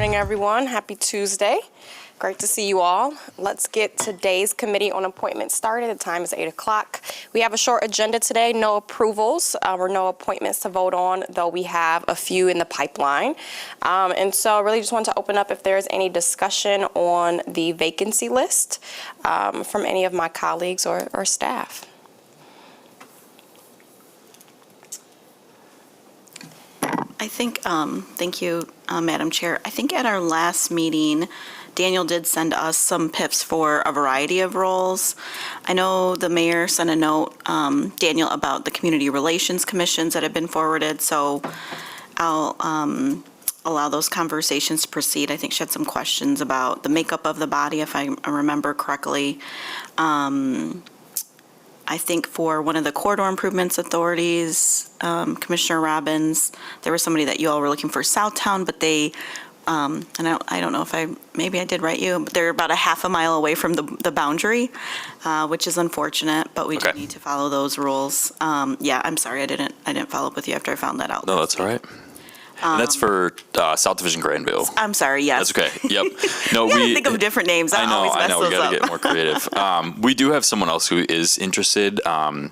morning, everyone. Happy Tuesday. Great to see you all. Let's get today's committee on appointments started. The time is 8 o'clock. We have a short agenda today, no approvals or no appointments to vote on, though we have a few in the pipeline. And so I really just want to open up if there's any discussion on the vacancy list from any of my colleagues or staff. I think, thank you, Madam Chair. I think at our last meeting, Daniel did send us some PIPs for a variety of roles. I know the mayor sent a note, Daniel, about the community relations commissions that have been forwarded, so I'll allow those conversations to proceed. I think she had some questions about the makeup of the body, if I remember correctly. I think for one of the corridor improvements authorities, Commissioner Robbins, there was somebody that you all were looking for Southtown, but they, and I don't know if maybe I did write you, but they're about a half a mile away from the boundary, which is unfortunate, but we do need to follow those rules. Yeah, I'm sorry, I didn't follow up with you after I found that out. No, that's all right. And that's for South Division Granville. I'm sorry, yes. That's okay, yep. No, we think of different names. I know, we gotta get more creative. We do have someone else who is interested, and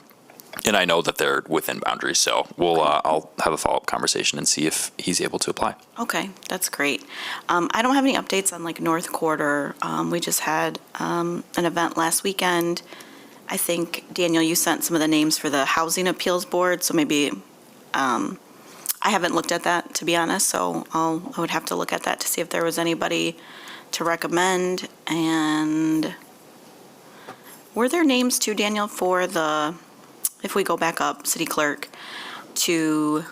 I know that they're within boundaries, so I'll have a follow-up conversation and see if he's able to apply. Okay, that's great. I don't have any updates on like North Quarter. We just had an event last weekend. I think, Daniel, you sent some of the names for the Housing Appeals Board, so maybe, I haven't looked at that, to be honest, so I would have to look at that to see if there was anybody to recommend. And were there names too, Daniel, for if we go back up, city clerk, got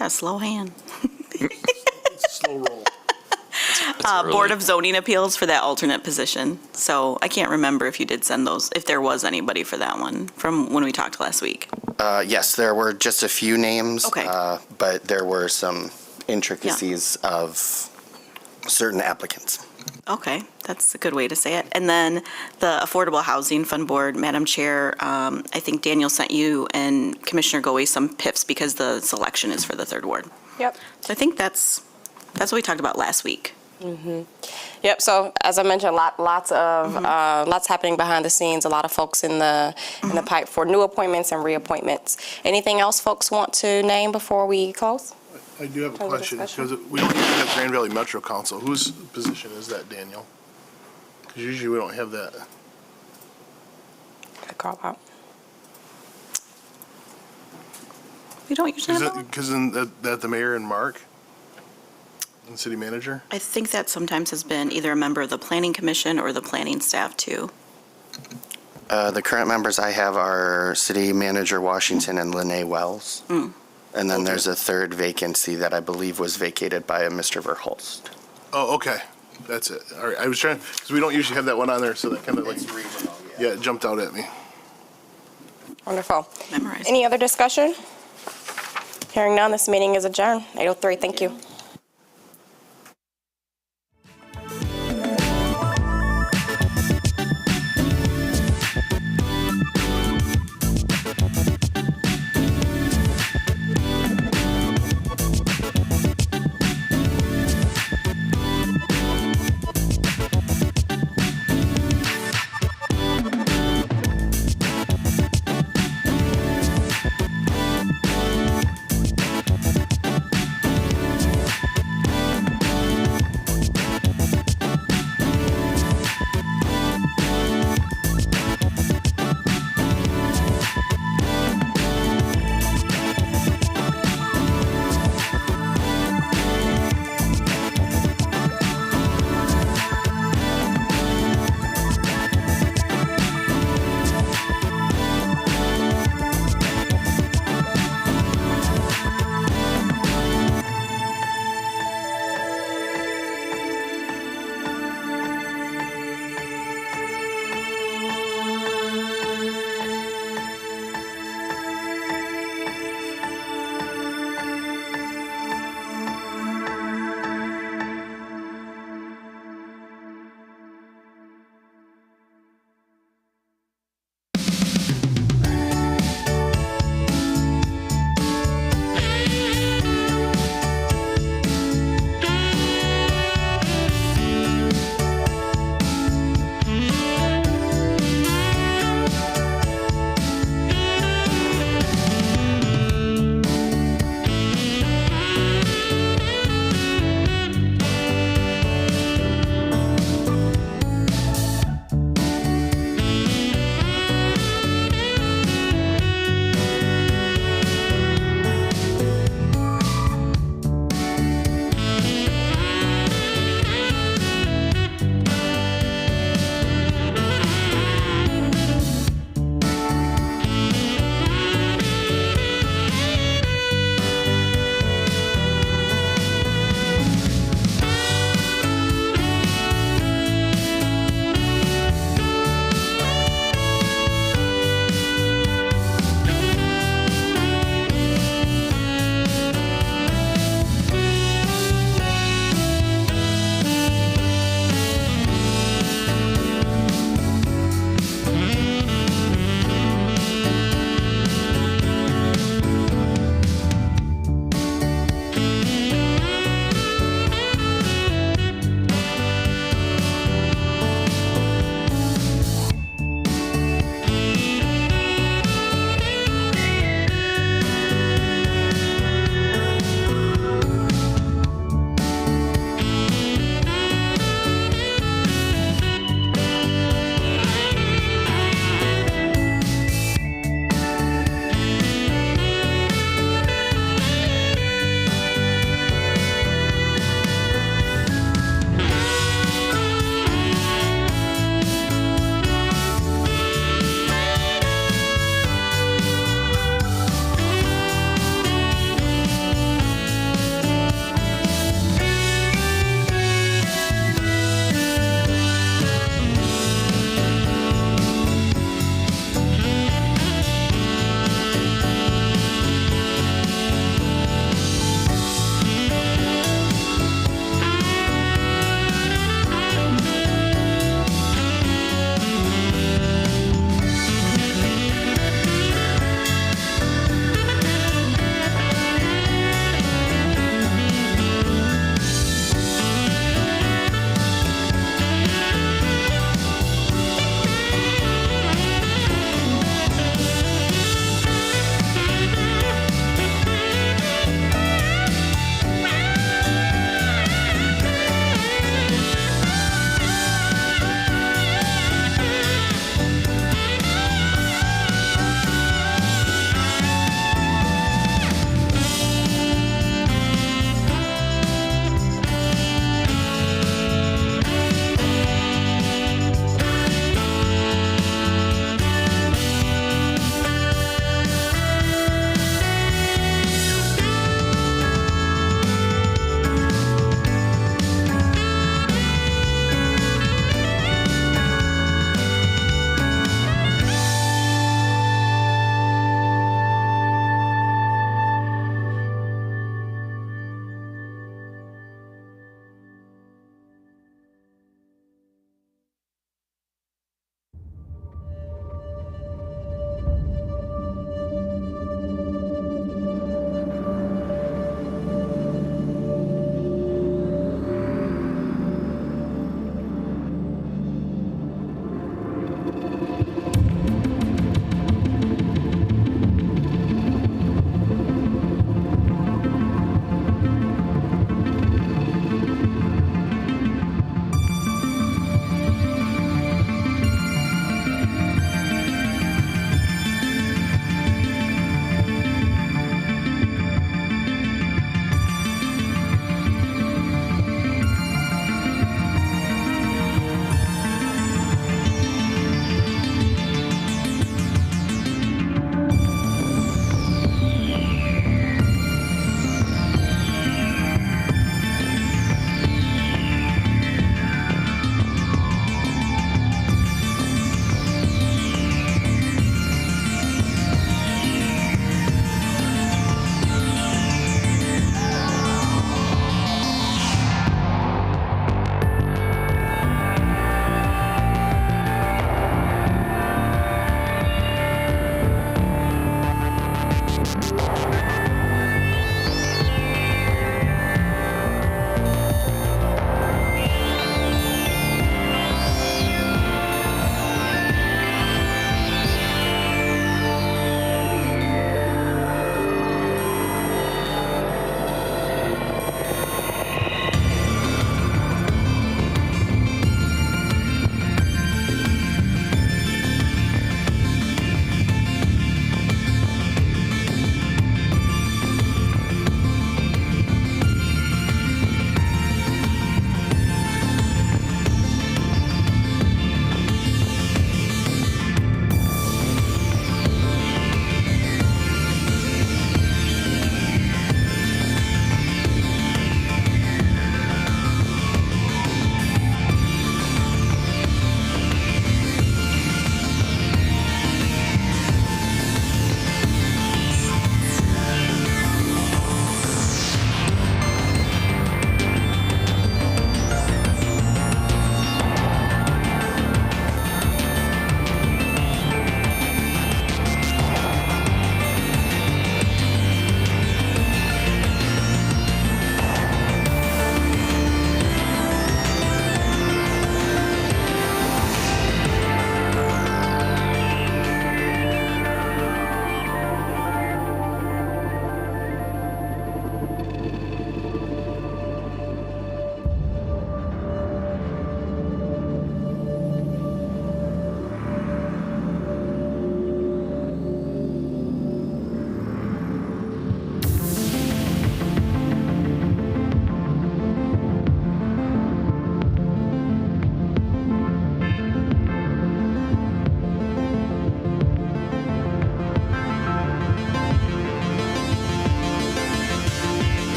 a slow hand. It's a slow roll. Board of Zoning Appeals for that alternate position. So I can't remember if you did send those, if there was anybody for that one from when we talked last week. Yes, there were just a few names. Okay. But there were some intricacies of certain applicants. Okay, that's a good way to say it. And then the Affordable Housing Fund Board, Madam Chair, I think Daniel sent you and Commissioner Goey some PIPs because the selection is for the third ward. Yep. So I think that's what we talked about last week. Mm-hmm. Yep. So as I mentioned, lots happening behind the scenes. A lot of folks in the pipe for new appointments and reappointments. Anything else folks want to name before we close? I do have a question because we don't usually have Grand Valley Metro Council. Whose position is that, Daniel? Because usually we don't have that. I call out. We don't usually have that. Because that the mayor and Mark and city manager? I think that sometimes has been either a member of the planning commission or the planning staff too. The current members I have are city manager Washington and Lene Wells. And then there's a third vacancy that I believe was vacated by a Mr. Verhulst. Oh, okay. That's it. All right. I was trying, because we don't usually have that one on there, so that kind of like, yeah, it jumped out at me. Wonderful. Memorized. Any other discussion? Hearing none, this meeting is adjourned. 8:03. Thank you.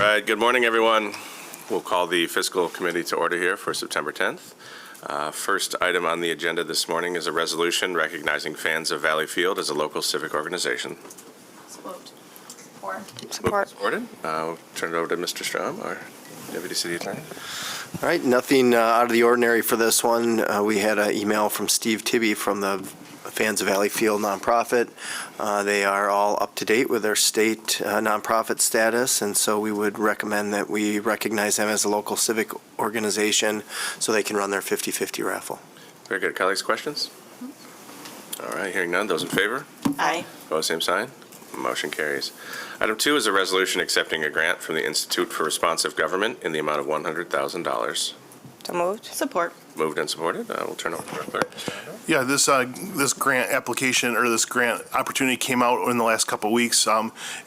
All right, good morning, everyone. We'll call the Fiscal Committee to order here for September 10th. First item on the agenda this morning is a resolution recognizing fans of Valley Field as a local civic organization. Support. Supported. Turn it over to Mr. Strom, our Deputy City Attorney. All right, nothing out of the ordinary for this one. We had an email from Steve Tibby from the Fans of Valley Field nonprofit. They are all up to date with their state nonprofit status, and so we would recommend that we recognize them as a local civic organization so they can run their 50/50 raffle. Very good. Colleagues, questions? All right, hearing none. Those in favor? Aye. Opposed, same sign. Motion carries. Item 2 is a resolution accepting a grant from the Institute for Responsive Government in the amount of $100,000. So moved. Support. Moved and supported. We'll turn it over to our clerk. Yeah, this grant application or this grant opportunity came out in the last couple of weeks.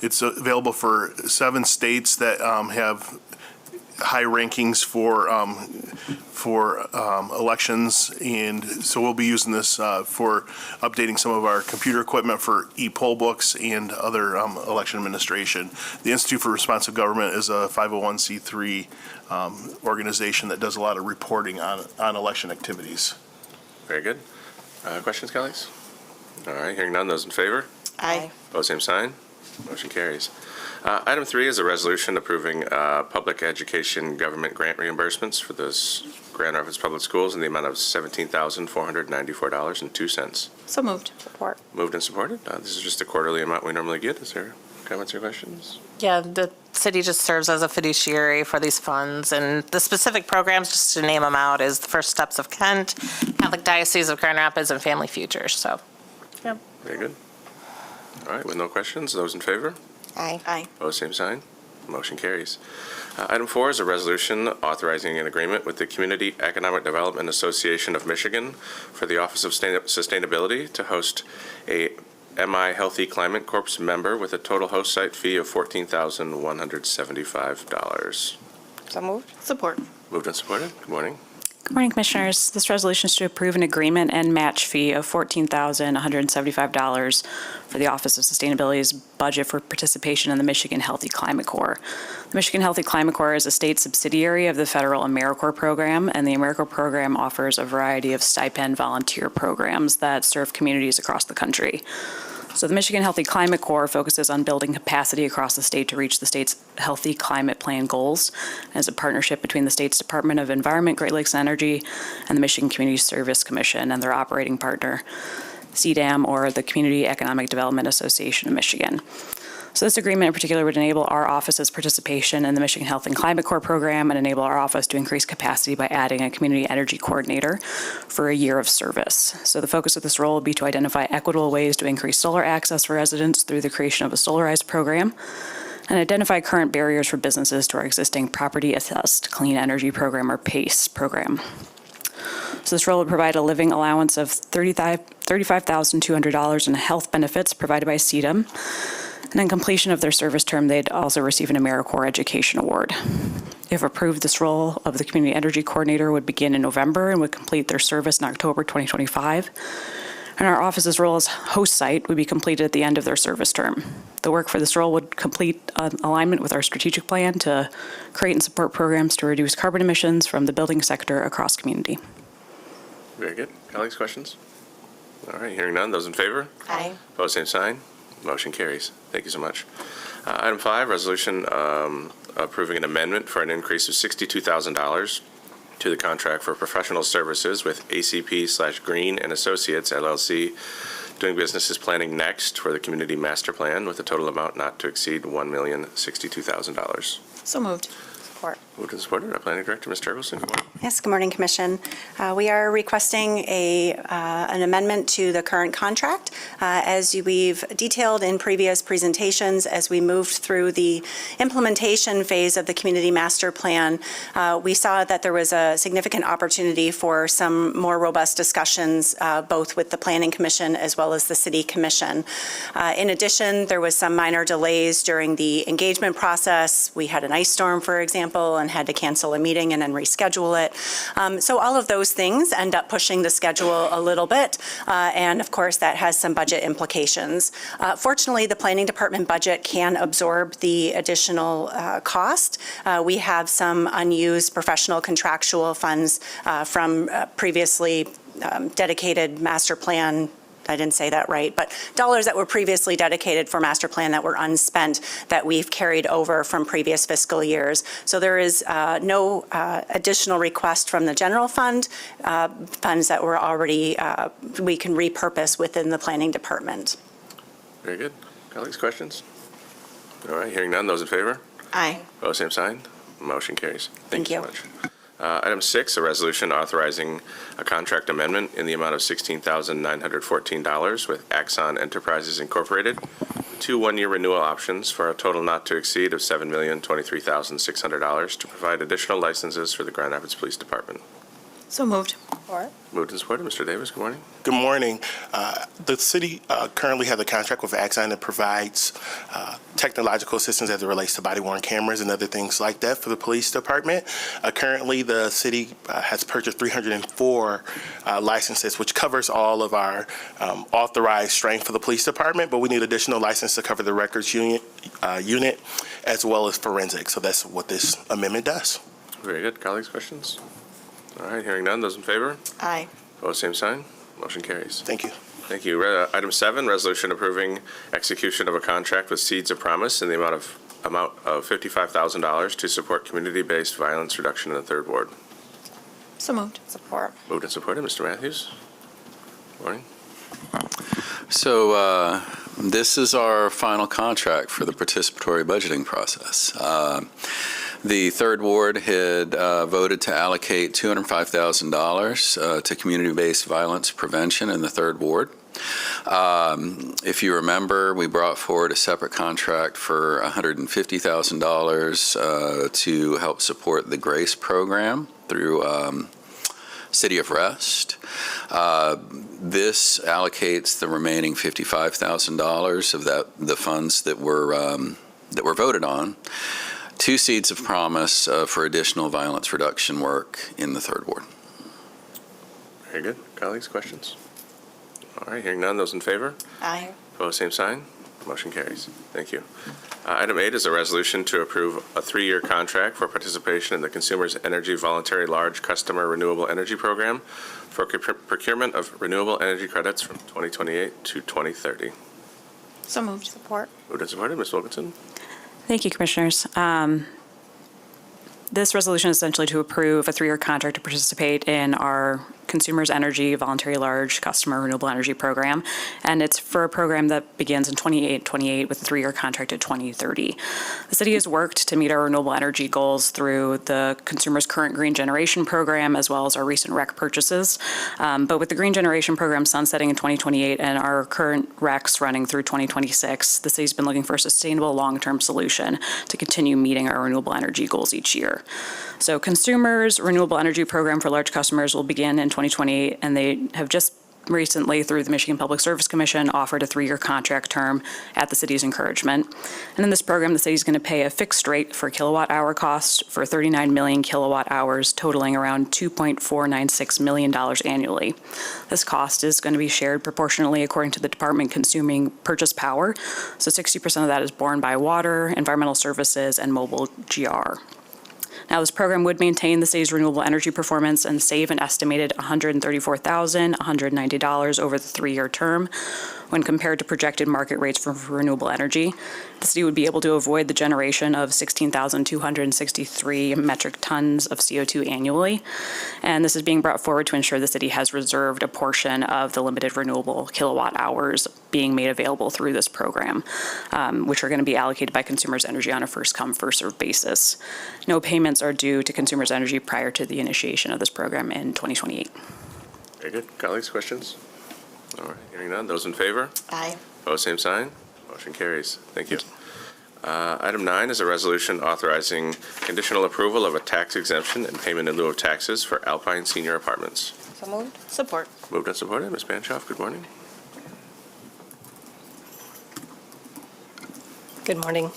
It's available for 7 states that have high rankings for elections, and so we'll be using this for updating some of our computer equipment for e-poll books and other election administration. The Institute for Responsive Government is a 501c3 organization that does a lot of reporting on election activities. Very good. Questions, colleagues? All right, hearing none. Those in favor? Aye. Opposed, same sign. Motion carries. Item 3 is a resolution approving public education government grant reimbursements for the Grand Rapids Public Schools in the amount of $17,494.02. So moved. Support. Moved and supported. This is just the quarterly amount we normally get. Is there comments or questions? Yeah, the city just serves as a fiduciary for these funds, and the specific programs, just to name them out, is the First Steps of Kent, Catholic Diocese of Grand Rapids, and Family Futures, so. Yep. Very good. All right, with no questions, those in favor? Aye. Aye. Opposed, same sign. Motion carries. Item 4 is a resolution authorizing an agreement with the Community Economic Development Association of Michigan for the Office of Sustainability to host a MI Healthy Climate Corps member with a total host site fee of $14,175. So moved. Support. Moved and supported. Good morning. Good morning, Commissioners. This resolution is to approve an agreement and match fee of $14,175 for the Office of Sustainability's budget for participation in the Michigan Healthy Climate Corps. The Michigan Healthy Climate Corps is a state subsidiary of the federal AmeriCorps program, and the AmeriCorps program offers a variety of stipend volunteer programs that serve communities across the country. So the Michigan Healthy Climate Corps focuses on building capacity across the state to reach the state's healthy climate plan goals as a partnership between the state's Department of Environment, Great Lakes and Energy, and the Michigan Community Service Commission and their operating partner, CDAM, or the Community Economic Development Association of Michigan. So this agreement in particular would enable our office's participation in the Michigan Health and Climate Corps program and enable our office to increase capacity by adding a community energy coordinator for a year of service. So the focus of this role will be to identify equitable ways to increase solar access for residents through the creation of a solarized program and identify current barriers for businesses to our existing Property Assessed Clean Energy Program, or PACE program. So this role would provide a living allowance of $35,200 in health benefits provided by CDAM. And on completion of their service term, they'd also receive an AmeriCorps Education Award. If approved, this role of the Community Energy Coordinator would begin in November and would complete their service in October 2025. And our office's role as host site would be completed at the end of their service term. The work for this role would complete alignment with our strategic plan to create and support programs to reduce carbon emissions from the building sector across community. Very good. Colleagues, questions? All right, hearing none. Those in favor? Aye. Opposed, same sign. Motion carries. Thank you so much. Item 5, resolution approving an amendment for an increase of $62,000 to the contract for professional services with ACP/Green and Associates LLC, doing business as Planning Next for the Community Master Plan with a total amount not to exceed $1,062,000. So moved. Support. Moved and supported. Our Planning Director, Ms. Tergolson. Good morning. Yes, good morning, Commission. We are requesting an amendment to the current contract. As we've detailed in previous presentations, as we moved through the implementation phase of the Community Master Plan, we saw that there was a significant opportunity for some more robust discussions, both with the Planning Commission as well as the City Commission. In addition, there was some minor delays during the engagement process. We had an ice storm, for example, example, and had to cancel a meeting and then reschedule it. So all of those things end up pushing the schedule a little bit, and of course, that has some budget implications. Fortunately, the Planning Department budget can absorb the additional cost. We have some unused professional contractual funds from previously dedicated master plan, I didn't say that right, but dollars that were previously dedicated for master plan that were unspent that we've carried over from previous fiscal years. So there is no additional request from the general fund, funds that were already, we can repurpose within the planning department. Very good. Colleagues, questions? All right, hearing none, those in favor? Aye. Opposed, same sign. Motion carries. Thank you. So much. Item 6, a resolution authorizing a contract amendment in the amount of $16,914 with Axon Enterprises Incorporated, 2 one-year renewal options for a total not to exceed of $7,023,600 to provide additional licenses for the Grand Rapids Police Department. So moved. Moved and supported. Mr. Davis, good morning. Good morning. The city currently has a contract with Axon that provides technological assistance as it relates to body-worn cameras and other things like that for the police department. Currently, the city has purchased 304 licenses, which covers all of our authorized strength for the police department, but we need additional license to cover the records unit as well as forensics. So that's what this amendment does. Very good. Colleagues, questions? All right, hearing none, those in favor? Aye. Opposed, same sign. Motion carries. Thank you. Thank you. Item 7, resolution approving execution of a contract with Seeds of Promise in the amount of $55,000 to support community-based violence reduction in the 3rd Ward. So moved. Support. Moved and supported. Mr. Matthews? Morning. So this is our final contract for the participatory budgeting process. The 3rd Ward had voted to allocate $205,000 to community-based violence prevention in the 3rd Ward. If you remember, we brought forward a separate contract for $150,000 to help support the GRACE program through City of Rest. This allocates the remaining $55,000 of the funds that were voted on to Seeds of Promise for additional violence reduction work in the 3rd Ward. Very good. Colleagues, questions? All right, hearing none, those in favor? Aye. Opposed, same sign. Motion carries. Thank you. Item 8 is a resolution to approve a 3-year contract for participation in the Consumers Energy Voluntary Large Customer Renewable Energy Program for procurement of renewable energy credits from 2028 to 2030. So moved. Support. Moved and supported. Ms. Wilkinson? Thank you, Commissioners. This resolution is essentially to approve a 3-year contract to participate in our Consumers Energy Voluntary Large Customer Renewable Energy Program, and it's for a program that begins in 28 with a 3-year contract at 2030. The city has worked to meet our renewable energy goals through the Consumers Current Green Generation Program as well as our recent REC purchases. But with the Green Generation Program sunsetting in 2028 and our current RECs running through 2026, the city's been looking for a sustainable long-term solution to continue meeting our renewable energy goals each year. So Consumers Renewable Energy Program for large customers will begin in 2028, and they have just recently, through the Michigan Public Service Commission, offered a 3-year contract term at the city's encouragement. And in this program, the city is going to pay a fixed rate for kilowatt hour cost for 39 million kilowatt hours, totaling around $2.496 million annually. This cost is going to be shared proportionally according to the department consuming purchase power. So 60% of that is borne by water, environmental services, and mobile GR. Now, this program would maintain the city's renewable energy performance and save an estimated $134,190 over the 3-year term. When compared to projected market rates for renewable energy, the city would be able to avoid the generation of 16,263 metric tons of CO2 annually. And this is being brought forward to ensure the city has reserved a portion of the limited renewable kilowatt hours being made available through this program, which are going to be allocated by Consumers Energy on a first-come, first-served basis. No payments are due to Consumers Energy prior to the initiation of this program in 2028. Very good. Colleagues, questions? All right, hearing none. Those in favor? Aye. Opposed, same sign. Motion carries. Thank you. Item 9 is a resolution authorizing conditional approval of a tax exemption and payment in lieu of taxes for Alpine Senior Apartments. So moved. Support. Moved and supported. Ms. Banshoff, good morning. Good morning.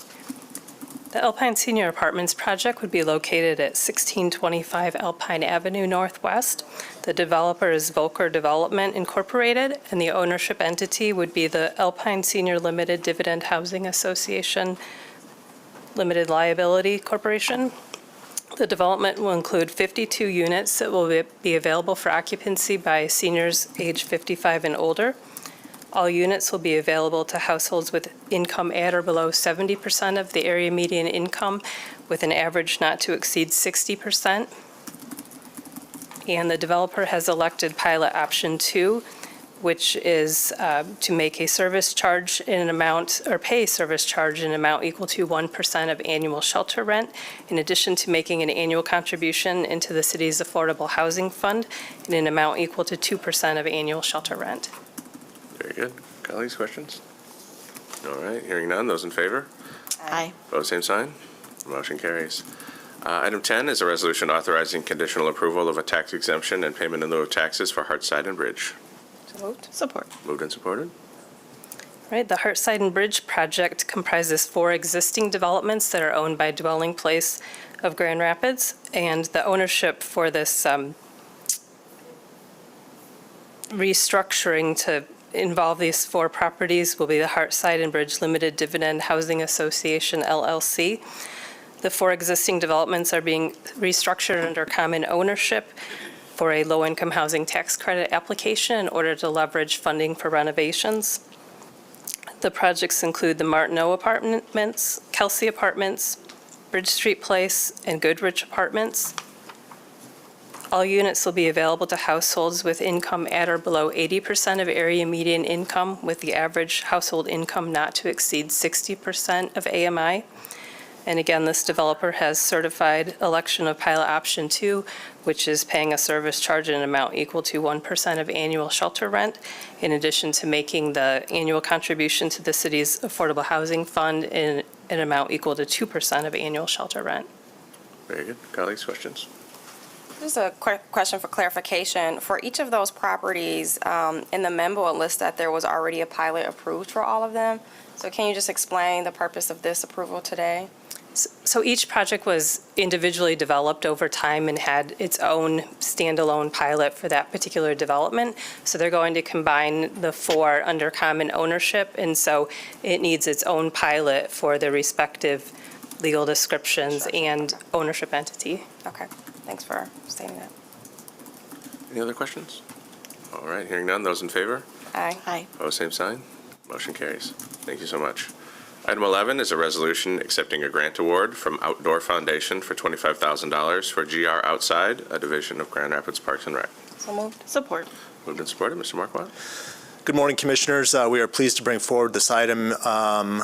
The Alpine Senior Apartments project would be located at 1625 Alpine Avenue Northwest. The developer is Volker Development Incorporated, and the ownership entity would be the Alpine Senior Limited Dividend Housing Association Limited Liability Corporation. The development will include 52 units that will be available for occupancy by seniors age 55 and older. All units will be available to households with income at or below 70% of the area median income, with an average not to exceed 60%. And the developer has elected pilot option 2, which is to make a service charge in an amount, or pay service charge in an amount equal to 1% of annual shelter rent, in addition to making an annual contribution into the city's affordable housing fund in an amount equal to 2% of annual shelter rent. Very good. Colleagues, questions? All right, hearing none. Those in favor? Aye. Opposed, same sign. Motion carries. Item 10 is a resolution authorizing conditional approval of a tax exemption and payment in lieu of taxes for Hartside and Bridge. So moved. Support. Moved and supported. Right, the Hartside and Bridge project comprises 4 existing developments that are owned by Dwelling Place of Grand Rapids, and the ownership for this restructuring to involve these 4 properties will be the Hartside and Bridge Limited Dividend Housing Association, LLC. The 4 existing developments are being restructured under common ownership for a low-income housing tax credit application in order to leverage funding for renovations. The projects include the Martineau Apartments, Kelsey Apartments, Bridge Street Place, and Goodrich Apartments. All units will be available to households with income at or below 80% of area median income, with the average household income not to exceed 60% of AMI. And again, this developer has certified election of pilot option 2, which is paying a service charge in an amount equal to 1% of annual shelter rent, in addition to making the annual contribution to the city's affordable housing fund in an amount equal to 2% of annual shelter rent. Very good. Colleagues, questions? Just a quick question for clarification. For each of those properties, in the memo, it lists that there was already a pilot approved for all of them. So can you just explain the purpose of this approval today? So each project was individually developed over time and had its own standalone pilot for that particular development. So they're going to combine the 4 under common ownership, and so it needs its own pilot for the respective legal descriptions and ownership entity. Okay, thanks for stating that. Any other questions? All right, hearing none. Those in favor? Aye. Aye. Opposed, same sign. Motion carries. Thank you so much. Item 11 is a resolution accepting a grant award from Outdoor Foundation for $25,000 for GR Outside, a division of Grand Rapids Parks and Rec. So moved. Support. Moved and supported. Mr. Marquardt? Good morning, Commissioners. We are pleased to bring forward this item,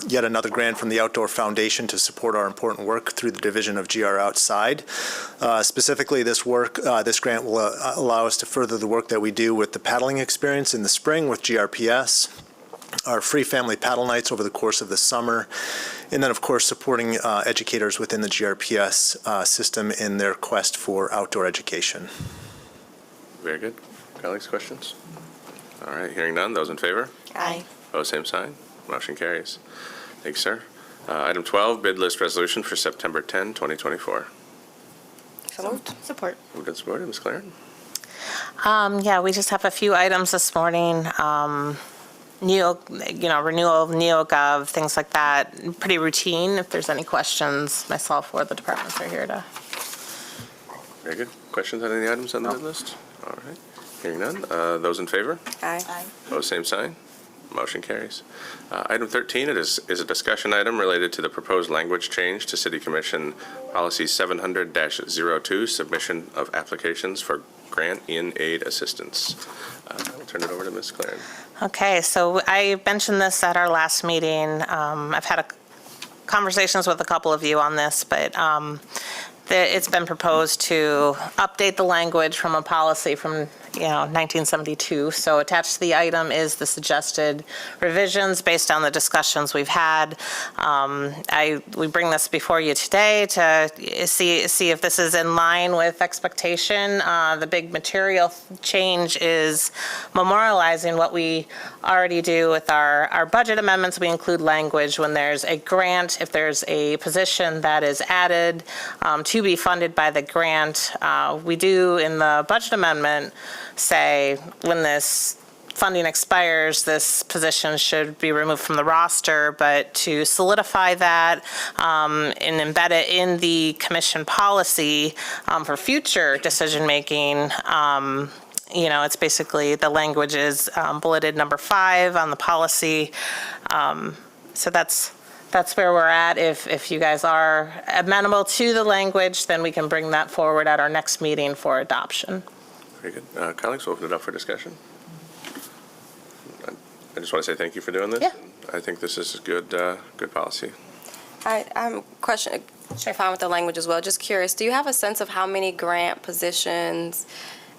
yet another grant from the Outdoor Foundation to support our important work through the division of GR Outside. Specifically, this grant will allow us to further the work that we do with the paddling experience in the spring with GRPS, our free family paddle nights over the course of the summer, and then, of course, supporting educators within the GRPS system in their quest for outdoor education. Very good. Colleagues, questions? All right, hearing none. Those in favor? Aye. Opposed, same sign. Motion carries. Thanks, sir. Item 12, bid list resolution for September 10, 2024. So moved. Support. Moved and supported. Ms. Claren? Yeah, we just have a few items this morning. Renewal of NeoGov, things like that, pretty routine. If there's any questions, myself or the departments are here to. Very good. Questions on any items on the bid list? All right. Hearing none. Those in favor? Aye. Opposed, same sign. Motion carries. Item 13 is a discussion item related to the proposed language change to City Commission Policy 700-02, submission of applications for grant in aid assistance. I'll turn it over to Ms. Claren. Okay, so I mentioned this at our last meeting. I've had conversations with a couple of you on this, but it's been proposed to update the language from a policy from 1972. So attached to the item is the suggested revisions based on the discussions we've had. We bring this before you today to see if this is in line with expectation. The big material change is memorializing what we already do with our budget amendments. We include language when there's a grant, if there's a position that is added to be funded by the grant. We do in the budget amendment say when this funding expires, this position should be removed from the roster, but to solidify that and embed it in the commission policy for future decision-making, it's basically the language is bulleted number 5 on the policy. So that's where we're at. If you guys are amenable to the language, then we can bring that forward at our next meeting for adoption. Very good. Colleagues, we'll open it up for discussion. I just want to say thank you for doing this. Yeah. I think this is good policy. I'm questioning, fine with the language as well. Just curious, do you have a sense of how many grant positions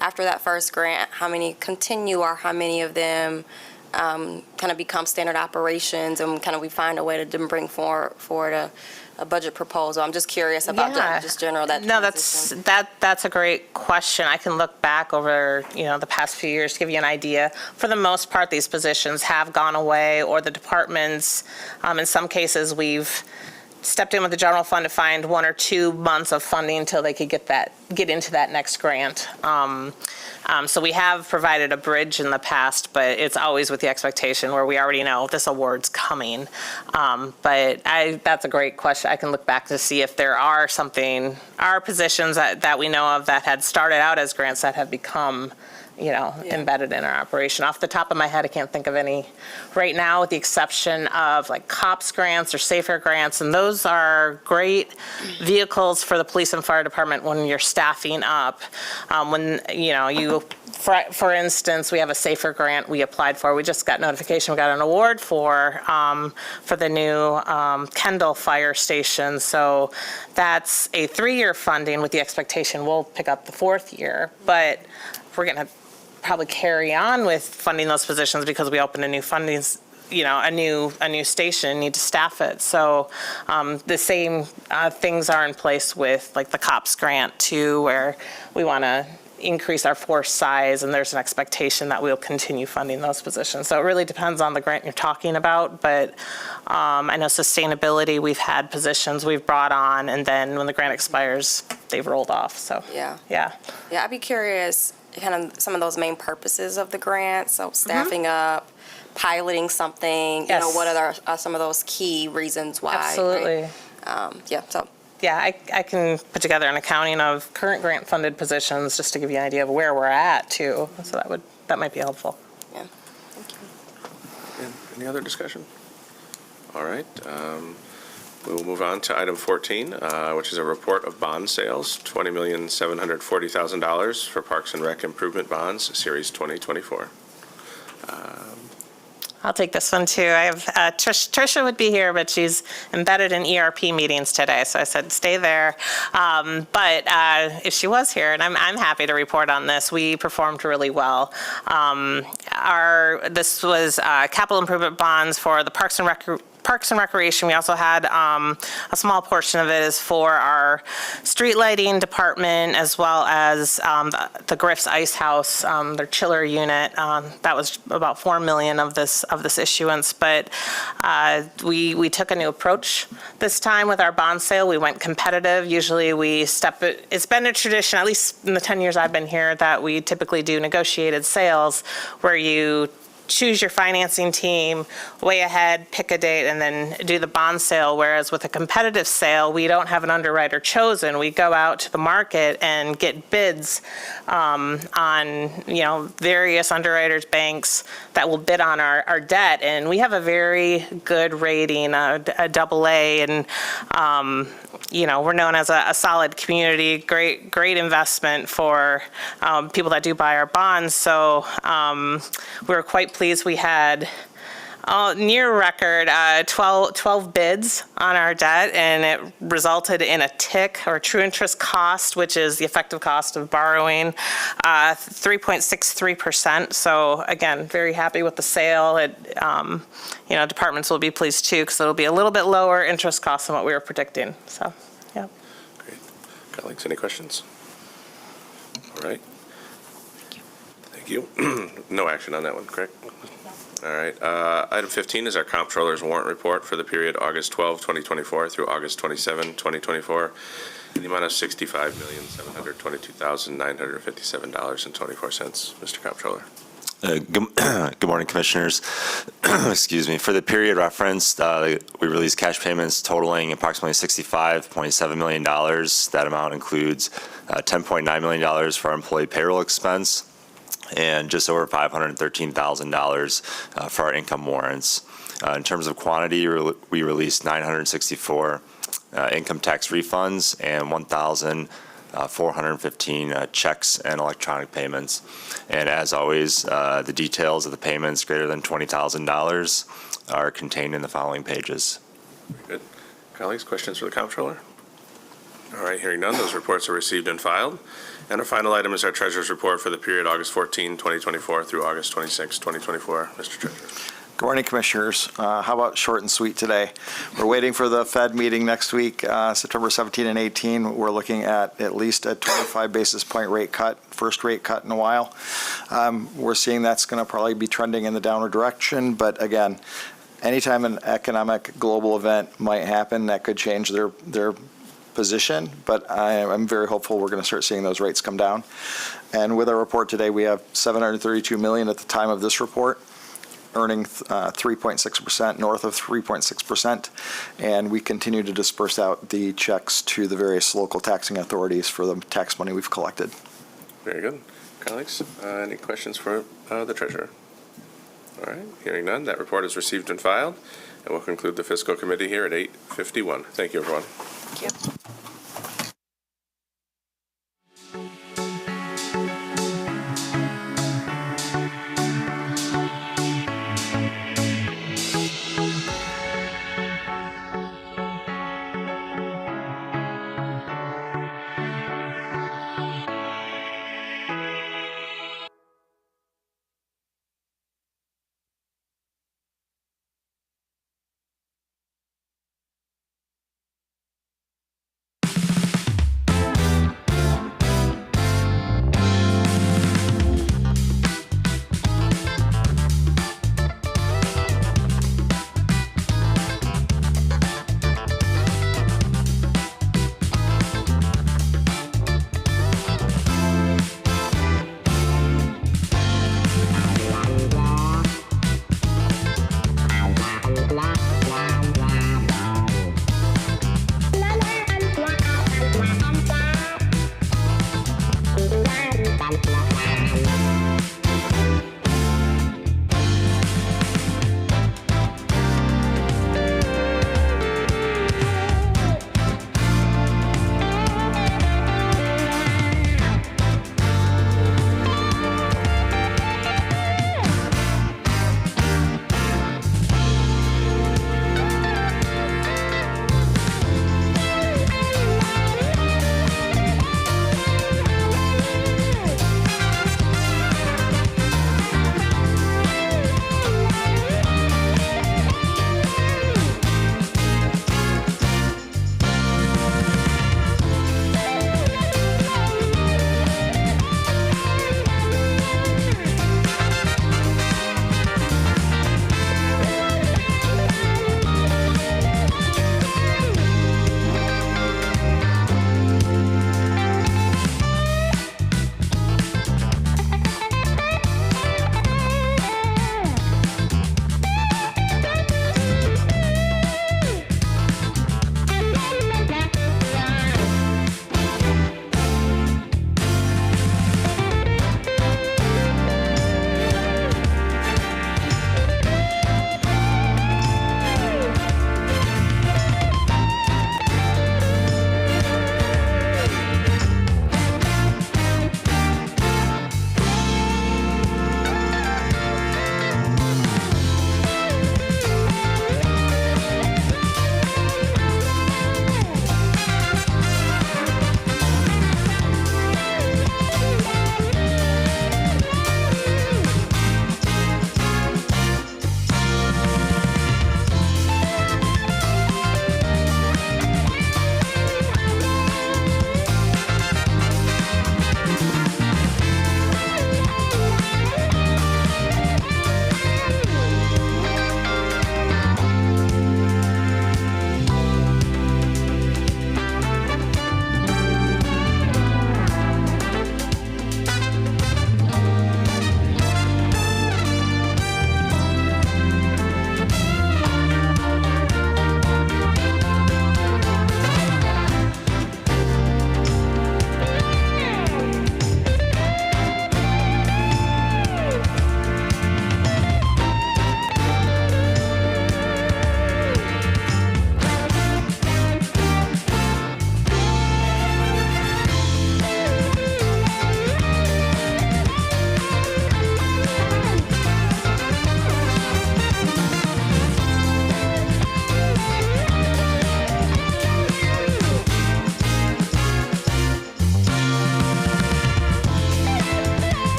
after that first grant, how many continue or how many of them kind of become standard operations and kind of we find a way to bring forward a budget proposal? I'm just curious about just general that. No, that's a great question. I can look back over the past few years to give you an idea. For the most part, these positions have gone away, or the departments. In some cases, we've stepped in with the general fund to find 1 or 2 months of funding until they could get into that next grant. So we have provided a bridge in the past, but it's always with the expectation where we already know this award's coming. But that's a great question. I can look back to see if there are positions that we know of that had started out as grants that have become embedded in our operation. Off the top of my head, I can't think of any right now, with the exception of like COPS grants or SAFER grants, and those are great vehicles for the police and fire department when you're staffing up. For instance, we have a SAFER grant we applied for. We just got notification we got an award for the new Kendall Fire Station. So that's a 3-year funding with the expectation we'll pick up the 4th year, but we're going to probably carry on with funding those positions because we opened a new fundings, a new station, need to staff it. So the same things are in place with like the COPS grant too, where we want to increase our force size, and there's an expectation that we'll continue funding those positions. So it really depends on the grant you're talking about, but I know sustainability, we've had positions we've brought on, and then when the grant expires, they've rolled off. So yeah, I'd be curious kind of some of those main purposes of the grant. So staffing up, piloting something, Yes. What are some of those key reasons why? Absolutely. Right? Yeah, I can put together an accounting of current grant funded positions just to give you an idea of where we're at too. So that might be helpful. Yeah, thank you. Any other discussion? All right. We will move on to item 14, which is a report of bond sales, $20,740,000 for Parks and Rec Improvement Bonds, Series 2024. I'll take this one too. I have Tricia would be here, but she's embedded in ERP meetings today, so I said stay there. But if she was here, and I'm happy to report on this, we performed really well. This was capital improvement bonds for the Parks and Recreation. We also had a small portion of it is for our street lighting department, as well as the Griff's Ice House, their chiller unit. That was about $4 million of this issuance. But we took a new approach this time with our bond sale. We went competitive. Usually it's been a tradition, at least in the 10 years I've been here, that we typically do negotiated sales where you choose your financing team way ahead, pick a date, and then do the bond sale. Whereas with a competitive sale, we don't have an underwriter chosen. We go out to the market and get bids on various underwriters, banks that will bid on our debt. And we have a very good rating, a AA, and we're known as a solid community, great investment for people that do buy our bonds. So we were quite pleased. We had Near record, 12 bids on our debt, and it resulted in a TIC, or true interest cost, which is the effective cost of borrowing, 3.63%. So again, very happy with the sale. Departments will be pleased too, because it'll be a little bit lower interest cost than what we were predicting. So, yeah. Great. Colleagues, any questions? All right. Thank you. No action on that one, correct? All right. Item 15 is our comptroller's warrant report for the period August 12, 2024 through August 27, 2024, in the amount of $65,722,957.24. Mr. Comptroller. Good morning, Commissioners. Excuse me. For the period referenced, we released cash payments totaling approximately $65.7 million. That amount includes $10.9 million for our employee payroll expense and just over $513,000 for our income warrants. In terms of quantity, we released 964 income tax refunds and 1,415 checks and electronic payments. And as always, the details of the payments greater than $20,000 are contained in the following pages. Very good. Colleagues, questions for the Comptroller? All right, hearing none, those reports are received and filed. And our final item is our Treasurer's Report for the period August 14, 2024 through August 26, 2024. Mr. Treasurer. Good morning, Commissioners. How about short and sweet today? We're waiting for the Fed meeting next week, September 17 and 18. We're looking at least a 25 basis point rate cut, first rate cut in a while. We're seeing that's going to probably be trending in the downward direction. But again, anytime an economic global event might happen, that could change their position. But I'm very hopeful we're going to start seeing those rates come down. And with our report today, we have $732 million at the time of this report, earning 3.6%, north of 3.6%, and we continue to disperse out the checks to the various local taxing authorities for the tax money we've collected. Very good. Colleagues, any questions for the Treasurer? All right, hearing none, that report is received and filed, and we'll conclude the Fiscal Committee here at 8:51. Thank you, everyone. Thank you.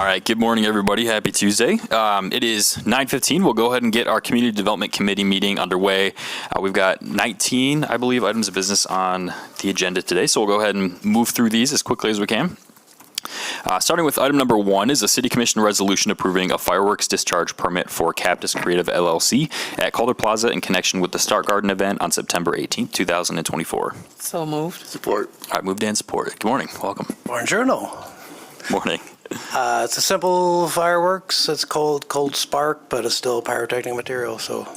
All right, good morning, everybody. Happy Tuesday. It is 9:15. We'll go ahead and get our Community Development Committee meeting underway. We've got 19, I believe, items of business on the agenda today, so we'll go ahead and move through these as quickly as we can. Starting with item number 1 is a City Commission resolution approving a fireworks discharge permit for Cactus Creative LLC at Calder Plaza in connection with the Start Garden event on September 18th, 2024. So moved. Support. All right, moved and supported. Good morning. Welcome. Buongiorno. Morning. It's a simple fireworks. It's cold spark, but it's still pyrotechnic material, so.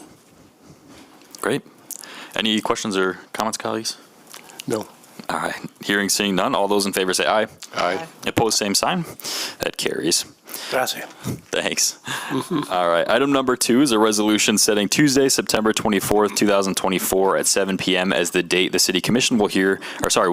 Great. Any questions or comments, colleagues? No. All right. Hearing, seeing none. All those in favor say aye. Aye. Opposed, same sign. That carries. Gracias. Thanks. All right. Item number 2 is a resolution setting Tuesday, September 24th, 2024 at 7 p.m. as the date the City Commission will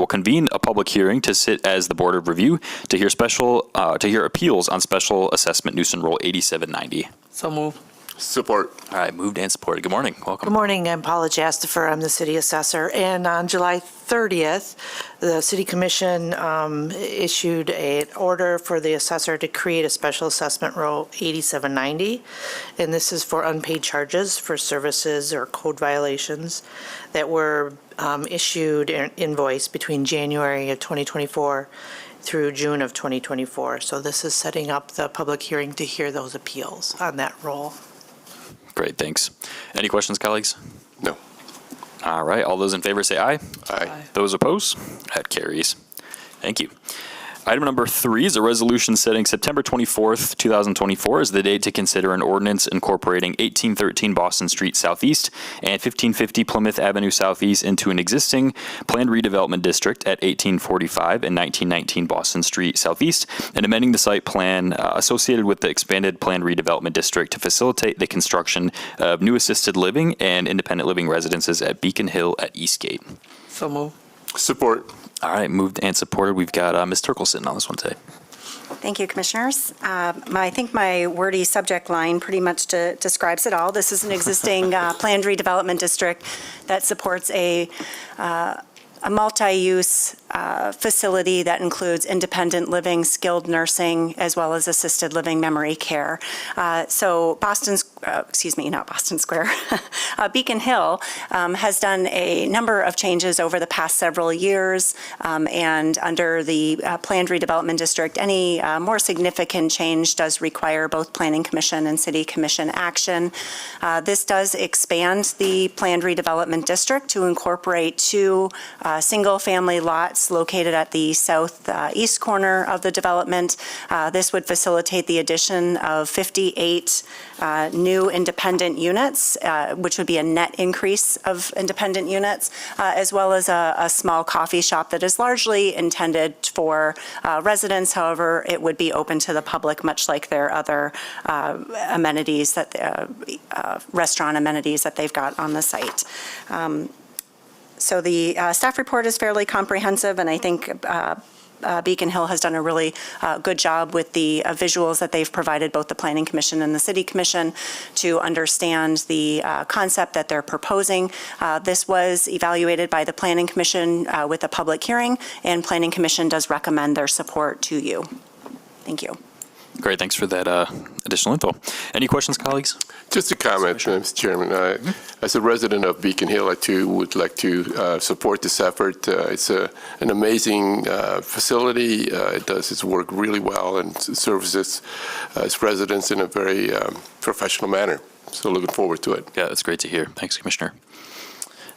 convene a public hearing to sit as the Board of Review to hear appeals on Special Assessment Nuisance Rule 8790. So moved. Support. All right. Moved and supported. Good morning. Welcome. Good morning. I'm Paula Jastifer. I'm the city assessor. And on July 30th, the City Commission issued an order for the assessor to create a special assessment rule 8790. And this is for unpaid charges for services or code violations that were issued and invoiced between January of 2024 through June of 2024. So this is setting up the public hearing to hear those appeals on that rule. Great. Thanks. Any questions, colleagues? No. All right. All those in favor say aye. Aye. Those opposed? That carries. Thank you. Item number 3 is a resolution setting September 24th, 2024 as the date to consider an ordinance incorporating 1813 Boston Street Southeast and 1550 Plymouth Avenue Southeast into an existing planned redevelopment district at 1845 and 1919 Boston Street Southeast and amending the site plan associated with the expanded planned redevelopment district to facilitate the construction of new assisted living and independent living residences at Beacon Hill at Eastgate. So moved. Support. All right, moved and supported. We've got Ms. Turkle sitting on this one today. Thank you, Commissioners. I think my wordy subject line pretty much describes it all. This is an existing planned redevelopment district that supports a multi-use facility that includes independent living, skilled nursing, as well as assisted living memory care. So Beacon Hill has done a number of changes over the past several years, and under the planned redevelopment district, any more significant change does require both Planning Commission and City Commission action. This does expand the planned redevelopment district to incorporate 2 single-family lots located at the southeast corner of the development. This would facilitate the addition of 58 new independent units, which would be a net increase of independent units, as well as a small coffee shop that is largely intended for residents. However, it would be open to the public, much like their other amenities, restaurant amenities that they've got on the site. So the staff report is fairly comprehensive, and I think Beacon Hill has done a really good job with the visuals that they've provided both the Planning Commission and the City Commission to understand the concept that they're proposing. This was evaluated by the Planning Commission with a public hearing, and Planning Commission does recommend their support to you. Thank you. Great. Thanks for that additional info. Any questions, colleagues? Just a comment, Mr. Chairman. As a resident of Beacon Hill, I too would like to support this effort. It's an amazing facility. It does its work really well and services its residents in a very professional manner. So looking forward to it. Yeah, that's great to hear. Thanks, Commissioner.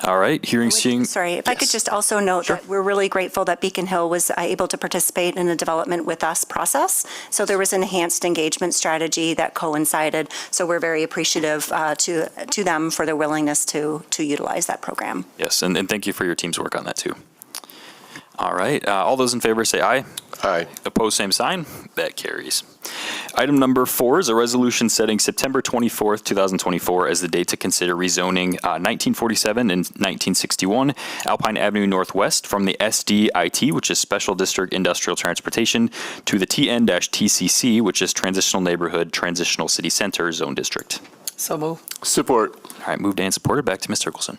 All right, seeing. Sorry, if I could just also note that we're really grateful that Beacon Hill was able to participate in the development with us process. So there was an enhanced engagement strategy that coincided. So we're very appreciative to them for their willingness to utilize that program. Yes, and thank you for your team's work on that too. All right, all those in favor say aye. Aye. Opposed, same sign. That carries. Item number 4 is a resolution setting September 24th, 2024 as the date to consider rezoning 1947 and 1961 Alpine Avenue Northwest from the SDIT, which is Special District Industrial Transportation, to the TN-TCC, which is Transitional Neighborhood Transitional City Center Zone District. So move. Support. All right, moved and supported. Back to Ms. Turkelson.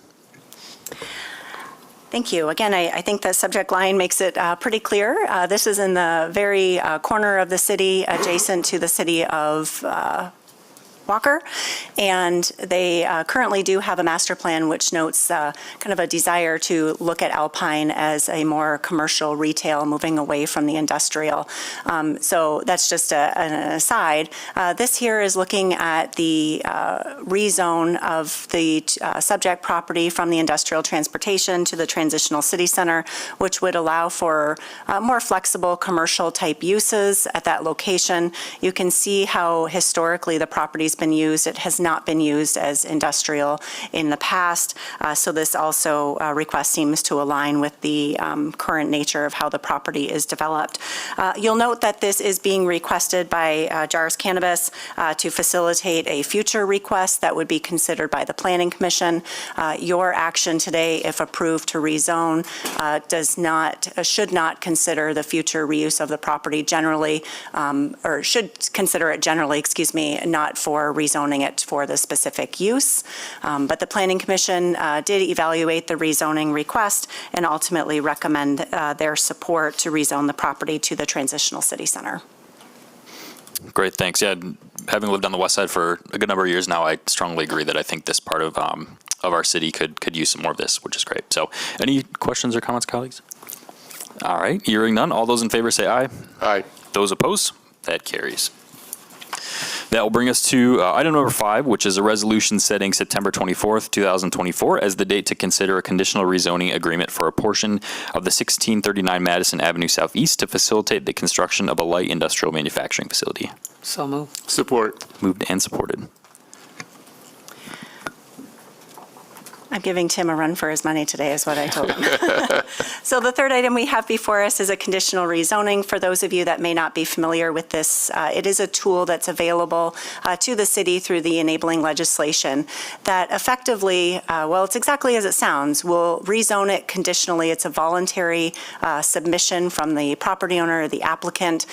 Thank you. Again, I think the subject line makes it pretty clear. This is in the very corner of the city, adjacent to the city of Walker, and they currently do have a master plan which notes kind of a desire to look at Alpine as a more commercial retail, moving away from the industrial. So that's just an aside. This here is looking at the rezone of the subject property from the industrial transportation to the transitional city center, which would allow for more flexible commercial type uses at that location. You can see how historically the property's been used. It has not been used as industrial in the past. So this also request seems to align with the current nature of how the property is developed. You'll note that this is being requested by Jars Cannabis to facilitate a future request that would be considered by the Planning Commission. Your action today, if approved to rezone, should not consider the future reuse of the property generally, or should consider it generally, excuse me, not for rezoning it for the specific use. But the Planning Commission did evaluate the rezoning request and ultimately recommend their support to rezone the property to the transitional city center. Great, thanks. Yeah, having lived on the west side for a good number of years now, I strongly agree that I think this part of our city could use some more of this, which is great. So any questions or comments, colleagues? All right, hearing none. All those in favor say aye. Aye. Those opposed? That carries. That will bring us to item number 5, which is a resolution setting September 24th, 2024 as the date to consider a conditional rezoning agreement for a portion of the 1639 Madison Avenue Southeast to facilitate the construction of a light industrial manufacturing facility. So moved. Support. Moved and supported. I'm giving Tim a run for his money today is what I told him. So the third item we have before us is a conditional rezoning. For those of you that may not be familiar with this, it is a tool that's available to the city through the enabling legislation that effectively, well, it's exactly as it sounds. We'll rezone it conditionally. It's a voluntary submission from the property owner or the applicant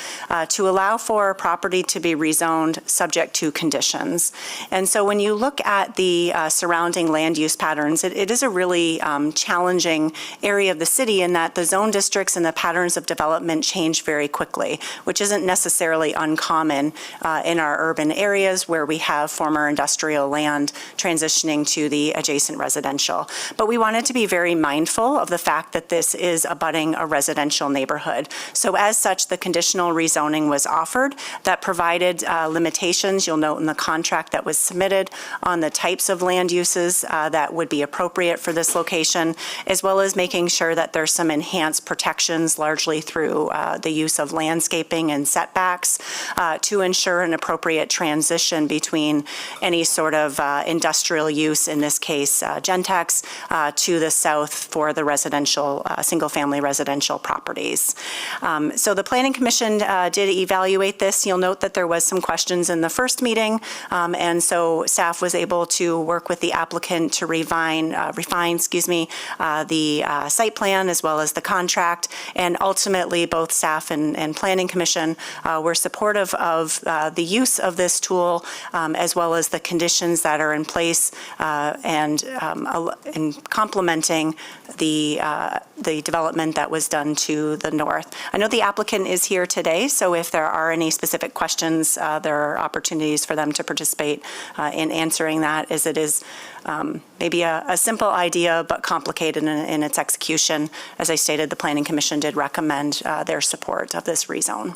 to allow for property to be rezoned subject to conditions. And so when you look at the surrounding land use patterns, it is a really challenging area of the city in that the zone districts and the patterns of development change very quickly, which isn't necessarily uncommon in our urban areas where we have former industrial land transitioning to the adjacent residential. But we wanted to be very mindful of the fact that this is abutting a residential neighborhood. So as such, the conditional rezoning was offered that provided limitations, you'll note in the contract that was submitted, on the types of land uses that would be appropriate for this location, as well as making sure that there's some enhanced protections, largely through the use of landscaping and setbacks, to ensure an appropriate transition between any sort of industrial use, in this case Gentex, to the south for the residential, single-family residential properties. So the Planning Commission did evaluate this. You'll note that there was some questions in the first meeting, and so staff was able to work with the applicant to refine the site plan as well as the contract, and ultimately both staff and Planning Commission were supportive of the use of this tool as well as the conditions that are in place and complementing the development that was done to the north. I know the applicant is here today, so if there are any specific questions, there are opportunities for them to participate in answering that, as it is maybe a simple idea but complicated in its execution. As I stated, the Planning Commission did recommend their support of this rezone.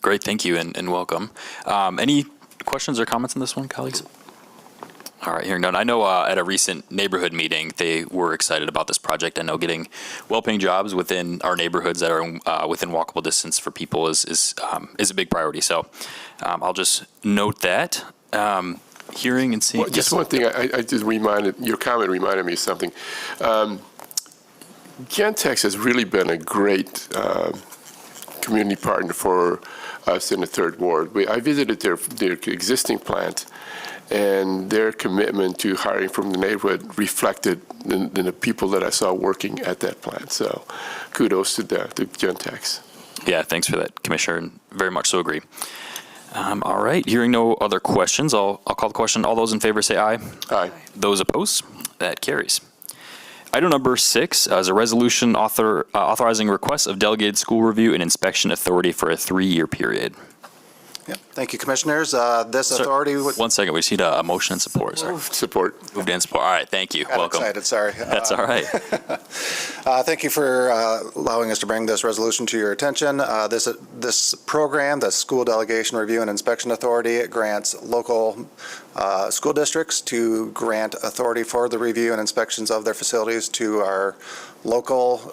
Great, thank you and welcome. Any questions or comments on this one, colleagues? All right, hearing none. I know at a recent neighborhood meeting, they were excited about this project. I know getting well-paying jobs within our neighborhoods that are within walkable distance for people is a big priority. So I'll just note that. Hearing and seeing. Well, just one thing, I just reminded, your comment reminded me of something. Gentex has really been a great community partner for us in the Third Ward. I visited their existing plant, and their commitment to hiring from the neighborhood reflected in the people that I saw working at that plant. So kudos to Gentex. Yeah, thanks for that, Commissioner, and very much so agree. All right, hearing no other questions, I'll call the question. All those in favor say aye. Aye. Those opposed? That carries. Item number 6 is a resolution authorizing request of delegated school review and inspection authority for a 3-year period. Yep. Thank you, Commissioners. This authority would... 1 second, we just need a motion and support. Sorry. Support. Moved and support. All right, thank you. Got Welcome. excited, sorry. That's all right. Thank you for allowing us to bring this resolution to your attention. This program, the School Delegation Review and Inspection Authority, it grants local school districts to grant authority for the review and inspections of their facilities to our local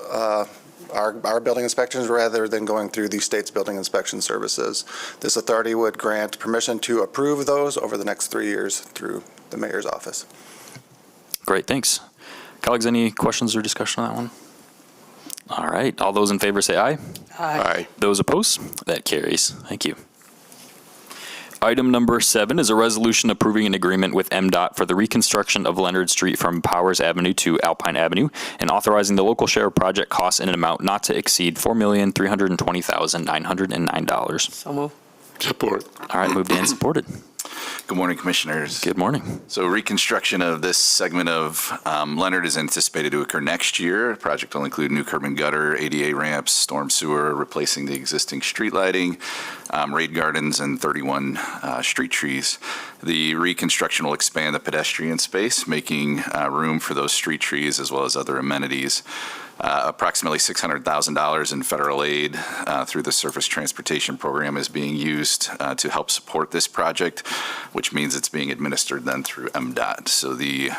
our building inspections rather than going through the state's building inspection services. This authority would grant permission to approve those over the next 3 years through the mayor's office. Great, thanks. Colleagues, any questions or discussion on that one? All right, all those in favor say aye. Aye. Those opposed? That carries. Thank you. Item number 7 is a resolution approving an agreement with MDOT for the reconstruction of Leonard Street from Powers Avenue to Alpine Avenue and authorizing the local share of project costs in an amount not to exceed $4,320,909. So move. Support. All right, moved and supported. Good morning, Commissioners. Good morning. So reconstruction of this segment of Leonard is anticipated to occur next year. The project will include new curb and gutter, ADA ramps, storm sewer, replacing the existing street lighting, raid gardens, and 31 street trees. The reconstruction will expand the pedestrian space, making room for those street trees as well as other amenities. Approximately $600,000 in federal aid through the Surface Transportation Program is being used to help support this project, which means it's being administered then through MDOT. So the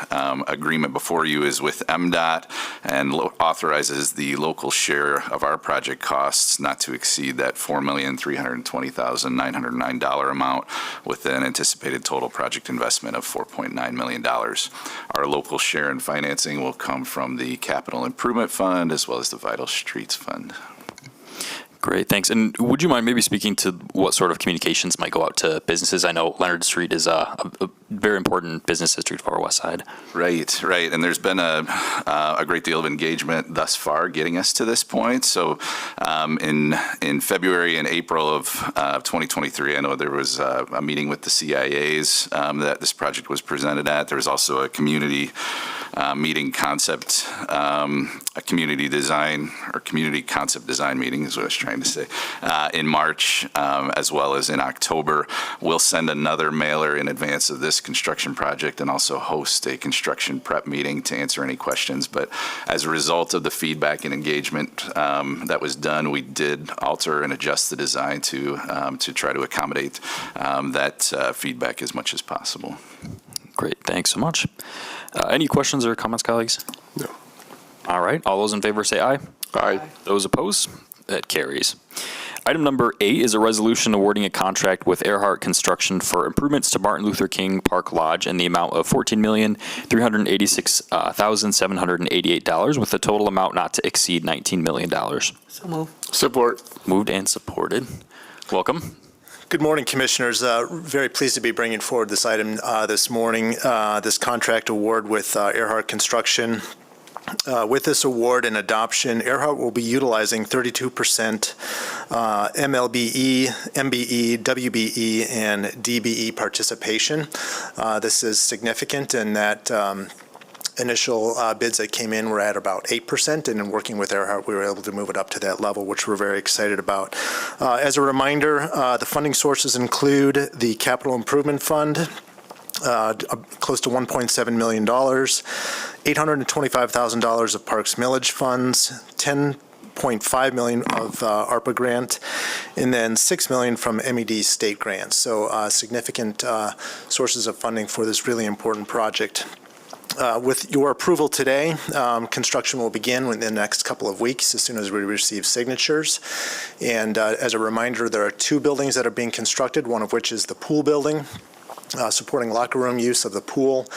agreement before you is with MDOT and authorizes the local share of our project costs not to exceed that $4,320,909 amount with an anticipated total project investment of $4.9 million. Our local share in financing will come from the Capital Improvement Fund as well as the Vital Streets Fund. Great, thanks. And would you mind maybe speaking to what sort of communications might go out to businesses? I know Leonard Street is a very important business district for our west side. Right. And there's been a great deal of engagement thus far getting us to this point. So in February and April of 2023, I know there was a meeting with the CIAs that this project was presented at. There was also a community meeting concept, a community design or community concept design meeting is what I was trying to say, in March as well as in October. We'll send another mailer in advance of this construction project and also host a construction prep meeting to answer any questions. But as a result of the feedback and engagement that was done, we did alter and adjust the design to try to accommodate that feedback as much as possible. Great, thanks so much. Any questions or comments, colleagues? No. All right, all those in favor say aye. Aye. Those opposed? That carries. Item number 8 is a resolution awarding a contract with Earhart Construction for improvements to Martin Luther King Park Lodge in the amount of $14,386,788 with a total amount not to exceed $19 million. So move. Support. Moved and supported. Welcome. Good morning, Commissioners. Very pleased to be bringing forward this item this morning, this contract award with Earhart Construction. With this award and adoption, Earhart will be utilizing 32% MLBE, MBE, WBE, and DBE participation. This is significant in that initial bids that came in were at about 8%, and in working with Earhart, we were able to move it up to that level, which we're very excited about. As a reminder, the funding sources include the Capital Improvement Fund, close to $1.7 million, $825,000 of Parks Millage funds, $10.5 million of ARPA grant, and then $6 million from MED state grants. So significant sources of funding for this really important project. With your approval today, construction will begin within the next couple of weeks as soon as we receive signatures. And as a reminder, there are 2 buildings that are being constructed, one of which is the pool building, supporting locker room use of the pool,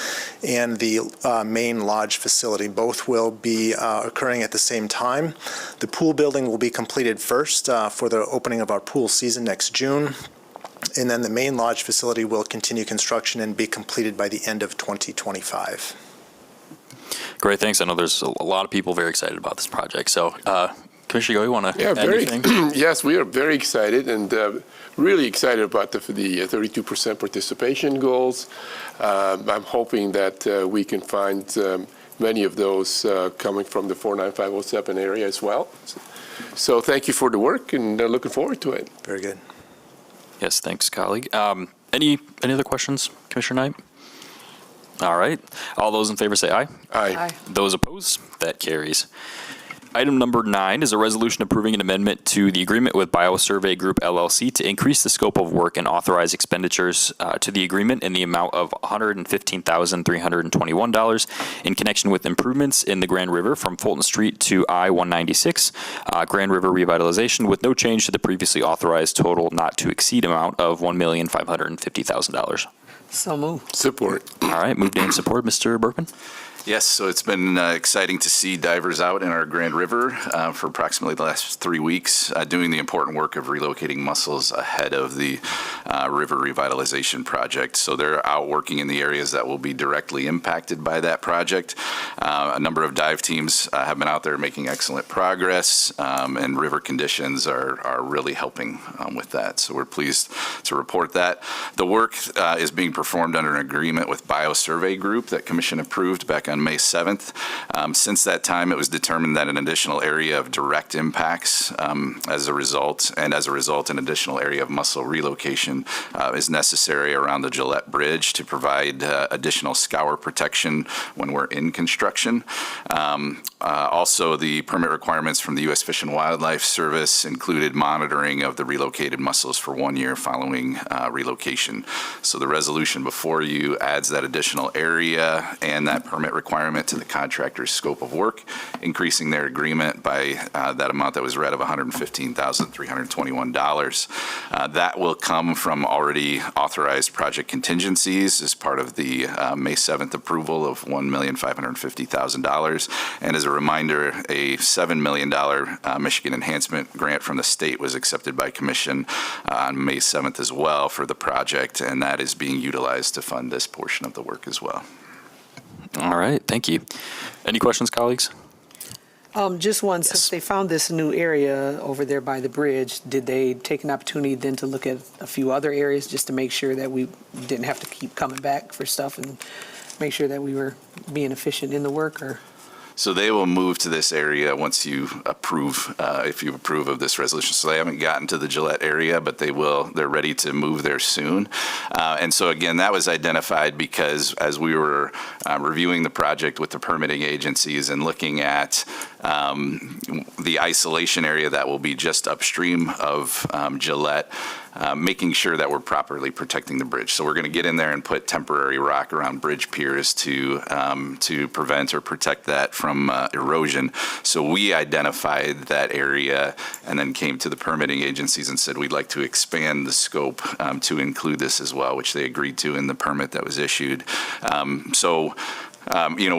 and the main lodge facility. Both will be occurring at the same time. The pool building will be completed first for the opening of our pool season next June. And then the main lodge facility will continue construction and be completed by the end of 2025. Great, thanks. I know there's a lot of people very excited about this project. So, Commissioner Go, you want to add anything? Yes, we are very excited and really excited about the 32% participation goals. I'm hoping that we can find many of those coming from the 49507 area as well. So thank you for the work, and looking forward to it. Very good. Yes, thanks, colleague. Any other questions, Commissioner Knight? All right. All those in favor say aye. Aye. Those opposed? That carries. Item number 9 is a resolution approving an amendment to the agreement with Biosurvey Group LLC to increase the scope of work and authorize expenditures to the agreement in the amount of $115,321 in connection with improvements in the Grand River from Fulton Street to I-196, Grand River revitalization, with no change to the previously authorized total not to exceed amount of $1,550,000. So moved. Support. All right, moved and supported. Mr. Berkman? Yes, so it's been exciting to see divers out in our Grand River for approximately the last 3 weeks, doing the important work of relocating mussels ahead of the river revitalization project. So they're out working in the areas that will be directly impacted by that project. A number of dive teams have been out there making excellent progress, and river conditions are really helping with that. So we're pleased to report that. The work is being performed under an agreement with Biosurvey Group that Commission approved back on May 7th. Since that time, it was determined that an additional area of direct impacts as a result, an additional area of mussel relocation is necessary around the Gillette Bridge to provide additional scour protection when we're in construction. Also, the permit requirements from the U.S. Fish and Wildlife Service included monitoring of the relocated mussels for 1 year following relocation. So the resolution before you adds that additional area and that permit requirement to the contractor's scope of work, increasing their agreement by that amount that was read of $115,321. That will come from already authorized project contingencies as part of the May 7th approval of $1,550,000. And as a reminder, a $7 million Michigan Enhancement Grant from the state was accepted by Commission on May 7th as well for the project, and that is being utilized to fund this portion of the work as well. All right, thank you. Any questions, colleagues? Just one, since they found this new area over there by the bridge, did they take an opportunity then to look at a few other areas just to make sure that we didn't have to keep coming back for stuff and make sure that we were being efficient in the work, or? So they will move to this area once you approve, if you approve of this resolution. So they haven't gotten to the Gillette area, but they will. They're ready to move there soon. And so again, that was identified because as we were reviewing the project with the permitting agencies and looking at the isolation area that will be just upstream of Gillette, making sure that we're properly protecting the bridge. So we're going to get in there and put temporary rock around bridge piers to prevent or protect that from erosion. So we identified that area and then came to the permitting agencies and said we'd like to expand the scope to include this as well, which they agreed to in the permit that was issued.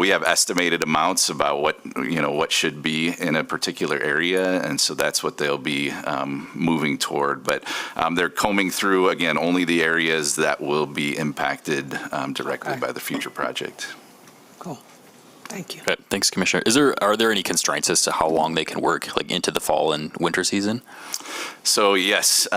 We have estimated amounts about what should be in a particular area, and so that's what they'll be moving toward. But they're combing through, again, only the areas that will be impacted directly by the future project. Cool. Thank you. Okay, thanks, Commissioner. Are there any constraints as to how long they can work, like into the fall and winter season? So yes,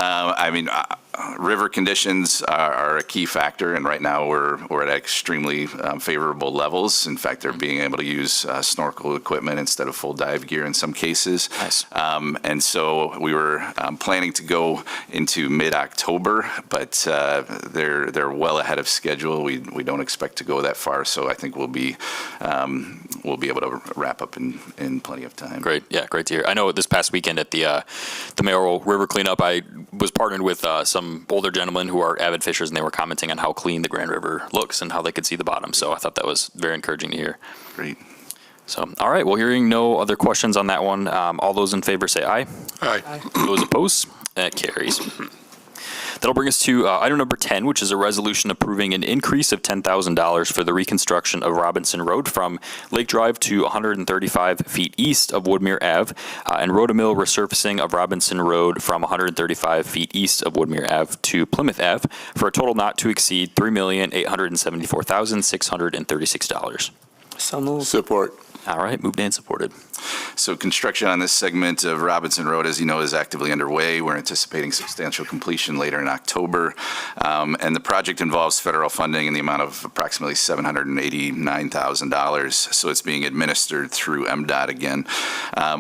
river conditions are a key factor, and right now we're at extremely favorable levels. In fact, they're being able to use snorkel equipment instead of full dive gear in some cases. Nice. And so we were planning to go into mid-October, but they're well ahead of schedule. We don't expect to go that far, so I think we'll be able to wrap up in plenty of time. Great, yeah, great to hear. I know this past weekend at the mayoral river cleanup, I was partnered with some older gentlemen who are avid fishers, and they were commenting on how clean the Grand River looks and how they could see the bottom. So I thought that was very encouraging to hear. Great. So, all right, well, hearing no other questions on that one, all those in favor say aye. Aye. Those opposed? That carries. That'll bring us to item number 10, which is a resolution approving an increase of $10,000 for the reconstruction of Robinson Road from Lake Drive to 135 feet east of Woodmere Ave, and Road-a-Mill resurfacing of Robinson Road from 135 feet east of Woodmere Ave to Plymouth Ave for a total not to exceed $3,874,636. So moved. Support. All right, moved and supported. So construction on this segment of Robinson Road, as you know, is actively underway. We're anticipating substantial completion later in October. And the project involves federal funding in the amount of approximately $789,000. So it's being administered through MDOT again.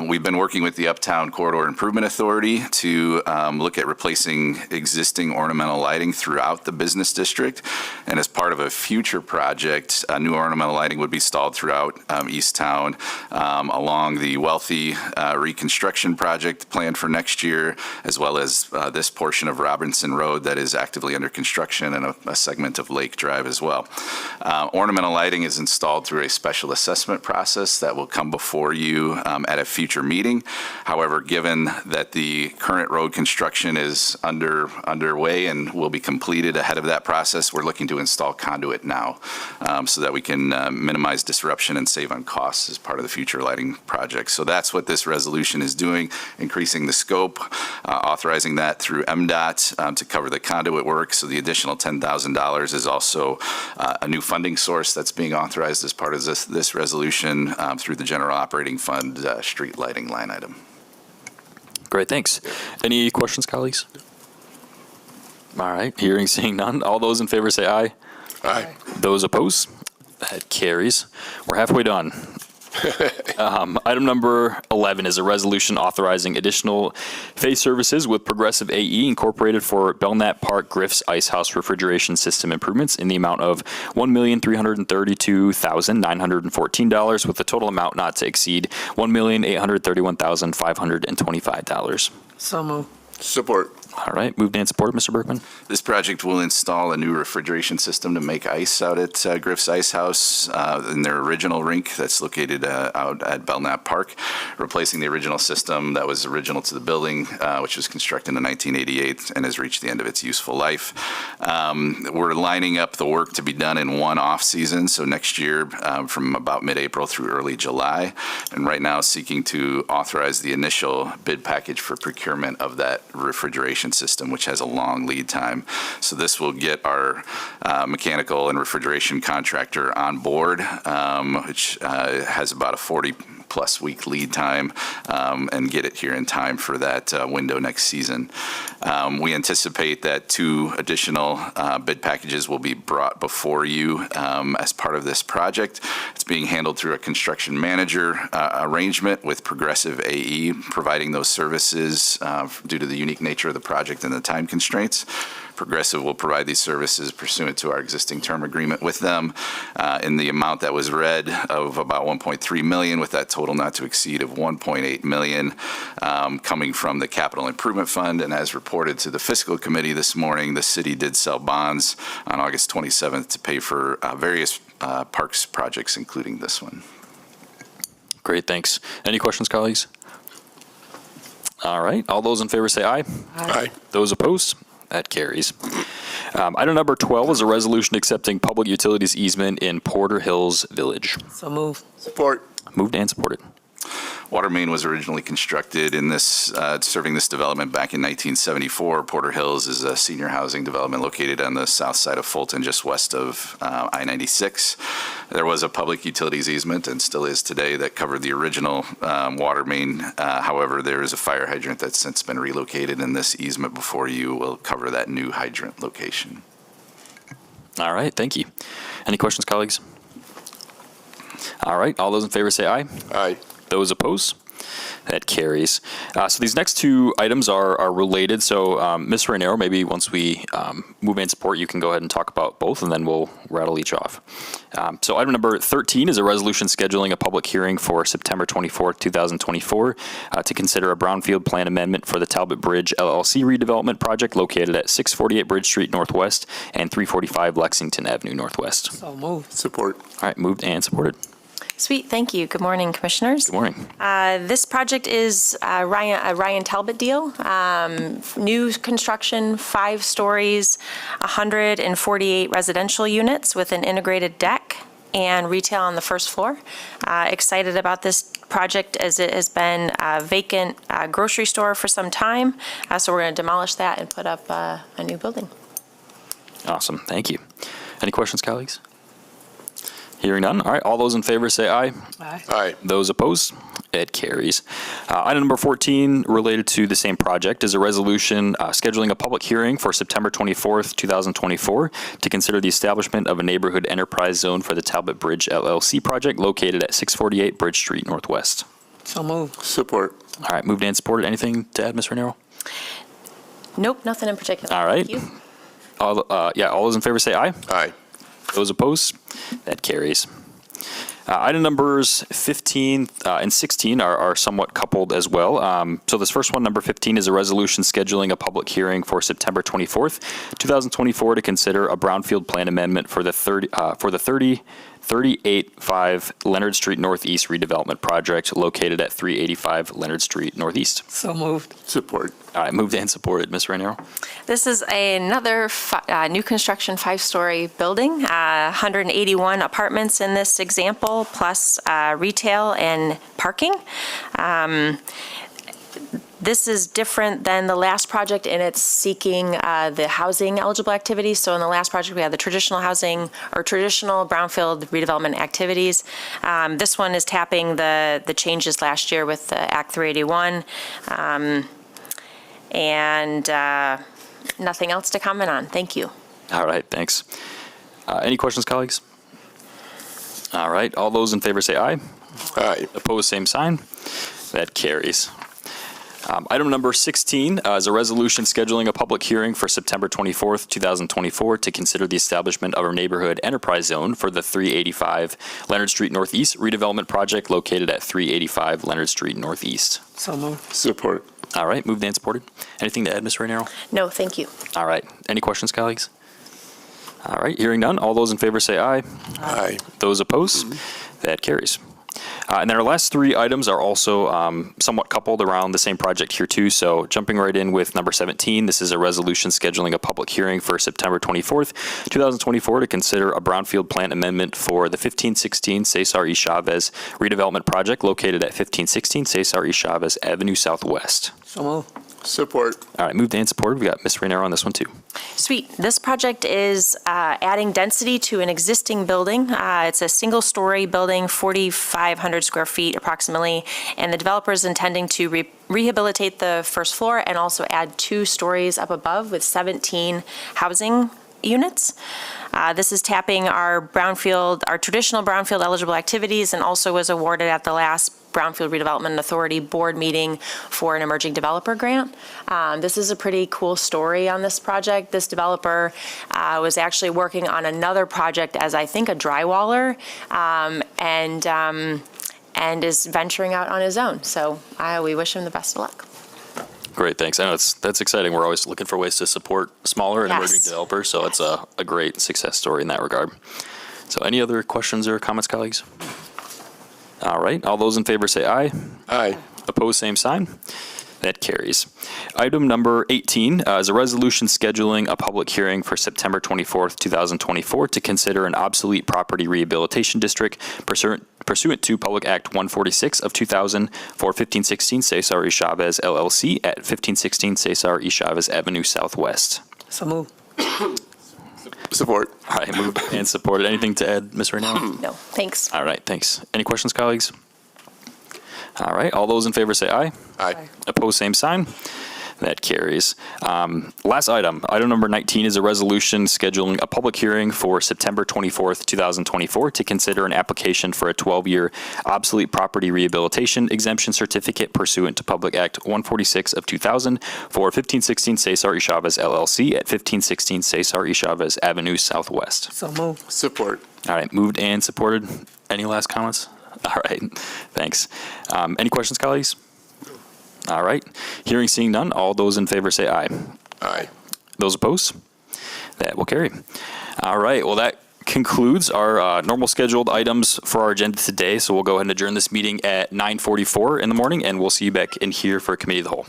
We've been working with the Uptown Corridor Improvement Authority to look at replacing existing ornamental lighting throughout the business district. And as part of a future project, new ornamental lighting would be installed throughout East Town along the Wealthy reconstruction project planned for next year, as well as this portion of Robinson Road that is actively under construction and a segment of Lake Drive as well. Ornamental lighting is installed through a special assessment process that will come before you at a future meeting. However, given that the current road construction is underway and will be completed ahead of that process, we're looking to install conduit now so that we can minimize disruption and save on costs as part of the future lighting project. So that's what this resolution is doing, increasing the scope, authorizing that through MDOT to cover the conduit work. So the additional $10,000 is also a new funding source that's being authorized as part of this resolution through the general operating fund street lighting line item. Great, thanks. Any questions, colleagues? All right, hearing, seeing none. All those in favor say aye. Aye. Those opposed? That carries. We're halfway done. Item number 11 is a resolution authorizing additional phase services with Progressive AE Incorporated for Belknap Park Griff's Ice House refrigeration system improvements in the amount of $1,332,914 with a total amount not to exceed $1,831,525. So moved. Support. All right, moved and supported, Mr. Berkman. This project will install a new refrigeration system to make ice out at Griff's Ice House in their original rink that's located out at Belknap Park, replacing the original system that was original to the building, which was constructed in 1988 and has reached the end of its useful life. We're lining up the work to be done in one off-season, so next year from about mid-April through early July, and right now seeking to authorize the initial bid package for procurement of that refrigeration system, which has a long lead time. So this will get our mechanical and refrigeration contractor on board, which has about a 40-plus week lead time, and get it here in time for that window next season. We anticipate that 2 additional bid packages will be brought before you as part of this project. It's being handled through a construction manager arrangement with Progressive AE, providing those services due to the unique nature of the project and the time constraints. Progressive will provide these services pursuant to our existing term agreement with them in the amount that was read of about $1.3 million, with that total not to exceed of $1.8 million coming from the Capital Improvement Fund. And as reported to the Fiscal Committee this morning, the city did sell bonds on August 27th to pay for various parks projects, including this one. Great, thanks. Any questions, colleagues? All right, all those in favor say aye. Aye. Those opposed? That carries. Item number 12 is a resolution accepting public utilities easement in Porter Hills Village. So moved. Support. Moved and supported. Water main was originally constructed in this, serving this development back in 1974. Porter Hills is a senior housing development located on the south side of Fulton, just west of I-96. There was a public utilities easement, and still is today, that covered the original water main. However, there is a fire hydrant that's since been relocated, and this easement before you will cover that new hydrant location. All right, thank you. Any questions, colleagues? All right, all those in favor say aye. Aye. Those opposed? That carries. So these next 2 items are related. So Ms. Raniero, maybe once we move in support, you can go ahead and talk about both, and then we'll rattle each off. So item number 13 is a resolution scheduling a public hearing for September 24th, 2024, to consider a brownfield plan amendment for the Talbot Bridge LLC redevelopment project located at 648 Bridge Street Northwest and 345 Lexington Avenue Northwest. So moved. Support. All right, moved and supported. Sweet, thank you. Good morning, Commissioners. Good morning. This project is a Ryan Talbot deal. New construction, 5 stories, 148 residential units with an integrated deck and retail on the first floor. Excited about this project as it has been a vacant grocery store for some time. So we're going to demolish that and put up a new building. Awesome, thank you. Any questions, colleagues? Hearing none. All right, all those in favor say aye. Aye. Aye. Those opposed? It carries. Item number 14, related to the same project, is a resolution scheduling a public hearing for September 24th, 2024, to consider the establishment of a neighborhood enterprise zone for the Talbot Bridge LLC project located at 648 Bridge Street Northwest. So moved. Support. All right, moved and supported. Anything to add, Ms. Raniero? Nope, nothing in particular. All right. Thank you. All those in favor say aye. Aye. Those opposed? That carries. Item numbers 15 and 16 are somewhat coupled as well. So this first one, number 15, is a resolution scheduling a public hearing for September 24th, 2024, to consider a brownfield plan amendment for the 385 Leonard Street Northeast redevelopment project located at 385 Leonard Street Northeast. So moved. Support. All right, moved and supported. Ms. Raniero? This is another new construction 5-story building, 181 apartments in this example, plus retail and parking. This is different than the last project in it's seeking the housing eligible activities. So in the last project, we had the traditional housing or traditional brownfield redevelopment activities. This one is tapping the changes last year with the Act 381. And nothing else to comment on. Thank you. All right, thanks. Any questions, colleagues? All right, all those in favor say aye. Aye. Opposed, same sign. That carries. Item number 16 is a resolution scheduling a public hearing for September 24th, 2024, to consider the establishment of a neighborhood enterprise zone for the 385 Leonard Street Northeast redevelopment project located at 385 Leonard Street Northeast. So moved. Support. All right, moved and supported. Anything to add, Ms. Raniero? No, thank you. All right, any questions, colleagues? All right, hearing none. All those in favor say aye. Aye. Those opposed? That carries. And then our last three items are also somewhat coupled around the same project here too. So jumping right in with number 17, this is a resolution scheduling a public hearing for September 24th, 2024 to consider a brownfield plan amendment for the 1516 Cesar E. Chavez redevelopment project located at 1516 Cesar E. Chavez Avenue Southwest. So moved. Support. All right, moved and supported. We got Ms. Raniero on this one too. Sweet. This project is adding density to an existing building. It's a single-story building, 4,500 square feet approximately, and the developer is intending to rehabilitate the first floor and also add 2 stories up above with 17 housing units. This is tapping our traditional brownfield eligible activities, and also was awarded at the last Brownfield Redevelopment Authority board meeting for an emerging developer grant. This is a pretty cool story on this project. This developer was actually working on another project as, I think, a drywaller, and is venturing out on his own. So we wish him the best of luck. Great, thanks. I know that's exciting. We're always looking for ways to support smaller and Yes. emerging developers, so it's a great success story in that regard. So any other questions or comments, colleagues? All right, all those in favor say aye. Aye. Opposed, same sign. That carries. Item number 18 is a resolution scheduling a public hearing for September 24th, 2024 to consider an obsolete property rehabilitation district pursuant to Public Act 146 of 2000 for 1516 Cesar E. Chavez LLC at 1516 Cesar E. Chavez Avenue Southwest. So moved. Support. All right, moved and supported. Anything to add, Ms. Raniero? No, thanks. All right, thanks. Any questions, colleagues? All right, all those in favor say aye. Aye. Opposed, same sign. That carries. Last item number 19 is a resolution scheduling a public hearing for September 24th, 2024 to consider an application for a 12-year obsolete property rehabilitation exemption certificate pursuant to Public Act 146 of 2000 for 1516 Cesar E. Chavez LLC at 1516 Cesar E. Chavez Avenue Southwest. So moved. Support. All right, moved and supported. Any last comments? All right, thanks. Any questions, colleagues? All right, hearing, seeing none, all those in favor say aye. Aye. Those opposed? That will carry. All right, well, that concludes our normal scheduled items for our agenda today, so we'll go ahead and adjourn this meeting at 9:44 in the morning, and we'll see you back in here for Committee of the Whole.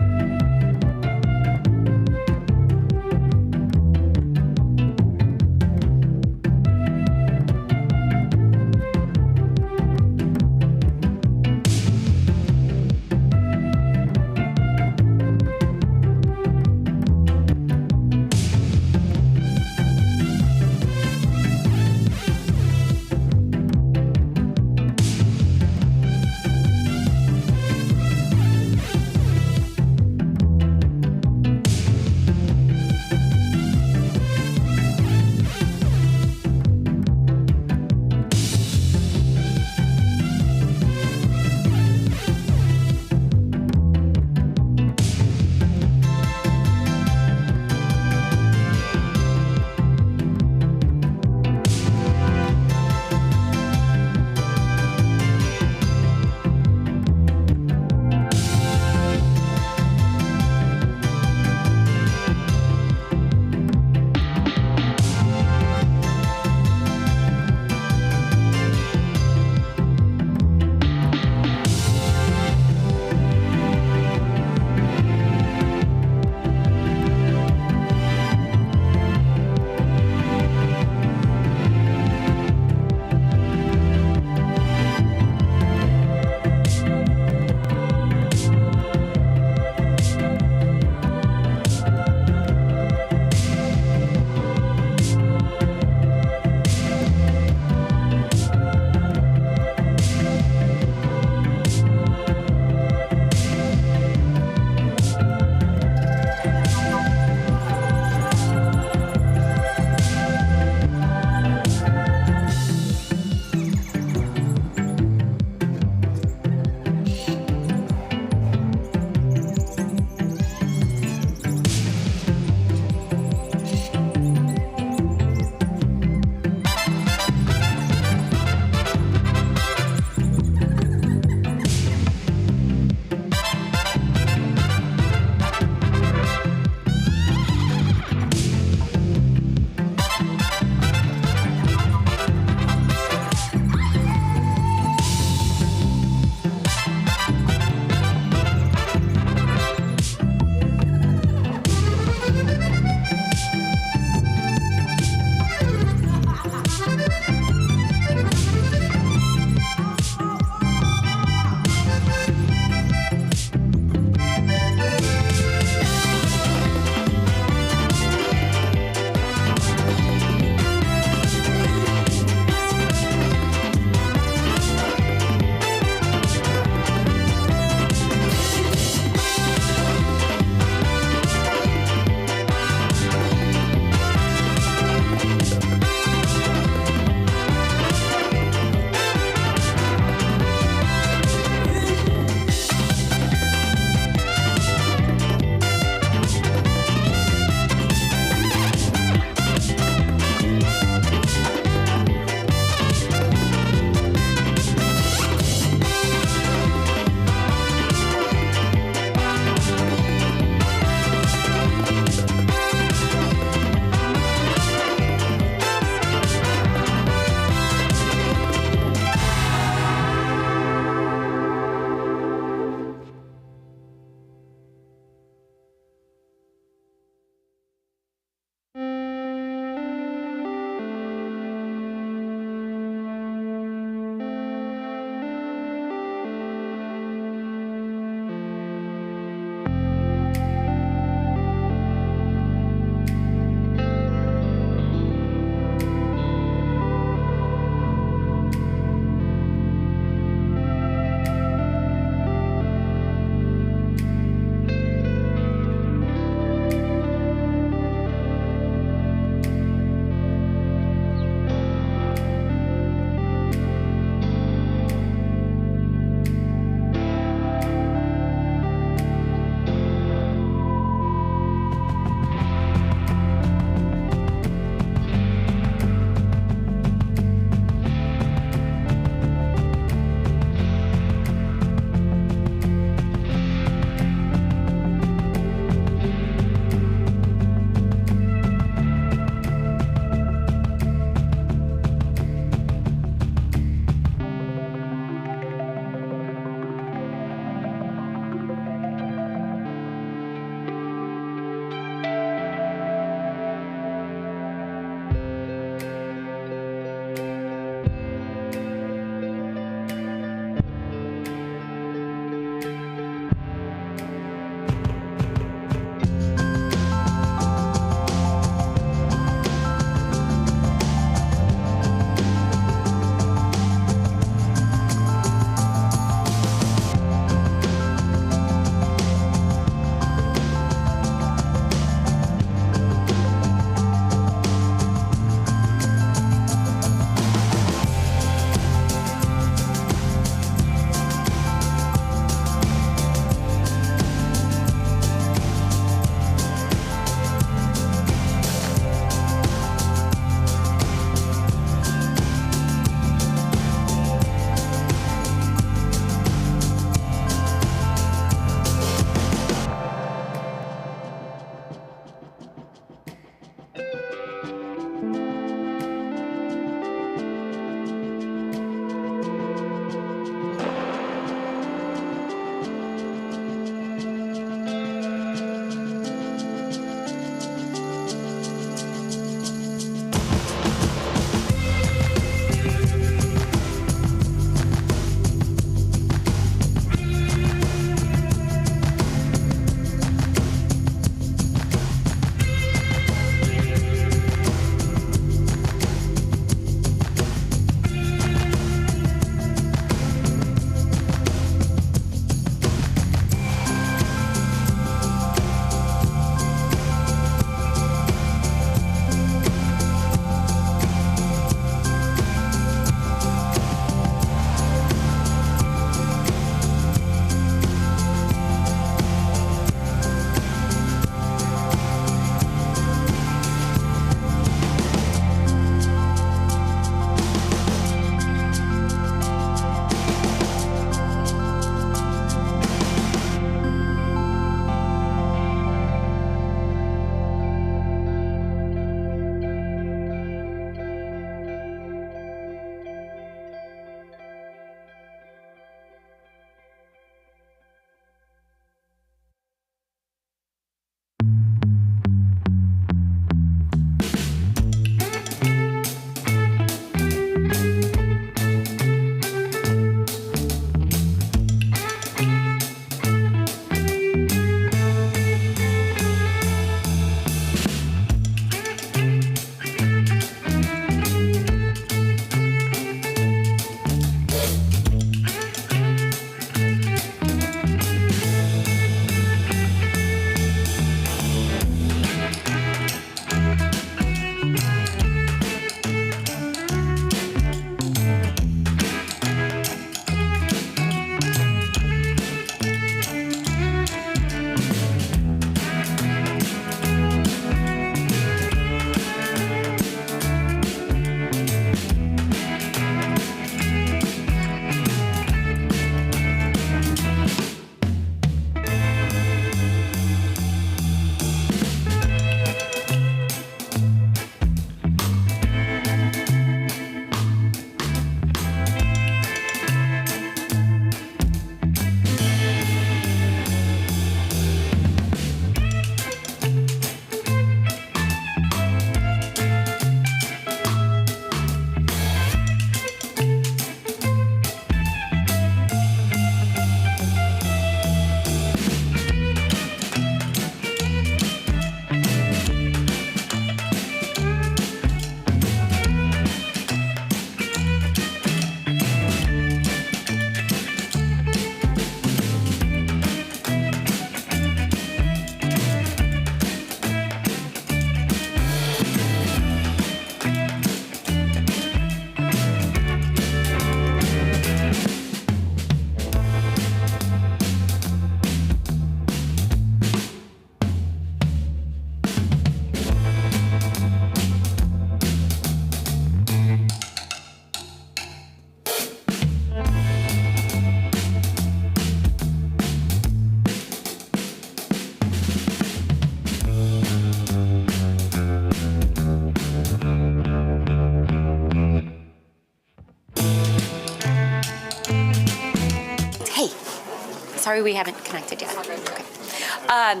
Sorry we haven't connected yet. Okay.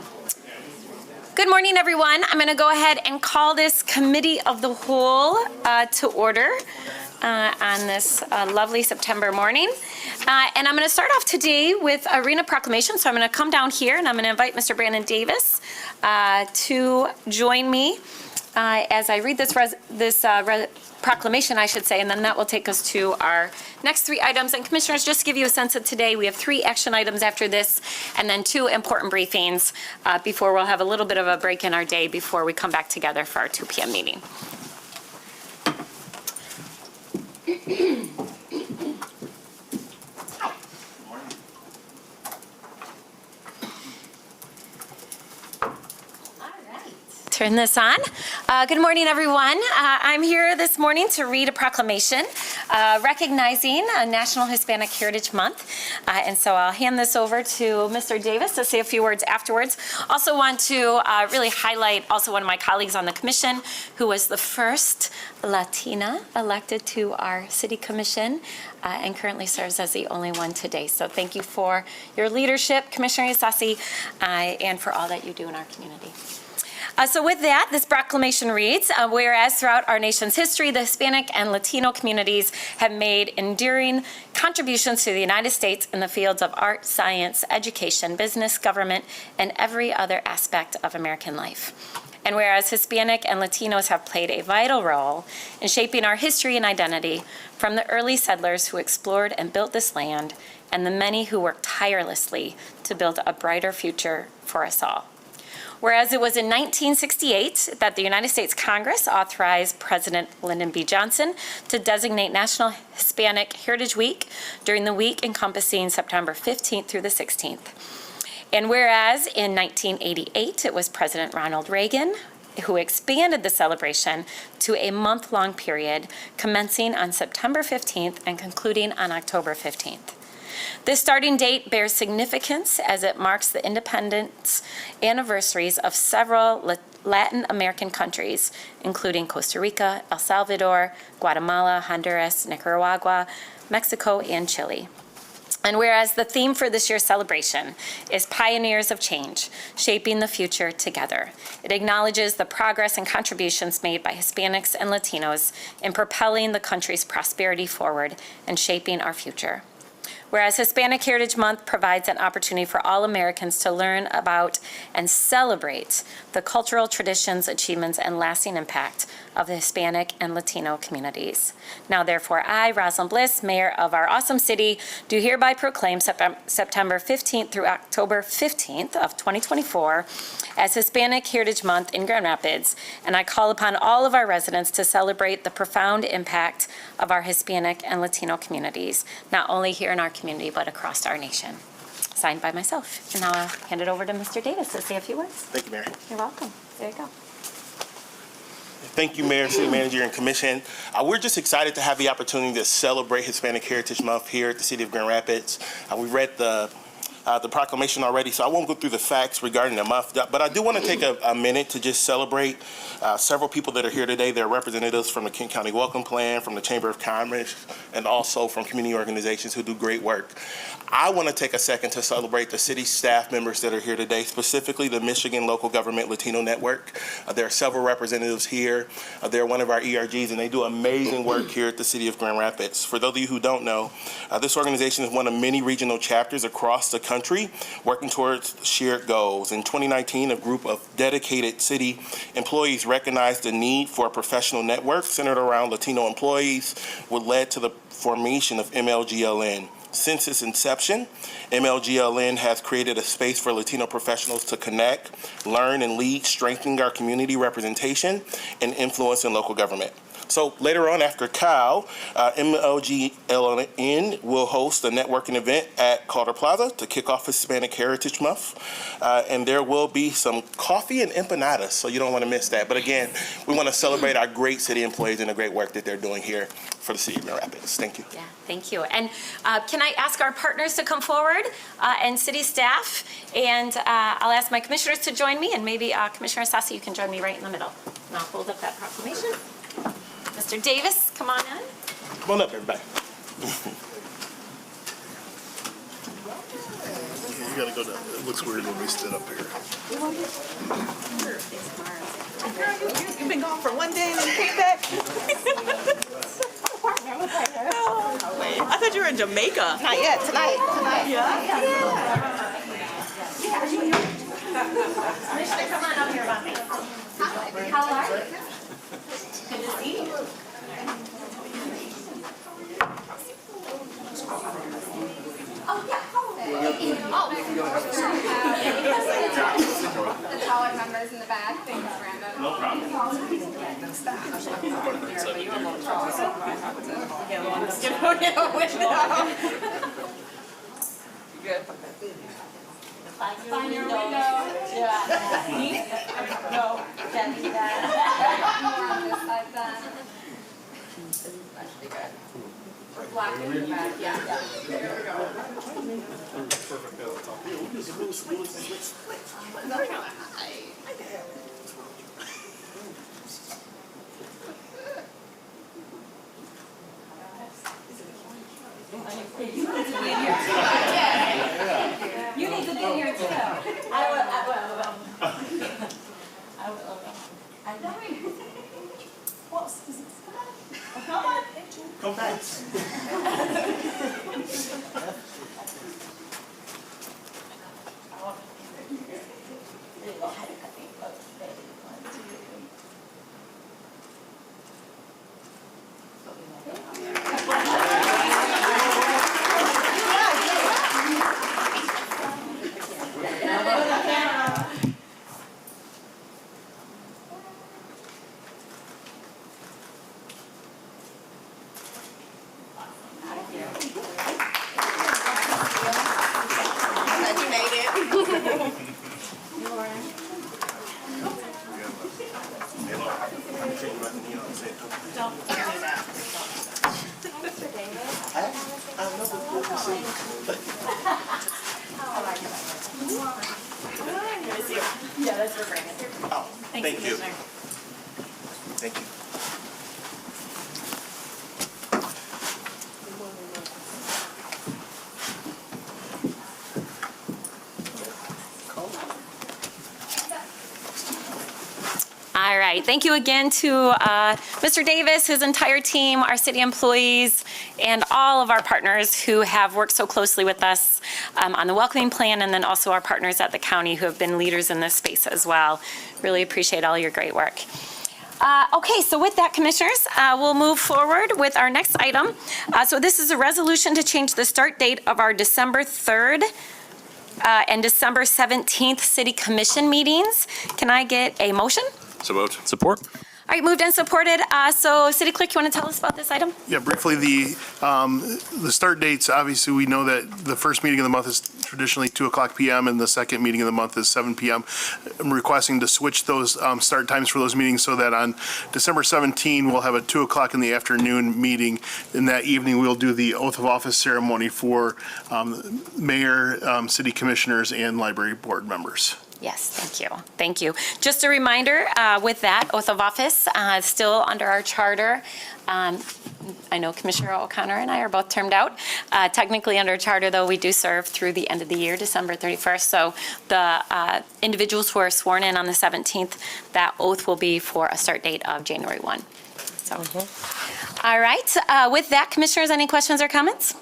Good morning, everyone. I'm going to go ahead and call this Committee of the Whole to order on this lovely September morning. And I'm going to start off today with a reading of proclamation. So I'm going to come down here and I'm going to invite Mr. Brandon Davis to join me as I read this proclamation, I should say, and then that will take us to our next three items. And Commissioners, just to give you a sense of today, we have 3 action items after this, and then 2 important briefings before we'll have a little bit of a break in our day before we come back together for our 2 p.m. meeting. Turn this on. Good morning, everyone. I'm here this morning to read a proclamation recognizing National Hispanic Heritage Month. And so I'll hand this over to Mr. Davis to say a few words afterwards. Also want to really highlight also one of my colleagues on the commission who was the first Latina elected to our city commission and currently serves as the only one today. So thank you for your leadership, Commissioner Isasi, and for all that you do in our community. So with that, this proclamation reads, whereas throughout our nation's history, the Hispanic and Latino communities have made enduring contributions to the United States in the fields of art, science, education, business, government, and every other aspect of American life. And whereas Hispanic and Latinos have played a vital role in shaping our history and identity, from the early settlers who explored and built this land, and the many who worked tirelessly to build a brighter future for us all. Whereas it was in 1968 that the United States Congress authorized President Lyndon B. Johnson to designate National Hispanic Heritage Week during the week encompassing September 15th through the 16th. And whereas in 1988 it was President Ronald Reagan who expanded the celebration to a month-long period commencing on September 15th and concluding on October 15th. This starting date bears significance as it marks the independence anniversaries of several Latin American countries, including Costa Rica, El Salvador, Guatemala, Honduras, Nicaragua, Mexico, and Chile. And whereas the theme for this year's celebration is Pioneers of Change, Shaping the Future Together, it acknowledges the progress and contributions made by Hispanics and Latinos in propelling the country's prosperity forward and shaping our future. Whereas Hispanic Heritage Month provides an opportunity for all Americans to learn about and celebrate the cultural traditions, achievements, and lasting impact of the Hispanic and Latino communities. Now, therefore, I, Rosalind Bliss, Mayor of our awesome city, do hereby proclaim September 15th through October 15th of 2024 as Hispanic Heritage Month in Grand Rapids, and I call upon all of our residents to celebrate the profound impact of our Hispanic and Latino communities, not only here in our community, but across our nation. Signed by myself. And now I'll hand it over to Mr. Davis to say a few words. Thank you, Mayor. You're welcome. There you go. Thank you, Mayor, City Manager, and Commission. We're just excited to have the opportunity to celebrate Hispanic Heritage Month here at the City of Grand Rapids. We read the proclamation already, so I won't go through the facts regarding the month, but I do want to take a minute to just celebrate several people that are here today. They're representatives from the Kent County Welcome Plan, from the Chamber of Commerce, and also from community organizations who do great work. I want to take a second to celebrate the city staff members that are here today, specifically the Michigan Local Government Latino Network. There are several representatives here. They're one of our ERGs, and they do amazing work here at the City of Grand Rapids. For those of you who don't know, this organization is one of many regional chapters across the country working towards shared goals. In 2019, a group of dedicated city employees recognized the need for a professional network centered around Latino employees, which led to the formation of MLGLN. Since its inception, MLGLN has created a space for Latino professionals to connect, learn, and lead, strengthening our community representation and influence in local government. So later on, after Kyle, MLGLN will host a networking event at Calder Plaza to kick off Hispanic Heritage Month. And there will be some coffee and empanadas, so you don't want to miss that. But again, we want to celebrate our great city employees and the great work that they're doing here for the City of Grand Rapids. Thank you. Yeah, thank you. And can I ask our partners to come forward and city staff? And I'll ask my commissioners to join me, and maybe Commissioner Sassi, you can join me right in the middle. And I'll hold up that proclamation. Mr. Davis, come on in. Come on up, everybody. We gotta go down. It looks weird when we stood up here. You've been gone for one day and then came back? I thought you were in Jamaica. Not yet, tonight. Commissioner, come on up here, Bonnie. How are you? Good to see you. Oh, yeah. The taller members in the back. Thanks, Brandon. No problem. Good. Find your window. No, can't do that. More on this side then. We're blocking the back. Yeah. There we go. You need to be in here too. I will. I know. Come on. Come back. Yeah, that's for Brandon. Oh, thank you. Commissioner. Thank you. All right, thank you again to Mr. Davis, his entire team, our city employees, and all of our partners who have worked so closely with us on the welcoming plan, and then also our partners at the county who have been leaders in this space as well. Really appreciate all your great work. Okay, so with that, Commissioners, we'll move forward with our next item. So this is a resolution to change the start date of our December 3rd and December 17th City Commission meetings. Can I get a motion? So moved. Support. All right, moved and supported. So City Clerk, you want to tell us about this item? Yeah, briefly, the start dates, obviously, we know that the first meeting of the month is traditionally 2:00 p.m. and the second meeting of the month is 7 p.m. I'm requesting to switch those start times for those meetings so that on December 17, we'll have a 2:00 in the afternoon meeting. In that evening, we'll do the oath of office ceremony for mayor, city commissioners, and library board members. Yes, thank you. Thank you. Just a reminder, with that oath of office, still under our charter. I know Commissioner O'Connor and I are both termed out. Technically under charter, though, we do serve through the end of the year, December 31st. So the individuals who are sworn in on the 17th, that oath will be for a start date of January 1. So, all right. With that, Commissioners, any questions or comments?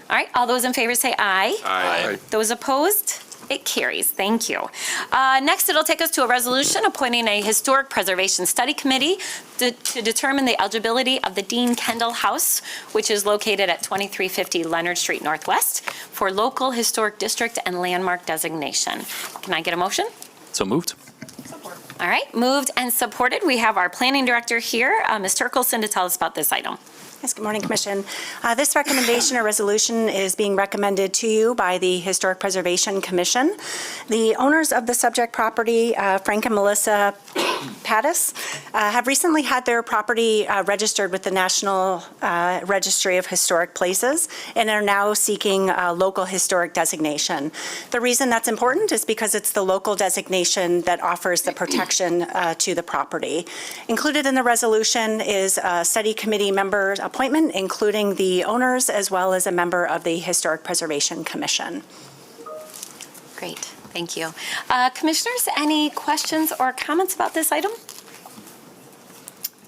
All right. All those in favor say aye. Aye. Those opposed? It carries. Thank you. Next, it'll take us to a resolution appointing a Historic Preservation Study Committee to determine the eligibility of the Dean Kendall House, which is located at 2350 Leonard Street Northwest, for local historic district and landmark designation. Can I get a motion? So moved. All right, moved and supported. We have our planning director here, Ms. Turkelson, to tell us about this item. Yes, good morning, Commission. This recommendation or resolution is being recommended to you by the Historic Preservation Commission. The owners of the subject property, Frank and Melissa Pattis, have recently had their property registered with the National Registry of Historic Places and are now seeking local historic designation. The reason that's important is because it's the local designation that offers the protection to the property. Included in the resolution is a study committee member appointment, including the owners as well as a member of the Historic Preservation Commission. Great, thank you. Commissioners, any questions or comments about this item?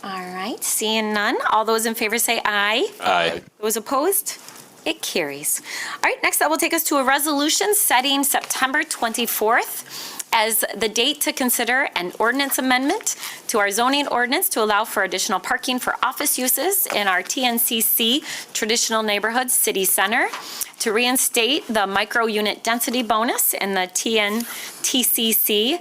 All right, seeing none, all those in favor say aye. Aye. Those opposed? It carries. All right, next that will take us to a resolution setting September 24th as the date to consider an ordinance amendment to our zoning ordinance to allow for additional parking for office uses in our TNCC traditional neighborhood city center, to reinstate the micro unit density bonus in the TNTCC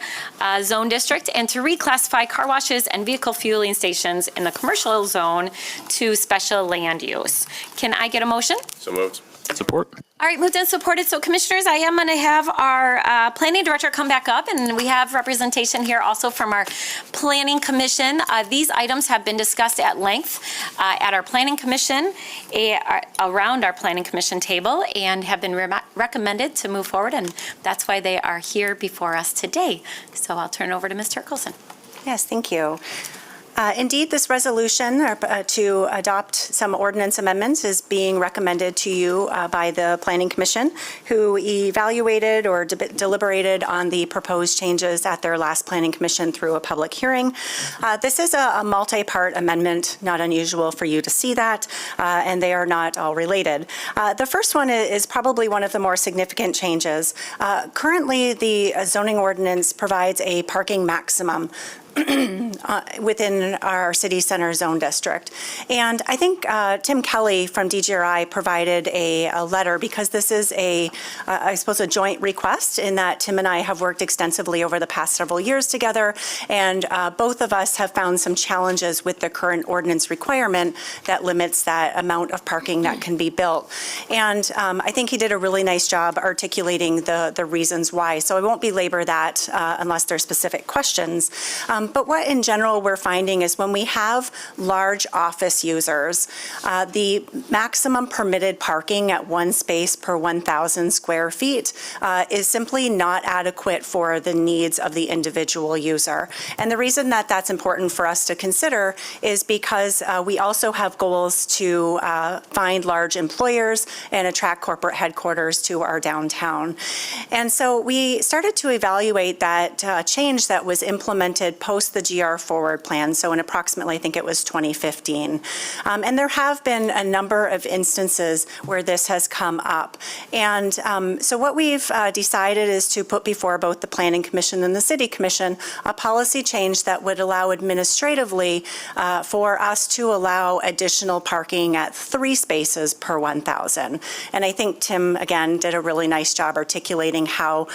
zone district, and to reclassify car washes and vehicle fueling stations in the commercial zone to special land use. Can I get a motion? So moved. Support. All right, moved and supported. So Commissioners, I am going to have our Planning Director come back up, and we have representation here also from our Planning Commission. These items have been discussed at length at our Planning Commission, around our Planning Commission table, and have been recommended to move forward, and that's why they are here before us today. So I'll turn it over to Ms. Turkelson. Yes, thank you. Indeed, this resolution to adopt some ordinance amendments is being recommended to you by the Planning Commission, who evaluated or deliberated on the proposed changes at their last Planning Commission through a public hearing. This is a multi-part amendment, not unusual for you to see that, and they are not all related. The first one is probably one of the more significant changes. Currently, the zoning ordinance provides a parking maximum within our city center zone district. And I think Tim Kelly from DGRI provided a letter, because this is I suppose a joint request, in that Tim and I have worked extensively over the past several years together, and both of us have found some challenges with the current ordinance requirement that limits that amount of parking that can be built. And I think he did a really nice job articulating the reasons why. So I won't belabor that unless there's specific questions. But what in general we're finding is when we have large office users, the maximum permitted parking at one space per 1,000 square feet is simply not adequate for the needs of the individual user. And the reason that that's important for us to consider is because we also have goals to find large employers and attract corporate headquarters to our downtown. And so we started to evaluate that change that was implemented post the GR Forward plan, so in approximately, I think it was 2015. And there have been a number of instances where this has come up. And so what we've decided is to put before both the Planning Commission and the City Commission a policy change that would allow administratively for us to allow additional parking at 3 spaces per 1,000. And I think Tim, again, did a really nice job articulating how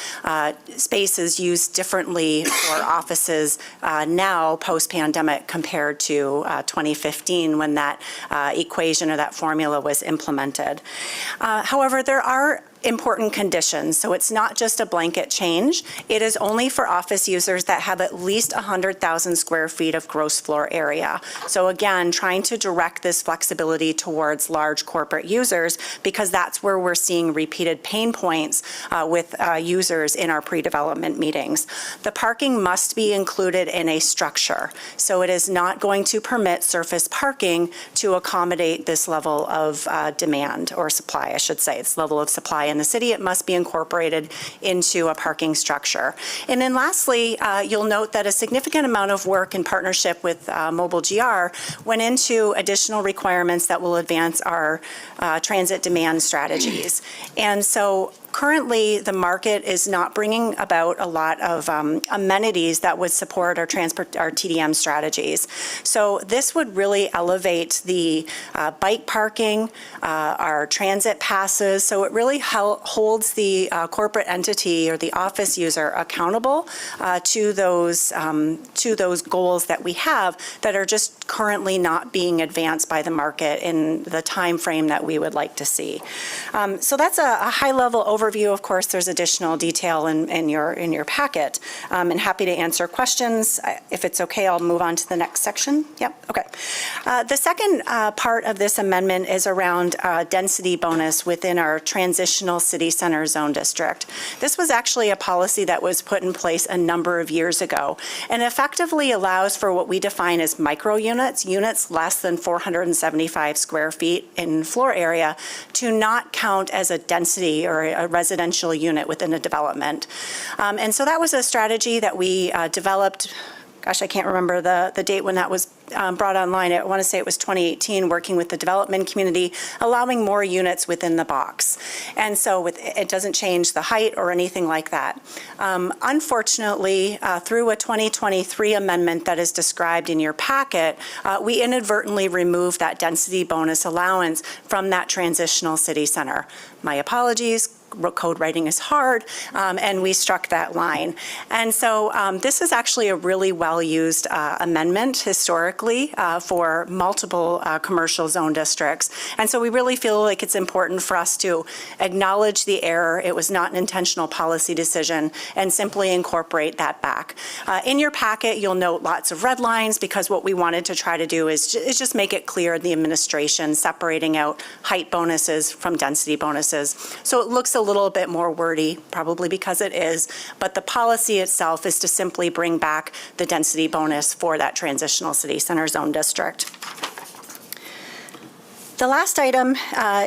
space is used differently for offices now post-pandemic compared to 2015, when that equation or that formula was implemented. However, there are important conditions. So it's not just a blanket change. It is only for office users that have at least 100,000 square feet of gross floor area. So again, trying to direct this flexibility towards large corporate users, because that's where we're seeing repeated pain points with users in our pre-development meetings. The parking must be included in a structure. So it is not going to permit surface parking to accommodate this level of demand, or supply, I should say. It's level of supply in the city. It must be incorporated into a parking structure. And then lastly, you'll note that a significant amount of work in partnership with Mobile GR went into additional requirements that will advance our transit demand strategies. And so currently, the market is not bringing about a lot of amenities that would support our TDM strategies. So this would really elevate the bike parking, our transit passes. So it really holds the corporate entity or the office user accountable to those goals that we have that are just currently not being advanced by the market in the time frame that we would like to see. So that's a high-level overview. Of course, there's additional detail in your packet, and happy to answer questions. If it's okay, I'll move on to the next section. Yep, okay. The second part of this amendment is around density bonus within our transitional city center zone district. This was actually a policy that was put in place a number of years ago, and effectively allows for what we define as micro units, units less than 475 square feet in floor area, to not count as a density or a residential unit within a development. And so that was a strategy that we developed. Gosh, I can't remember the date when that was brought online. I want to say it was 2018, working with the development community, allowing more units within the box. And so it doesn't change the height or anything like that. Unfortunately, through a 2023 amendment that is described in your packet, we inadvertently removed that density bonus allowance from that transitional city center. My apologies. Code writing is hard, and we struck that line. And so this is actually a really well-used amendment historically for multiple commercial zone districts. And so we really feel like it's important for us to acknowledge the error. It was not an intentional policy decision, and simply incorporate that back. In your packet, you'll note lots of red lines, because what we wanted to try to do is just make it clear in the administration, separating out height bonuses from density bonuses. So it looks a little bit more wordy, probably because it is, but the policy itself is to simply bring back the density bonus for that transitional city center zone district. The last item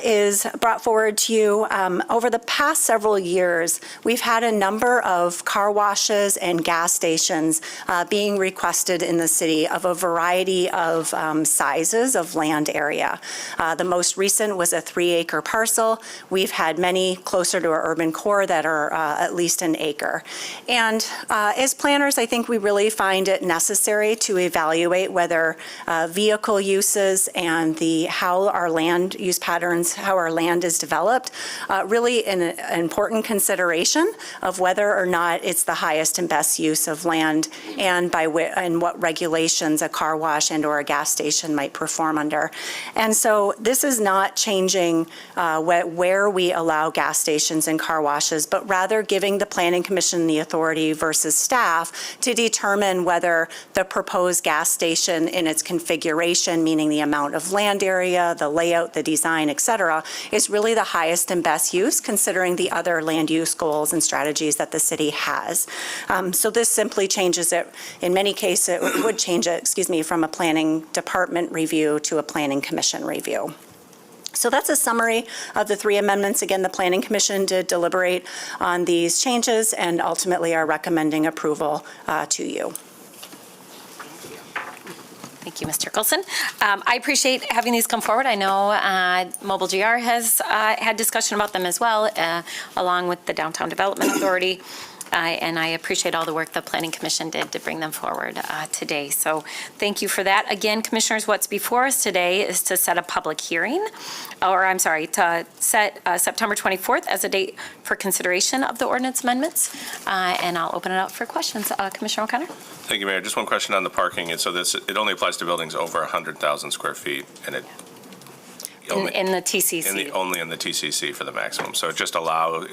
is brought forward to you. Over the past several years, we've had a number of car washes and gas stations being requested in the city of a variety of sizes of land area. The most recent was a 3-acre parcel. We've had many closer to our urban core that are at least an acre. And as planners, I think we really find it necessary to evaluate whether vehicle uses and how our land use patterns, how our land is developed, really an important consideration of whether or not it's the highest and best use of land, and and what regulations a car wash and or a gas station might perform under. And so this is not changing where we allow gas stations and car washes, but rather giving the Planning Commission the authority versus staff to determine whether the proposed gas station in its configuration, meaning the amount of land area, the layout, the design, et cetera, is really the highest and best use, considering the other land use goals and strategies that the city has. So this simply changes it. In many cases, it would change it, from a planning department review to a planning commission review. So that's a summary of the 3 amendments. Again, the Planning Commission did deliberate on these changes and ultimately are recommending approval to you. Thank you, Mr. Colson. I appreciate having these come forward. I know Mobile GR has had discussion about them as well, along with the Downtown Development Authority. And I appreciate all the work the Planning Commission did to bring them forward today. So thank you for that. Again, Commissioners, what's before us today is to set a public hearing, to set September 24th as a date for consideration of the ordinance amendments. And I'll open it up for questions. Commissioner O'Connor? Thank you, Mayor. Just one question on the parking. And so it only applies to buildings over 100,000 square feet, and it in the TCC. Only in the TCC for the maximum. So it just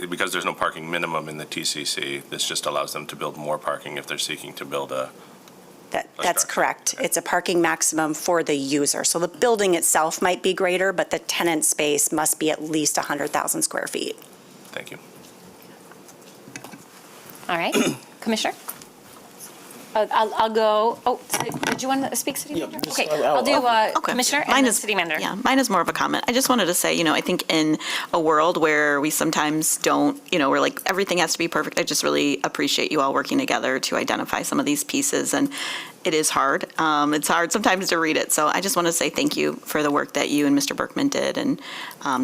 because there's no parking minimum in the TCC, this just allows them to build more parking if they're seeking to build That's correct. It's a parking maximum for the user. So the building itself might be greater, but the tenant space must be at least 100,000 square feet. Thank you. All right. Commissioner? I'll go. Oh, did you want to speak, City Manager? Okay, I'll do Commissioner and then City Manager. Yeah, mine is more of a comment. I just wanted to say, I think in a world where we sometimes don't, we're like, everything has to be perfect, I just really appreciate you all working together to identify some of these pieces. And it is hard. It's hard sometimes to read it. So I just want to say thank you for the work that you and Mr. Berkman did, and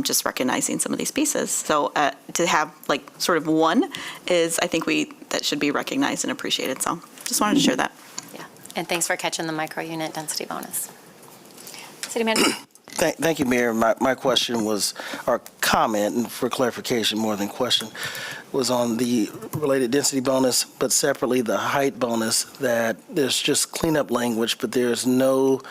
just recognizing some of these pieces. So to have sort of one is, I think that should be recognized and appreciated. So just wanted to share that. Yeah, and thanks for catching the micro unit density bonus. City Manager. Thank you, Mayor. My question was, or comment, and for clarification more than question, was on the related density bonus, but separately the height bonus, that there's just cleanup language, but there's no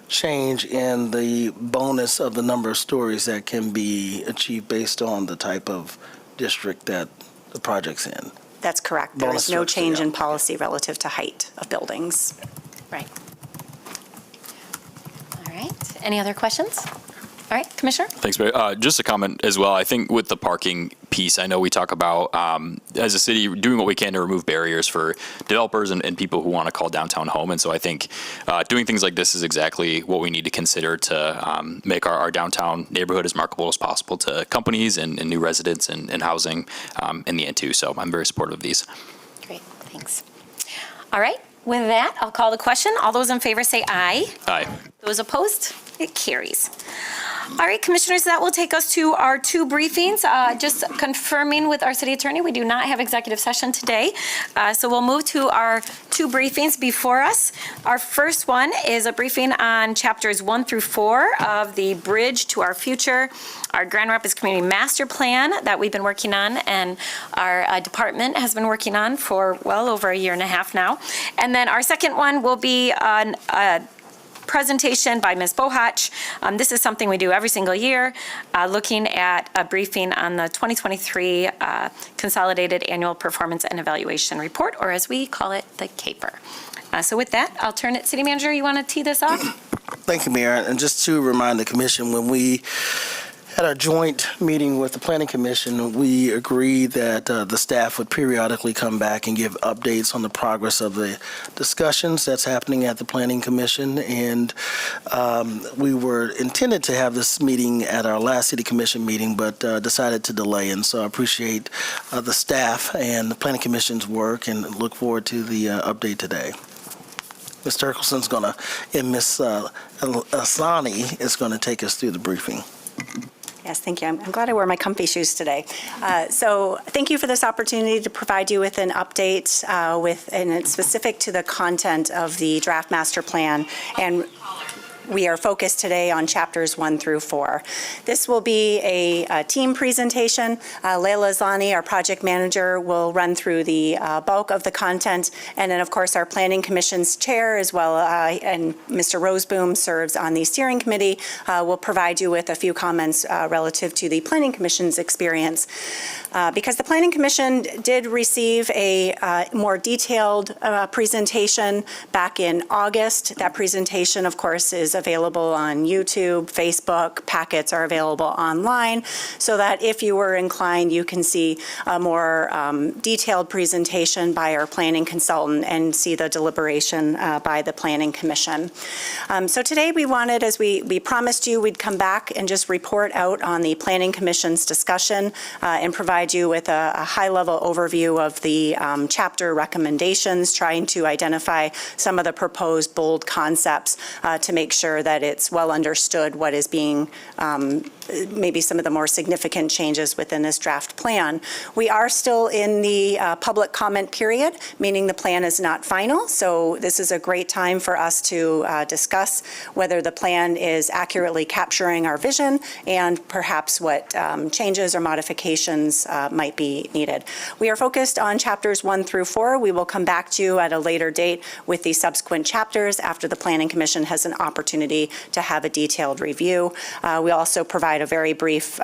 change in the bonus of the number of stories that can be achieved based on the type of district that the project's in. That's correct. There is no change in policy relative to height of buildings. Right. All right. Any other questions? All right, Commissioner? Thanks, Barry. Just a comment as well. I think with the parking piece, I know we talk about, as a city, doing what we can to remove barriers for developers and people who want to call downtown home. And so I think doing things like this is exactly what we need to consider to make our downtown neighborhood as marketable as possible to companies and new residents and housing in the end too. So I'm very supportive of these. Great, thanks. All right, with that, I'll call the question. All those in favor say aye. Aye. Those opposed? It carries. All right, Commissioners, that will take us to our two briefings. Just confirming with our city attorney, we do not have executive session today. So we'll move to our two briefings before us. Our first one is a briefing on chapters 1 through 4 of the Bridge to Our Future, our Grand Rapids Community Master Plan that we've been working on and our department has been working on for well over a year and a half now. And then our second one will be on presentation by Ms. Bohach. This is something we do every single year, looking at a briefing on the 2023 Consolidated Annual Performance and Evaluation Report, or as we call it, the CAPER. So with that, I'll turn it, City Manager, you want to tee this off? Thank you, Mayor. And just to remind the commission, when we had our joint meeting with the Planning Commission, we agreed that the staff would periodically come back and give updates on the progress of the discussions that's happening at the Planning Commission. And we were intended to have this meeting at our last City Commission meeting, but decided to delay. And so I appreciate the staff and the Planning Commission's work and look forward to the update today. Ms. Turkelson's going to, and Ms. Asani is going to take us through the briefing. Yes, thank you. I'm glad I wore my comfy shoes today. So thank you for this opportunity to provide you with an update and it's specific to the content of the draft master plan. And we are focused today on chapters 1 through 4. This will be a team presentation. Leila Zani, our project manager, will run through the bulk of the content. And then, of course, our Planning Commission's chair, as well, and Mr. Roseboom serves on the steering committee, will provide you with a few comments relative to the Planning Commission's experience. Because the Planning Commission did receive a more detailed presentation back in August. That presentation, of course, is available on YouTube, Facebook. Packets are available online, so that if you were inclined, you can see a more detailed presentation by our planning consultant and see the deliberation by the Planning Commission. So today we wanted, as we promised you, we'd come back and just report out on the Planning Commission's discussion and provide you with a high-level overview of the chapter recommendations, trying to identify some of the proposed bold concepts to make sure that it's well understood what is being maybe some of the more significant changes within this draft plan. We are still in the public comment period, meaning the plan is not final. So this is a great time for us to discuss whether the plan is accurately capturing our vision and perhaps what changes or modifications might be needed. We are focused on chapters 1 through 4. We will come back to you at a later date with the subsequent chapters after the Planning Commission has an opportunity to have a detailed review. We also provide a very brief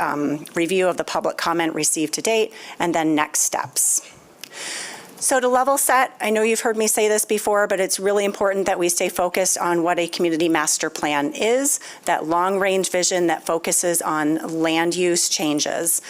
review of the public comment received to date and then next steps. So to level set, I know you've heard me say this before, but it's really important that we stay focused on what a community master plan is, that long-range vision that focuses on land use changes.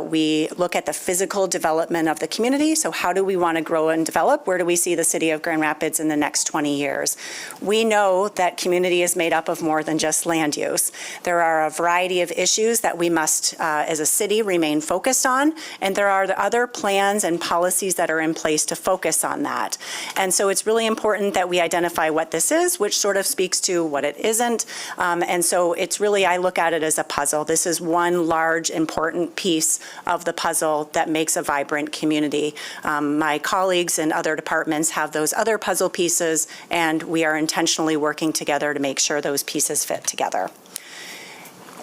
We look at the physical development of the community. So how do we want to grow and develop? Where do we see the city of Grand Rapids in the next 20 years? We know that community is made up of more than just land use. There are a variety of issues that we must, as a city, remain focused on, and there are the other plans and policies that are in place to focus on that. And so it's really important that we identify what this is, which sort of speaks to what it isn't. And so it's really, I look at it as a puzzle. This is one large, important piece of the puzzle that makes a vibrant community. My colleagues in other departments have those other puzzle pieces, and we are intentionally working together to make sure those pieces fit together.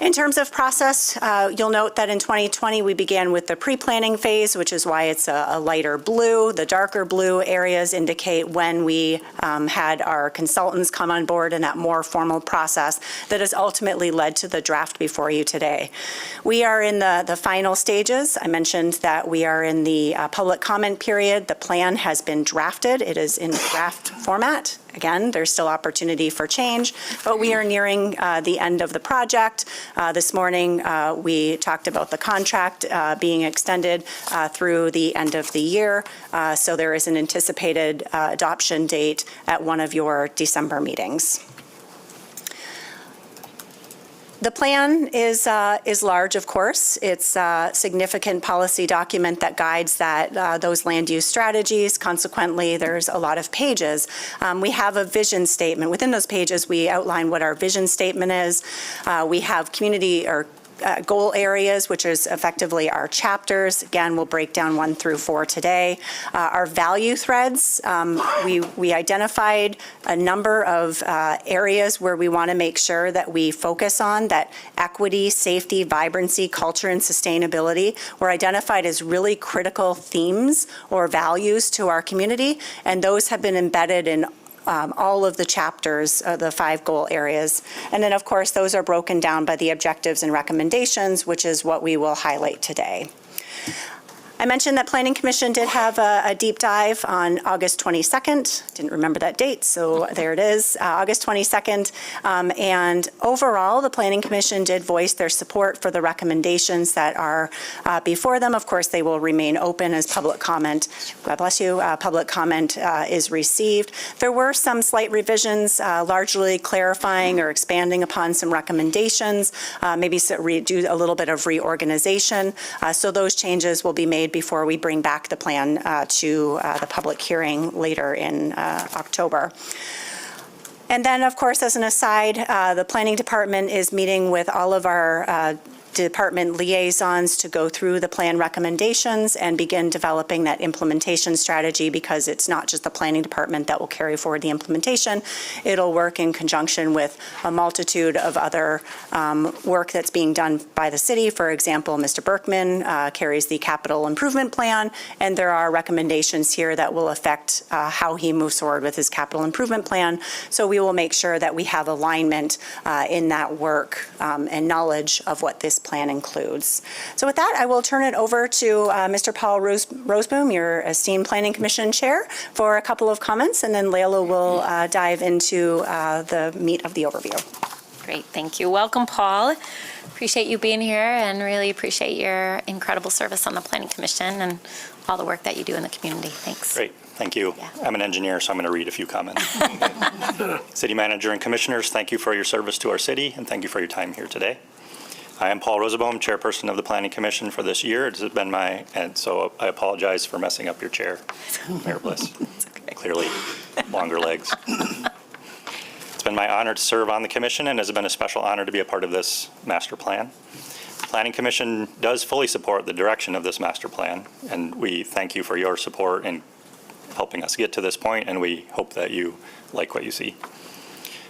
In terms of process, you'll note that in 2020 we began with the pre-planning phase, which is why it's a lighter blue. The darker blue areas indicate when we had our consultants come on board in that more formal process that has ultimately led to the draft before you today. We are in the final stages. I mentioned that we are in the public comment period. The plan has been drafted. It is in draft format. Again, there's still opportunity for change, but we are nearing the end of the project. This morning, we talked about the contract being extended through the end of the year, so there is an anticipated adoption date at one of your December meetings. The plan is large, of course. It's a significant policy document that guides those land use strategies. Consequently, there's a lot of pages. We have a vision statement. Within those pages, we outline what our vision statement is. We have community or goal areas, which is effectively our chapters. Again, we'll break down 1 through 4 today. Our value threads, we identified a number of areas where we want to make sure that we focus on that equity, safety, vibrancy, culture, and sustainability were identified as really critical themes or values to our community, and those have been embedded in all of the chapters, the 5 goal areas. And then, of course, those are broken down by the objectives and recommendations, which is what we will highlight today. I mentioned that Planning Commission did have a deep dive on August 22nd. Didn't remember that date, so there it is, August 22nd. And overall, the Planning Commission did voice their support for the recommendations that are before them. Of course, they will remain open as public comment, God bless you, public comment is received. There were some slight revisions, largely clarifying or expanding upon some recommendations, maybe do a little bit of reorganization. So those changes will be made before we bring back the plan to the public hearing later in October. And then, of course, as an aside, the Planning Department is meeting with all of our department liaisons to go through the plan recommendations and begin developing that implementation strategy, because it's not just the Planning Department that will carry forward the implementation. It'll work in conjunction with a multitude of other work that's being done by the city. For example, Mr. Berkman carries the capital improvement plan, and there are recommendations here that will affect how he moves forward with his capital improvement plan. So we will make sure that we have alignment in that work and knowledge of what this plan includes. So with that, I will turn it over to Mr. Paul Roseboom, your esteemed Planning Commission Chair, for a couple of comments, and then Layla will dive into the meat of the overview. Great, thank you. Welcome, Paul. Appreciate you being here and really appreciate your incredible service on the Planning Commission and all the work that you do in the community. Thanks. Great, thank you. Yeah. I'm an engineer, so I'm going to read a few comments. City Manager and Commissioners, thank you for your service to our city and thank you for your time here today. I am Paul Rosenbaum, Chairperson of the Planning Commission for this year. It's been and so I apologize for messing up your chair, Mayor Bliss. Clearly, longer legs. It's been my honor to serve on the commission, and has been a special honor to be a part of this master plan. The Planning Commission does fully support the direction of this master plan, and we thank you for your support in helping us get to this point, and we hope that you like what you see.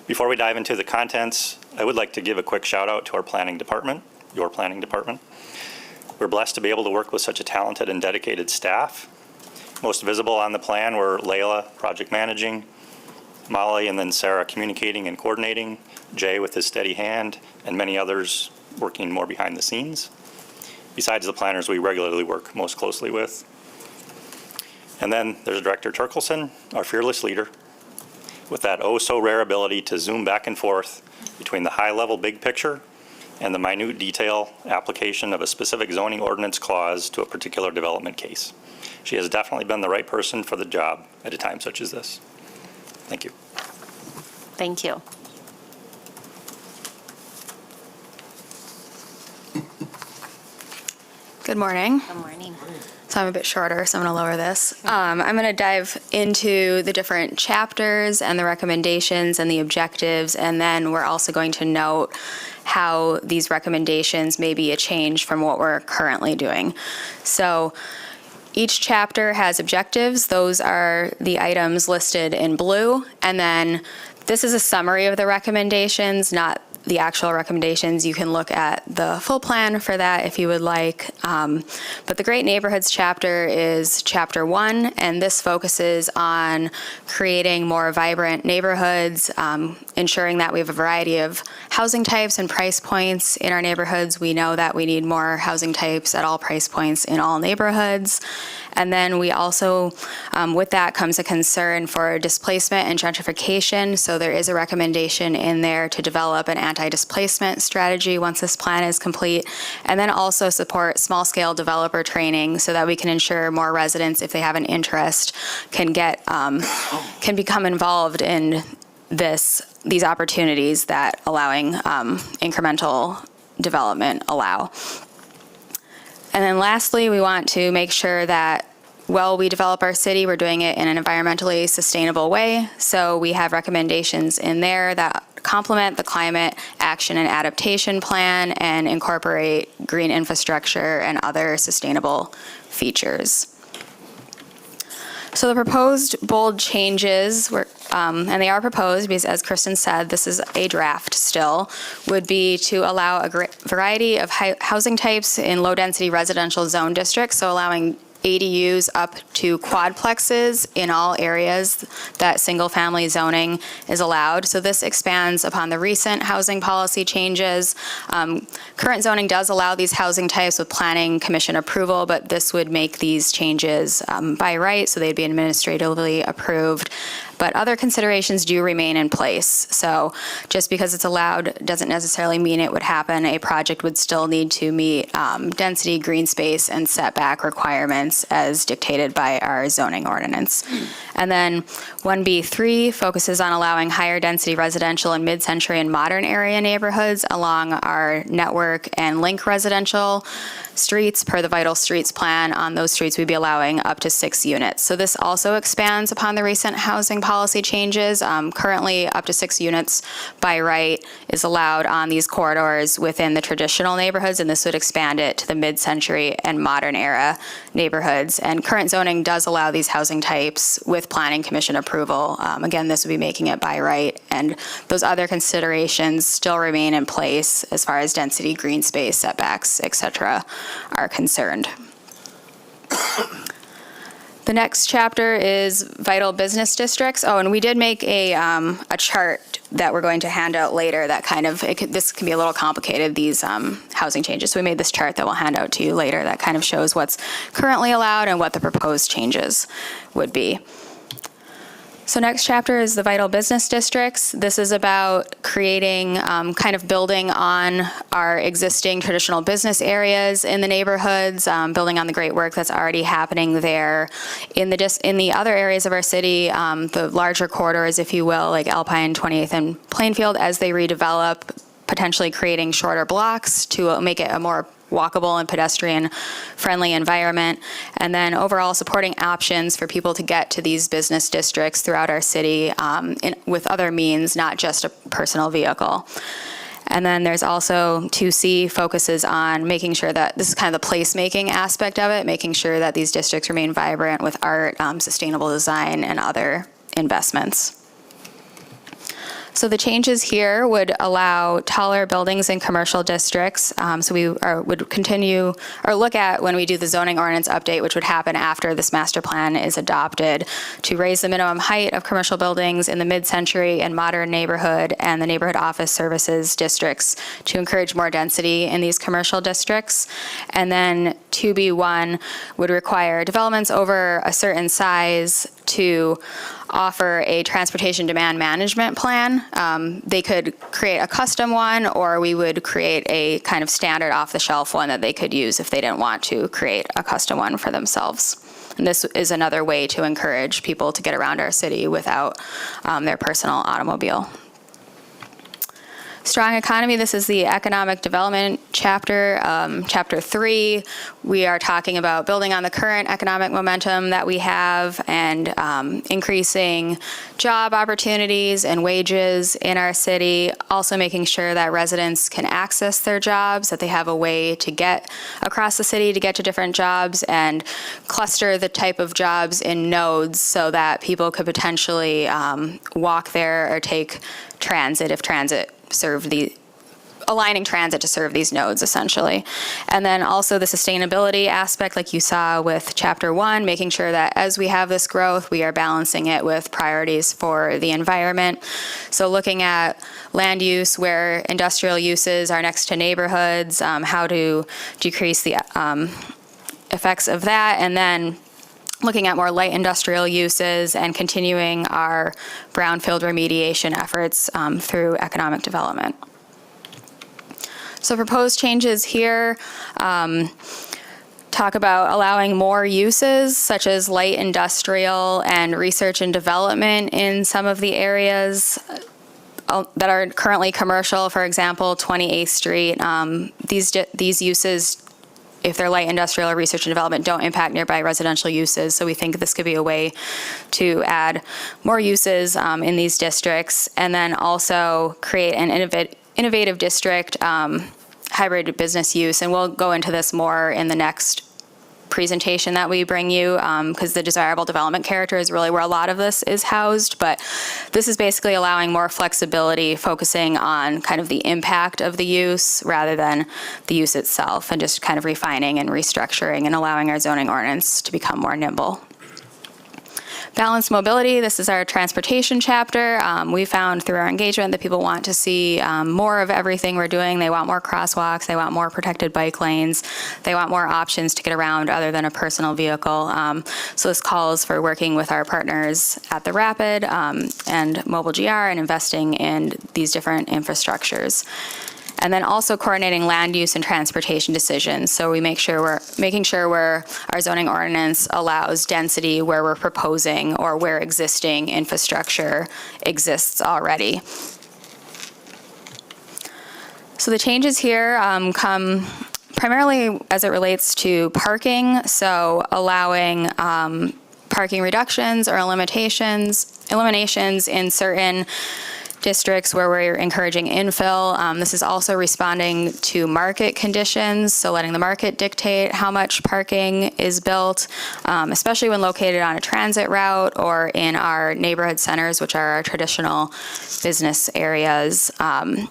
Before we dive into the contents, I would like to give a quick shout out to our planning department, your planning department. We're blessed to be able to work with such a talented and dedicated staff. Most visible on the plan were Layla, project managing, Molly and then Sarah communicating and coordinating, Jay with his steady hand, and many others working more behind the scenes, besides the planners we regularly work most closely with. And then there's Director Turkelson, our fearless leader, with that oh-so-rare ability to zoom back and forth between the high-level big picture and the minute detail application of a specific zoning ordinance clause to a particular development case. She has definitely been the right person for the job at a time such as this. Thank you. Thank you. Good morning. Good morning. So I'm a bit shorter, so I'm going to lower this. I'm going to dive into the different chapters and the recommendations and the objectives, and then we're also going to note how these recommendations may be a change from what we're currently doing. So each chapter has objectives. Those are the items listed in blue, and then this is a summary of the recommendations, not the actual recommendations. You can look at the full plan for that if you would like. But the Great Neighborhoods chapter is chapter 1, and this focuses on creating more vibrant neighborhoods, ensuring that we have a variety of housing types and price points in our neighborhoods. We know that we need more housing types at all price points in all neighborhoods. And then we also, with that comes a concern for displacement and gentrification. So there is a recommendation in there to develop an anti-displacement strategy once this plan is complete. And then also support small-scale developer training so that we can ensure more residents, if they have an interest, can become involved in these opportunities that allowing incremental development allow. And then lastly, we want to make sure that while we develop our city, we're doing it in an environmentally sustainable way. So we have recommendations in there that complement the Climate Action and Adaptation Plan and incorporate green infrastructure and other sustainable features. So the proposed bold changes, and they are proposed because, as Kristen said, this is a draft still, would be to allow a variety of housing types in low-density residential zone districts, so allowing ADUs up to quadplexes in all areas that single-family zoning is allowed. So this expands upon the recent housing policy changes. Current zoning does allow these housing types with planning commission approval, but this would make these changes by right, so they'd be administratively approved. But other considerations do remain in place. So just because it's allowed doesn't necessarily mean it would happen. A project would still need to meet density, green space, and setback requirements as dictated by our zoning ordinance. And then 1B3 focuses on allowing higher density residential and mid-century and modern area neighborhoods along our network and link residential streets. Per the Vital Streets plan, on those streets we'd be allowing up to 6 units. So this also expands upon the recent housing policy changes. Currently, up to 6 units by right is allowed on these corridors within the traditional neighborhoods, and this would expand it to the mid-century and modern era neighborhoods. And current zoning does allow these housing types with planning commission approval. Again, this would be making it by right, and those other considerations still remain in place as far as density, green space, setbacks, et cetera, are concerned. The next chapter is vital business districts. Oh, and we did make a chart that we're going to hand out later that kind of, this can be a little complicated, these housing changes. So we made this chart that we'll hand out to you later that kind of shows what's currently allowed and what the proposed changes would be. So next chapter is the vital business districts. This is about creating, kind of building on our existing traditional business areas in the neighborhoods, building on the great work that's already happening there. In the other areas of our city, the larger corridors, if you will, like Alpine, 28th, and Plainfield, as they redevelop, potentially creating shorter blocks to make it a more walkable and pedestrian-friendly environment, and then overall supporting options for people to get to these business districts throughout our city with other means, not just a personal vehicle. And then there's also 2C focuses on making sure that this is kind of the placemaking aspect of it, making sure that these districts remain vibrant with art, sustainable design, and other investments. So the changes here would allow taller buildings in commercial districts. So we would continue or look at when we do the zoning ordinance update, which would happen after this master plan is adopted, to raise the minimum height of commercial buildings in the mid-century and modern neighborhood and the neighborhood office services districts to encourage more density in these commercial districts. And then 2B1 would require developments over a certain size to offer a transportation demand management plan. They could create a custom one, or we would create a kind of standard off-the-shelf one that they could use if they didn't want to create a custom one for themselves. And this is another way to encourage people to get around our city without their personal automobile. Strong economy, this is the economic development chapter, chapter 3. We are talking about building on the current economic momentum that we have and increasing job opportunities and wages in our city, also making sure that residents can access their jobs, that they have a way to get across the city to get to different jobs, and cluster the type of jobs in nodes so that people could potentially walk there or take transit if transit aligning transit to serve these nodes, essentially. And then also the sustainability aspect, like you saw with Chapter 1, making sure that as we have this growth, we are balancing it with priorities for the environment. So looking at land use where industrial uses are next to neighborhoods, how to decrease the effects of that, and then looking at more light industrial uses and continuing our brownfield remediation efforts through economic development. So proposed changes here talk about allowing more uses such as light industrial and research and development in some of the areas that are currently commercial. For example, 28th Street. These uses, if they're light industrial or research and development, don't impact nearby residential uses. So we think this could be a way to add more uses in these districts, and then also create an innovative district hybrid business use. And we'll go into this more in the next presentation that we bring you, because the desirable development character is really where a lot of this is housed. But this is basically allowing more flexibility, focusing on kind of the impact of the use rather than the use itself, and just kind of refining and restructuring and allowing our zoning ordinance to become more nimble. Balanced mobility, this is our transportation chapter. We found through our engagement that people want to see more of everything we're doing. They want more crosswalks, they want more protected bike lanes, they want more options to get around other than a personal vehicle. So this calls for working with our partners at the Rapid and Mobile GR and investing in these different infrastructures. And then also coordinating land use and transportation decisions. So we making sure our zoning ordinance allows density where we're proposing or where existing infrastructure exists already. So the changes here come primarily as it relates to parking. So allowing parking reductions or eliminations in certain districts where we're encouraging infill. This is also responding to market conditions, so letting the market dictate how much parking is built, especially when located on a transit route or in our neighborhood centers, which are our traditional business areas. And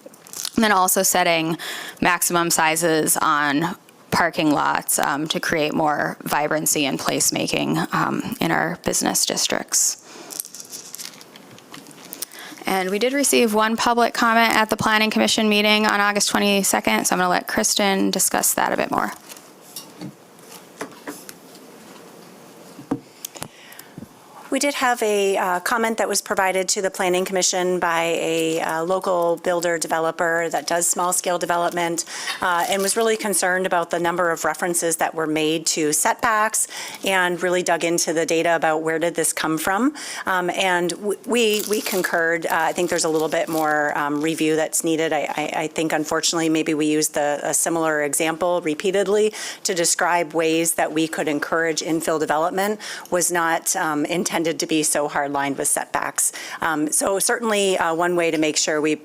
then also setting maximum sizes on parking lots to create more vibrancy and placemaking in our business districts. And we did receive one public comment at the Planning Commission meeting on August 22nd, so I'm going to let Kristen discuss that a bit more. We did have a comment that was provided to the Planning Commission by a local builder developer that does small-scale development and was really concerned about the number of references that were made to setbacks and really dug into the data about where did this come from. And we concurred. I think there's a little bit more review that's needed. I think, unfortunately, maybe we used a similar example repeatedly to describe ways that we could encourage infill development was not intended to be so hard-lined with setbacks. So certainly one way to make sure we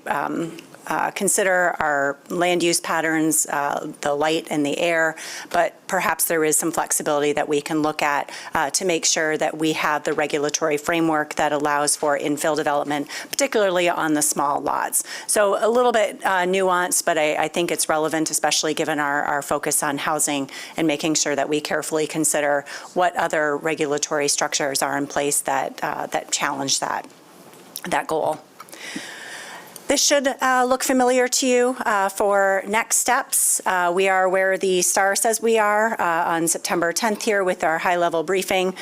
consider our land use patterns, the light and the air, but perhaps there is some flexibility that we can look at to make sure that we have the regulatory framework that allows for infill development, particularly on the small lots. So a little bit nuanced, but I think it's relevant, especially given our focus on housing and making sure that we carefully consider what other regulatory structures are in place that challenge that goal. This should look familiar to you for next steps. We are where the star says we are on September 10th here with our high-level briefing.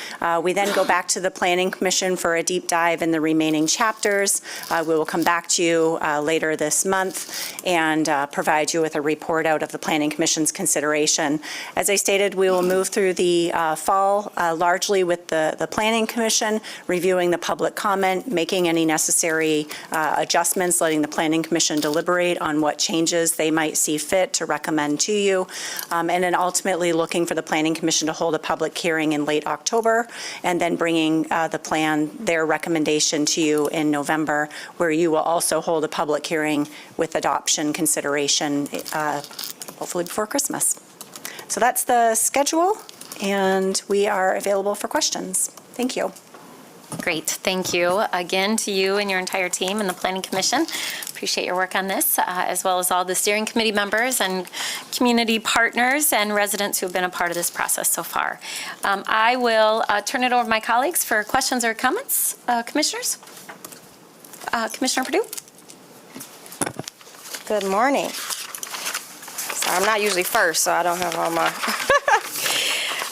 We then go back to the Planning Commission for a deep dive in the remaining chapters. We will come back to you later this month and provide you with a report out of the Planning Commission's consideration. As I stated, we will move through the fall largely with the Planning Commission, reviewing the public comment, making any necessary adjustments, letting the Planning Commission deliberate on what changes they might see fit to recommend to you, and then ultimately looking for the Planning Commission to hold a public hearing in late October, and then bringing their recommendation to you in November, where you will also hold a public hearing with adoption consideration, hopefully before Christmas. So that's the schedule, and we are available for questions. Thank you. Great. Thank you again to you and your entire team and the Planning Commission. Appreciate your work on this, as well as all the steering committee members and community partners and residents who have been a part of this process so far. I will turn it over to my colleagues for questions or comments. Commissioners? Commissioner Perdue? Good morning. So I'm not usually first, so I don't have all my...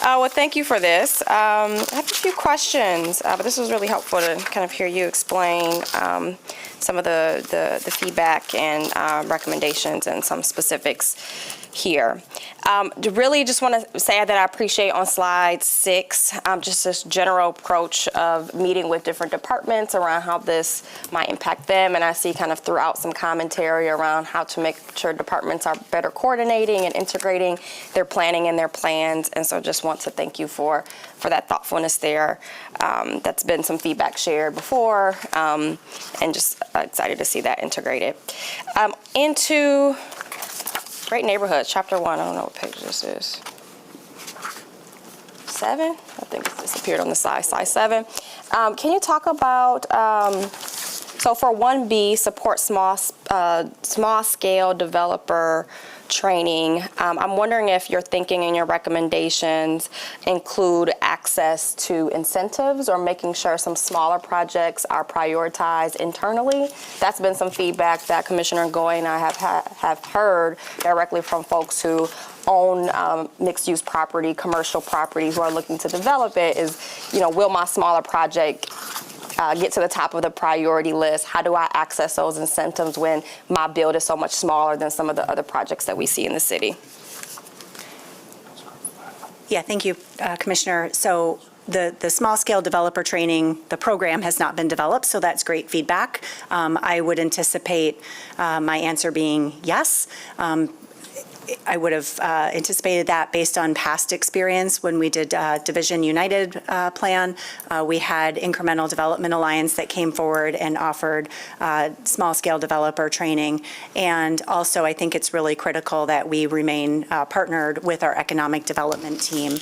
Well, thank you for this. I have a few questions, but this was really helpful to kind of hear you explain some of the feedback and recommendations and some specifics here. Really just want to say that I appreciate on slide 6, just this general approach of meeting with different departments around how this might impact them. And I see kind of throughout some commentary around how to make sure departments are better coordinating and integrating their planning and their plans. And so just want to thank you for that thoughtfulness there. That's been some feedback shared before, and just excited to see that integrated. Into Great Neighborhoods, Chapter 1. I don't know what page this is. 7? I think it's disappeared on the slide. Slide 7. Can you talk about, so for 1B, support small-scale developer training. I'm wondering if your thinking and your recommendations include access to incentives or making sure some smaller projects are prioritized internally. That's been some feedback that Commissioner Goy and I have heard directly from folks who own mixed-use property, commercial property, who are looking to develop it is, will my smaller project get to the top of the priority list? How do I access those incentives when my build is so much smaller than some of the other projects that we see in the city? Yeah, thank you, Commissioner. So the small-scale developer training, the program has not been developed, so that's great feedback. I would anticipate my answer being yes. I would have anticipated that based on past experience when we did Division United plan. We had Incremental Development Alliance that came forward and offered small-scale developer training. And also, I think it's really critical that we remain partnered with our economic development team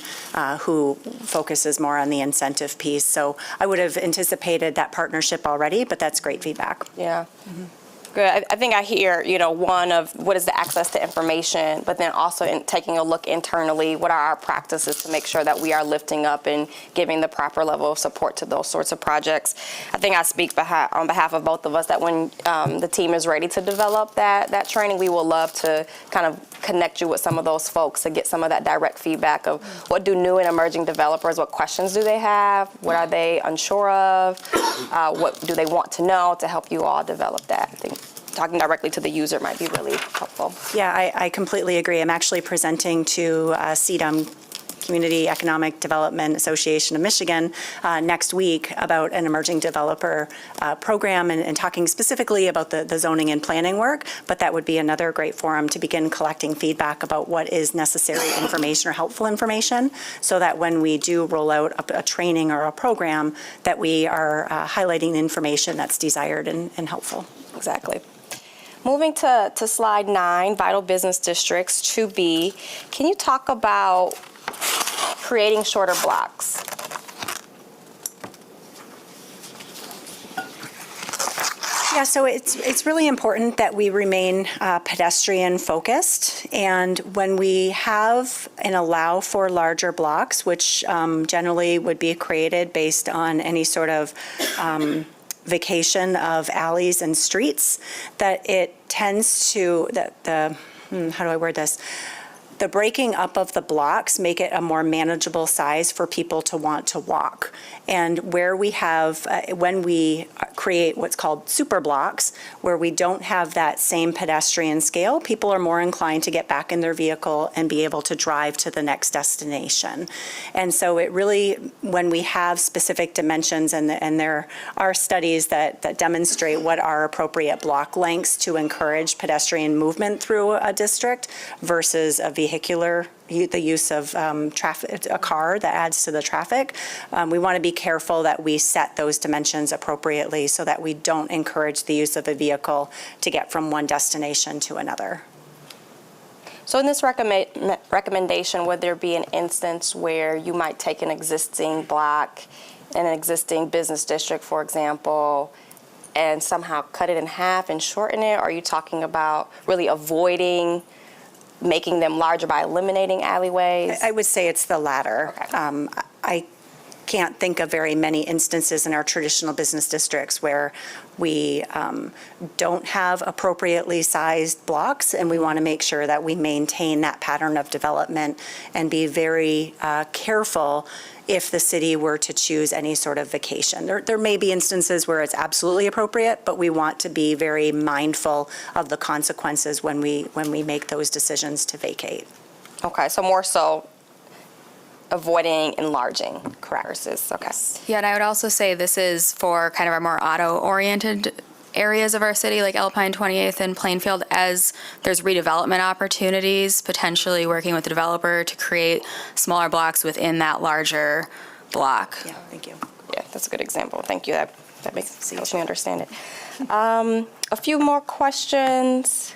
who focuses more on the incentive piece. So I would have anticipated that partnership already, but that's great feedback. Yeah. Mm-hmm. Good. I think I hear, one of what is the access to information, but then also in taking a look internally, what are our practices to make sure that we are lifting up and giving the proper level of support to those sorts of projects. I think I speak on behalf of both of us that when the team is ready to develop that training, we will love to kind of connect you with some of those folks to get some of that direct feedback of what do new and emerging developers, what questions do they have, what are they unsure of, what do they want to know to help you all develop that. I think talking directly to the user might be really helpful. Yeah, I completely agree. I'm actually presenting to CEDM, Community Economic Development Association of Michigan, next week about an emerging developer program and talking specifically about the zoning and planning work, but that would be another great forum to begin collecting feedback about what is necessary information or helpful information so that when we do roll out a training or a program that we are highlighting the information that's desired and helpful. Exactly. Moving to slide 9, Vital Business Districts, 2B. Can you talk about creating shorter blocks? Yeah, so it's really important that we remain pedestrian focused, and when we have and allow for larger blocks, which generally would be created based on any sort of vacation of alleys and streets, that it tends to, how do I word this? The breaking up of the blocks make it a more manageable size for people to want to walk. And where we have, when we create what's called super blocks, where we don't have that same pedestrian scale, people are more inclined to get back in their vehicle and be able to drive to the next destination. And so it really, when we have specific dimensions, and there are studies that demonstrate what are appropriate block lengths to encourage pedestrian movement through a district versus a vehicular, the use of traffic, a car that adds to the traffic. We want to be careful that we set those dimensions appropriately so that we don't encourage the use of a vehicle to get from one destination to another. So in this recommendation, would there be an instance where you might take an existing block, an existing business district, for example, and somehow cut it in half and shorten it? Or are you talking about really avoiding making them larger by eliminating alleyways? I would say it's the latter. Okay. I can't think of very many instances in our traditional business districts where we don't have appropriately sized blocks, and we want to make sure that we maintain that pattern of development and be very careful if the city were to choose any sort of vacation. There may be instances where it's absolutely appropriate, but we want to be very mindful of the consequences when we make those decisions to vacate. Okay, so more so avoiding enlarging, correct? Versus, okay. Yeah, and I would also say this is for kind of our more auto-oriented areas of our city, like Alpine 28th and Plainfield, as there's redevelopment opportunities, potentially working with the developer to create smaller blocks within that larger block. Yeah, thank you. Yeah, that's a good example. Thank you. That helps me understand it. A few more questions.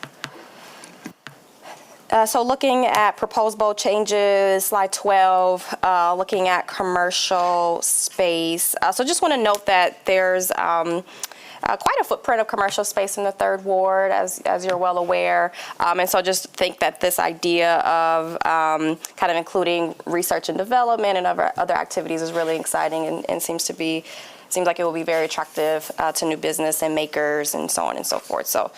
So looking at proposed bold changes, slide 12, looking at commercial space. So just want to note that there's quite a footprint of commercial space in the 3rd Ward, as you're well aware. And so just think that this idea of kind of including research and development and other activities is really exciting and seems like it will be very attractive to new business and makers and so on and so forth. So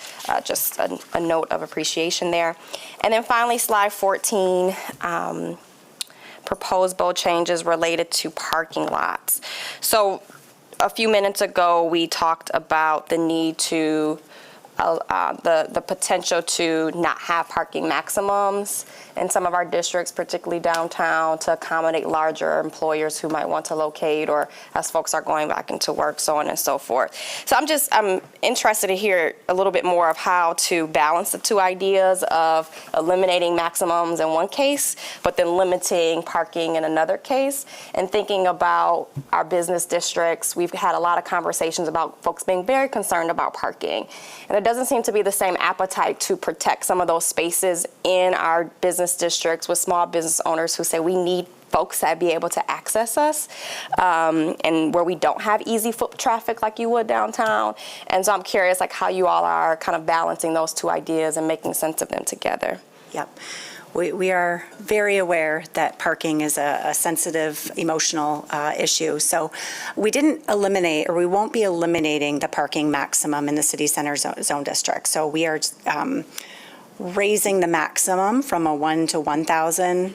just a note of appreciation there. And then finally, slide 14, proposed bold changes related to parking lots. So a few minutes ago, we talked about the need to, the potential to not have parking maximums in some of our districts, particularly downtown, to accommodate larger employers who might want to locate, or as folks are going back into work, so on and so forth. So I'm interested to hear a little bit more of how to balance the two ideas of eliminating maximums in one case, but then limiting parking in another case, and thinking about our business districts. We've had a lot of conversations about folks being very concerned about parking, and there doesn't seem to be the same appetite to protect some of those spaces in our business districts with small business owners who say we need folks that be able to access us, and where we don't have easy foot traffic like you would downtown. And so I'm curious, like, how you all are kind of balancing those two ideas and making sense of them together. Yep. We are very aware that parking is a sensitive, emotional issue. So we didn't eliminate, or we won't be eliminating the parking maximum in the city center zone district. So we are raising the maximum from a 1 to 1,000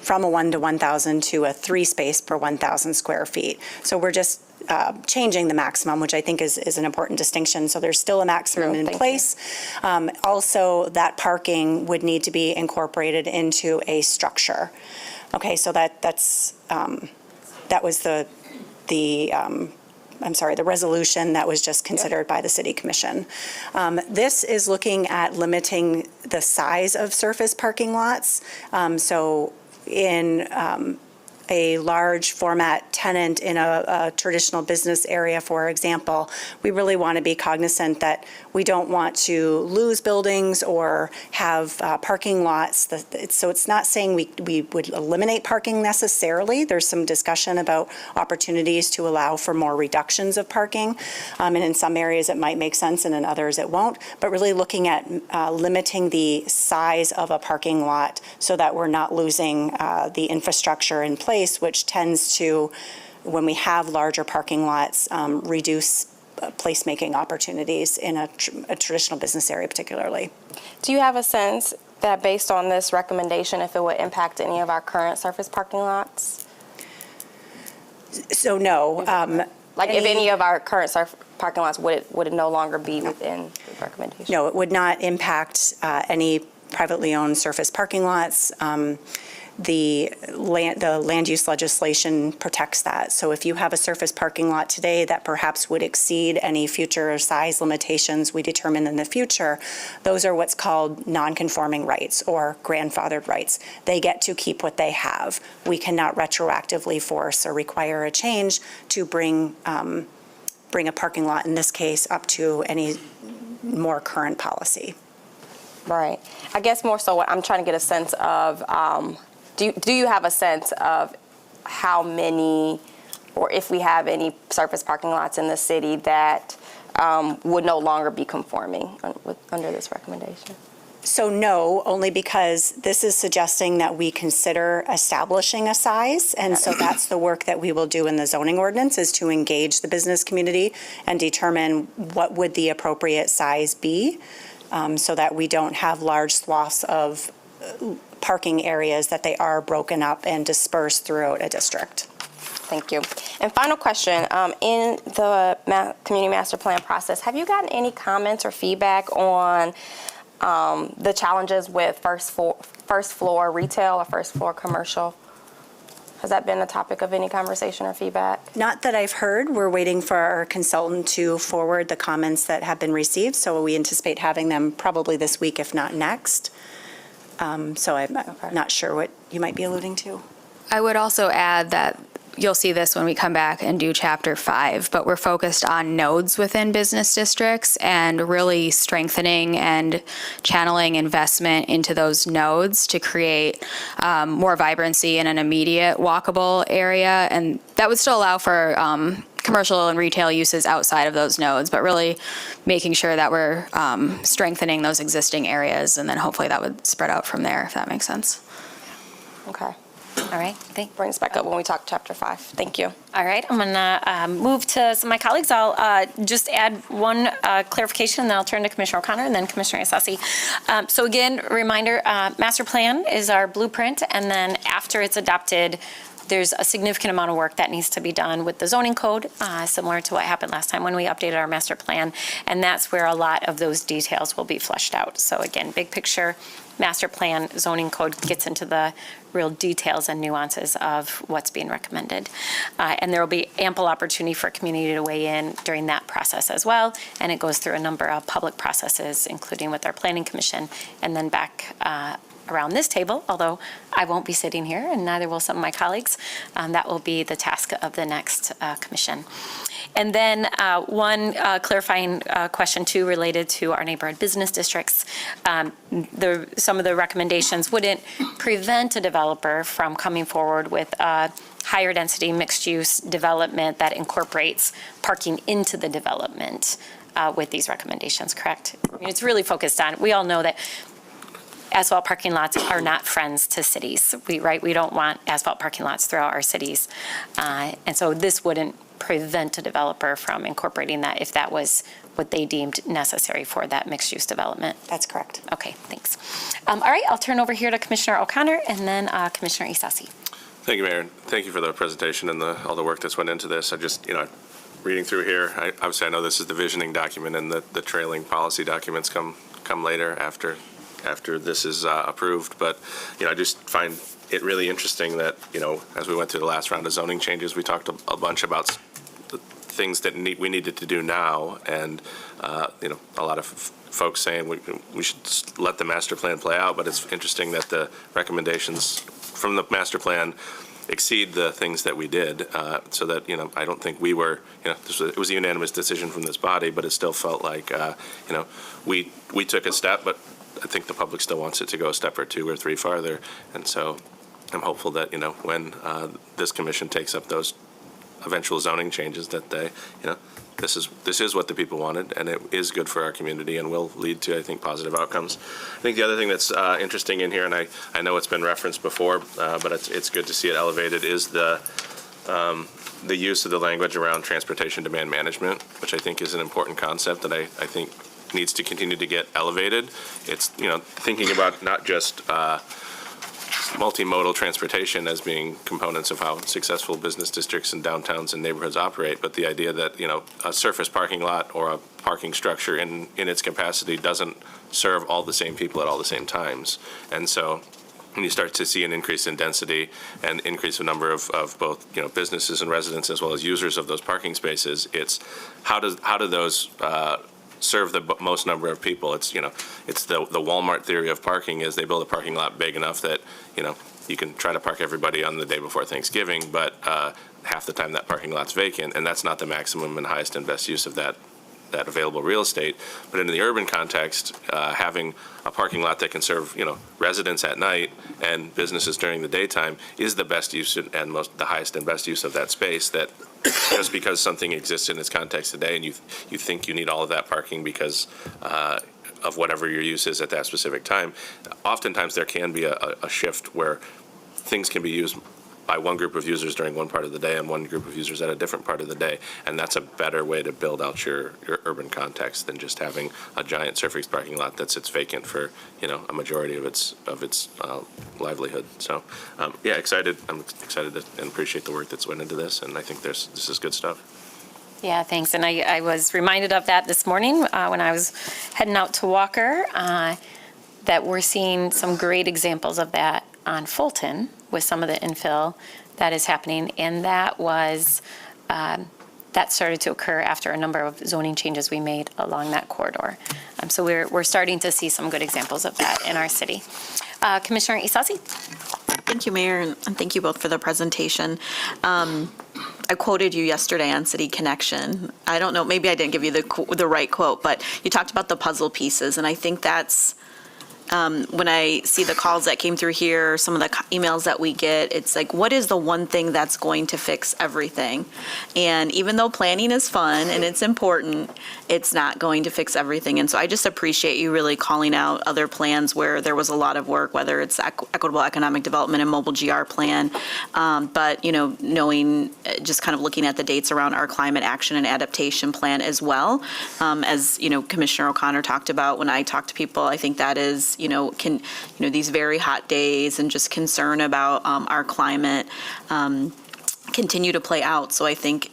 to a 3 space per 1,000 square feet. So we're just changing the maximum, which I think is an important distinction. So there's still a maximum in place. Also, that parking would need to be incorporated into a structure. Okay, so that was the resolution that was just considered by the City Commission. This is looking at limiting the size of surface parking lots. So in a large format tenant in a traditional business area, for example, we really want to be cognizant that we don't want to lose buildings or have parking lots. So it's not saying we would eliminate parking necessarily. There's some discussion about opportunities to allow for more reductions of parking. And in some areas it might make sense and in others it won't. But really looking at limiting the size of a parking lot so that we're not losing the infrastructure in place, which tends to, when we have larger parking lots, reduce placemaking opportunities in a traditional business area particularly. Do you have a sense that based on this recommendation, if it would impact any of our current surface parking lots? So no. If any of our current surface parking lots, would it no longer be within the recommendation? No, it would not impact any privately owned surface parking lots. The land use legislation protects that. So if you have a surface parking lot today that perhaps would exceed any future size limitations we determine in the future, those are what's called non-conforming rights or grandfathered rights. They get to keep what they have. We cannot retroactively force or require a change to bring a parking lot, in this case, up to any more current policy. Right. I guess more so what I'm trying to get a sense of, do you have a sense of how many, or if we have any surface parking lots in the city that would no longer be conforming under this recommendation? So no, only because this is suggesting that we consider establishing a size. And so that's the work that we will do in the zoning ordinance, is to engage the business community and determine what would the appropriate size be, so that we don't have large swaths of parking areas, that they are broken up and dispersed throughout a district. Thank you. And final question, in the community master plan process, have you gotten any comments or feedback on the challenges with first floor retail or first floor commercial? Has that been a topic of any conversation or feedback? Not that I've heard. We're waiting for our consultant to forward the comments that have been received, so we anticipate having them probably this week, if not next. So I'm not sure what you might be alluding to. I would also add that you'll see this when we come back and do Chapter 5, but we're focused on nodes within business districts and really strengthening and channeling investment into those nodes to create more vibrancy in an immediate walkable area. And that would still allow for commercial and retail uses outside of those nodes, but really making sure that we're strengthening those existing areas, and then hopefully that would spread out from there, if that makes sense. Okay. All right. Bring us back up when we talk Chapter 5. Thank you. All right. I'm going to move to some of my colleagues. I'll just add one clarification, then I'll turn to Commissioner O'Connor and then Commissioner Isasi. So again, reminder, master plan is our blueprint, and then after it's adopted, there's a significant amount of work that needs to be done with the zoning code, similar to what happened last time when we updated our master plan, and that's where a lot of those details will be fleshed out. So again, big picture, master plan, zoning code gets into the real details and nuances of what's being recommended. And there will be ample opportunity for community to weigh in during that process as well, and it goes through a number of public processes, including with our planning commission, and then back around this table, although I won't be sitting here and neither will some of my colleagues. That will be the task of the next commission. And then one clarifying question too related to our neighborhood business districts. Some of the recommendations wouldn't prevent a developer from coming forward with a higher density mixed use development that incorporates parking into the development with these recommendations, correct? I mean, it's really focused on, we all know that asphalt parking lots are not friends to cities. We don't want asphalt parking lots throughout our cities. And so this wouldn't prevent a developer from incorporating that if that was what they deemed necessary for that mixed-use development. That's correct. Okay, thanks. All right, I'll turn over here to Commissioner O'Connor and then Commissioner Isasi. Thank you, Mayor. Thank you for the presentation and all the work that's went into this. I just, reading through here, obviously I know this is the visioning document, and the trailing policy documents come later after this is approved. But, I just find it really interesting that, as we went through the last round of zoning changes, we talked a bunch about the things that we needed to do now. And, a lot of folks saying we should let the master plan play out. But it's interesting that the recommendations from the master plan exceed the things that we did, so that, I don't think we were, it was a unanimous decision from this body, but it still felt like, we took a step, but I think the public still wants it to go a step or two or three farther. And so I'm hopeful that, when this commission takes up those eventual zoning changes, that they, this is what the people wanted, and it is good for our community and will lead to, I think, positive outcomes. I think the other thing that's interesting in here, and I know it's been referenced before, but it's good to see it elevated, is the use of the language around transportation demand management, which I think is an important concept that I think needs to continue to get elevated. It's, thinking about not just multimodal transportation as being components of how successful business districts and downtowns and neighborhoods operate, but the idea that, a surface parking lot or a parking structure in its capacity doesn't serve all the same people at all the same times. And so when you start to see an increase in density and increase in number of both, businesses and residents as well as users of those parking spaces, it's how do those serve the most number of people? It's, it's the Walmart theory of parking is they build a parking lot big enough that, you can try to park everybody on the day before Thanksgiving, but half the time that parking lot's vacant, and that's not the maximum and highest and best use of that available real estate. But in the urban context, having a parking lot that can serve, residents at night and businesses during the daytime is the best use and the highest and best use of that space. That just because something exists in its context today and you think you need all of that parking because of whatever your use is at that specific time. Oftentimes there can be a shift where things can be used by one group of users during one part of the day and one group of users at a different part of the day. And that's a better way to build out your urban context than just having a giant Surfix parking lot that sits vacant for, a majority of its livelihood. So, yeah, excited. I'm excited and appreciate the work that's went into this. And I think this is good stuff. Yeah, thanks. And I was reminded of that this morning when I was heading out to Walker, that we're seeing some great examples of that on Fulton with some of the infill that is happening. And that was, that started to occur after a number of zoning changes we made along that corridor. So we're starting to see some good examples of that in our city. Commissioner Isasi? Thank you, Mayor, and thank you both for the presentation. I quoted you yesterday on City Connection. I don't know, maybe I didn't give you the right quote, but you talked about the puzzle pieces, and I think that's when I see the calls that came through here, some of the emails that we get, it's like, what is the one thing that's going to fix everything? And even though planning is fun and it's important, it's not going to fix everything. And so I just appreciate you really calling out other plans where there was a lot of work, whether it's equitable economic development and mobile GR plan. But, knowing, just kind of looking at the dates around our climate action and adaptation plan as well. As, Commissioner O'Connor talked about, when I talk to people, I think that is, these very hot days and just concern about our climate continue to play out. So I think,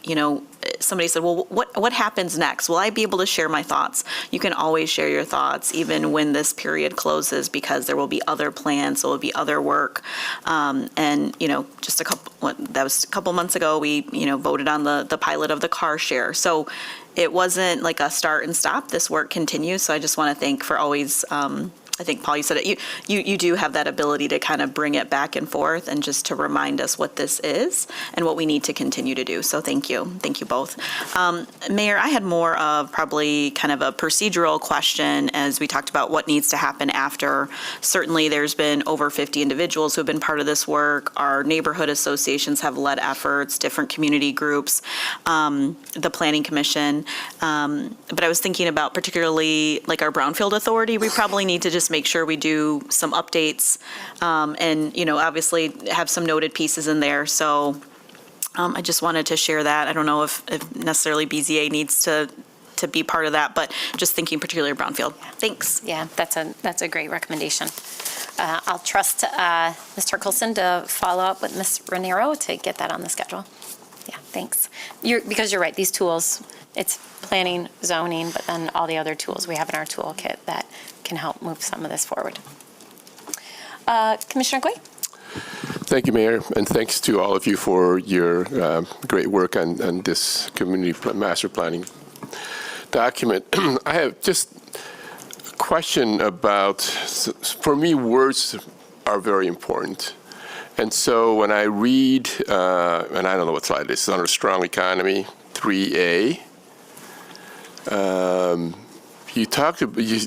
somebody said, well, what happens next? Will I be able to share my thoughts? You can always share your thoughts, even when this period closes, because there will be other plans, there will be other work. And, just a couple months ago, we, voted on the pilot of the car share. So it wasn't like a start and stop. This work continues. So I just want to thank for always, I think, Paul, you said it, you do have that ability to kind of bring it back and forth and just to remind us what this is and what we need to continue to do. So thank you. Thank you both. Mayor, I had more of probably kind of a procedural question as we talked about what needs to happen after. Certainly there's been over 50 individuals who have been part of this work. Our neighborhood associations have led efforts, different community groups, the Planning Commission. But I was thinking about particularly like our Brownfield Authority, we probably need to just make sure we do some updates and, obviously have some noted pieces in there. So I just wanted to share that. I don't know if necessarily BZA needs to be part of that, but just thinking particularly Brownfield. Thanks. Yeah, that's a great recommendation. I'll trust Ms. Turkelson to follow up with Ms. Raniero to get that on the schedule. Yeah, thanks. Because you're right, these tools, it's planning, zoning, but then all the other tools we have in our toolkit that can help move some of this forward. Commissioner Gui? Thank you, Mayor, and thanks to all of you for your great work on this community master planning document. I have just a question about, for me, words are very important. And so when I read, and I don't know what slide this is, under strong economy, 3A,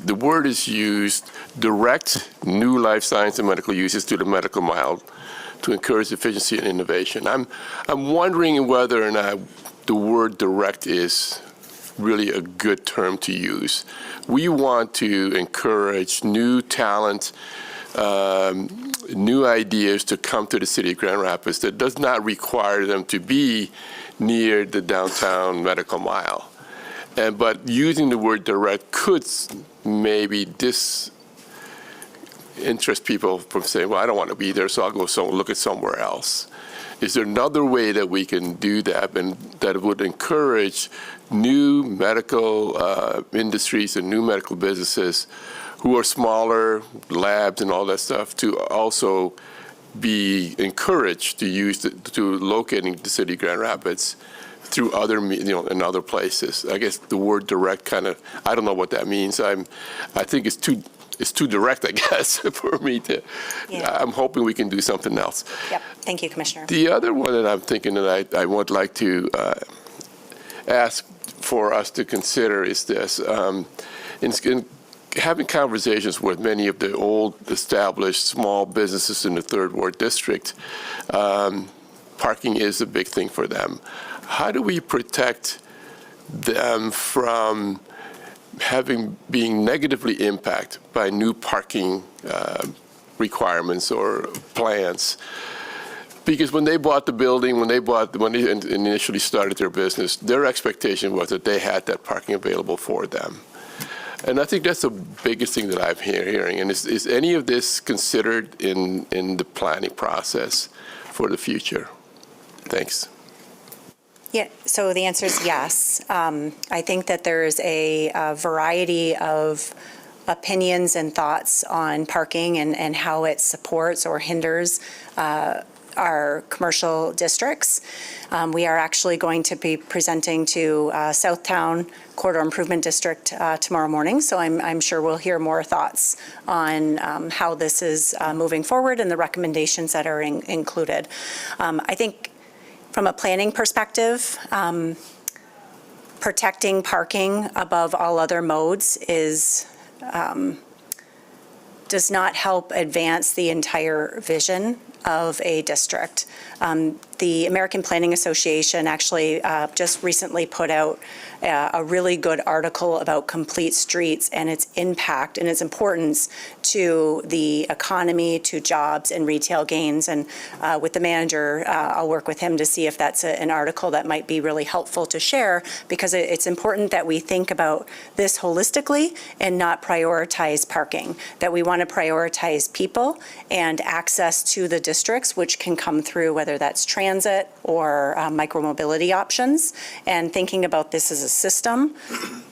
the word is used, direct new life science and medical uses to the medical mile to encourage efficiency and innovation. I'm wondering whether or not the word direct is really a good term to use. We want to encourage new talent, new ideas to come to the city of Grand Rapids that does not require them to be near the downtown medical mile. But using the word direct could maybe disinterest people from saying, well, I don't want to be there, so I'll go look at somewhere else. Is there another way that we can do that and that would encourage new medical industries and new medical businesses who are smaller, labs and all that stuff, to also be encouraged to locating the city of Grand Rapids through other, in other places? I guess the word direct kind of, I don't know what that means. I think it's too direct, I guess, for me to, I'm hoping we can do something else. Yep. Thank you, Commissioner. The other one that I'm thinking that I would like to ask for us to consider is this. In having conversations with many of the old established small businesses in the Third Ward District, parking is a big thing for them. How do we protect them from being negatively impacted by new parking requirements or plans. Because when they bought the building, when they initially started their business, their expectation was that they had that parking available for them. And I think that's the biggest thing that I'm hearing. And is any of this considered in the planning process for the future? Thanks. Yeah, so the answer is yes. I think that there's a variety of opinions and thoughts on parking and how it supports or hinders our commercial districts. We are actually going to be presenting to Southtown Corridor Improvement District tomorrow morning, so I'm sure we'll hear more thoughts on how this is moving forward and the recommendations that are included. I think from a planning perspective, protecting parking above all other modes does not help advance the entire vision of a district. The American Planning Association actually just recently put out a really good article about complete streets and its impact and its importance to the economy, to jobs and retail gains. And with the manager, I'll work with him to see if that's an article that might be really helpful to share, because it's important that we think about this holistically and not prioritize parking, that we want to prioritize people and access to the districts, which can come through whether that's transit or micromobility options, and thinking about this as a system.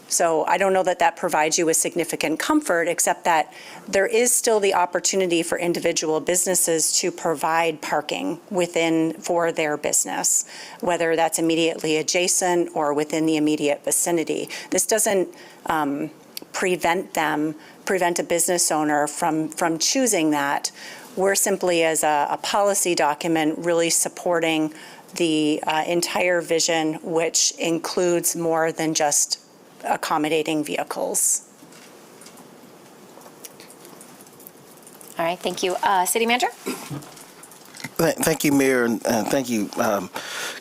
So I don't know that that provides you with significant comfort, except that there is still the opportunity for individual businesses to provide parking for their business, whether that's immediately adjacent or within the immediate vicinity. This doesn't prevent a business owner from choosing that. We're simply, as a policy document, really supporting the entire vision, which includes more than just accommodating vehicles. All right, thank you. City Manager? Thank you, Mayor, and thank you,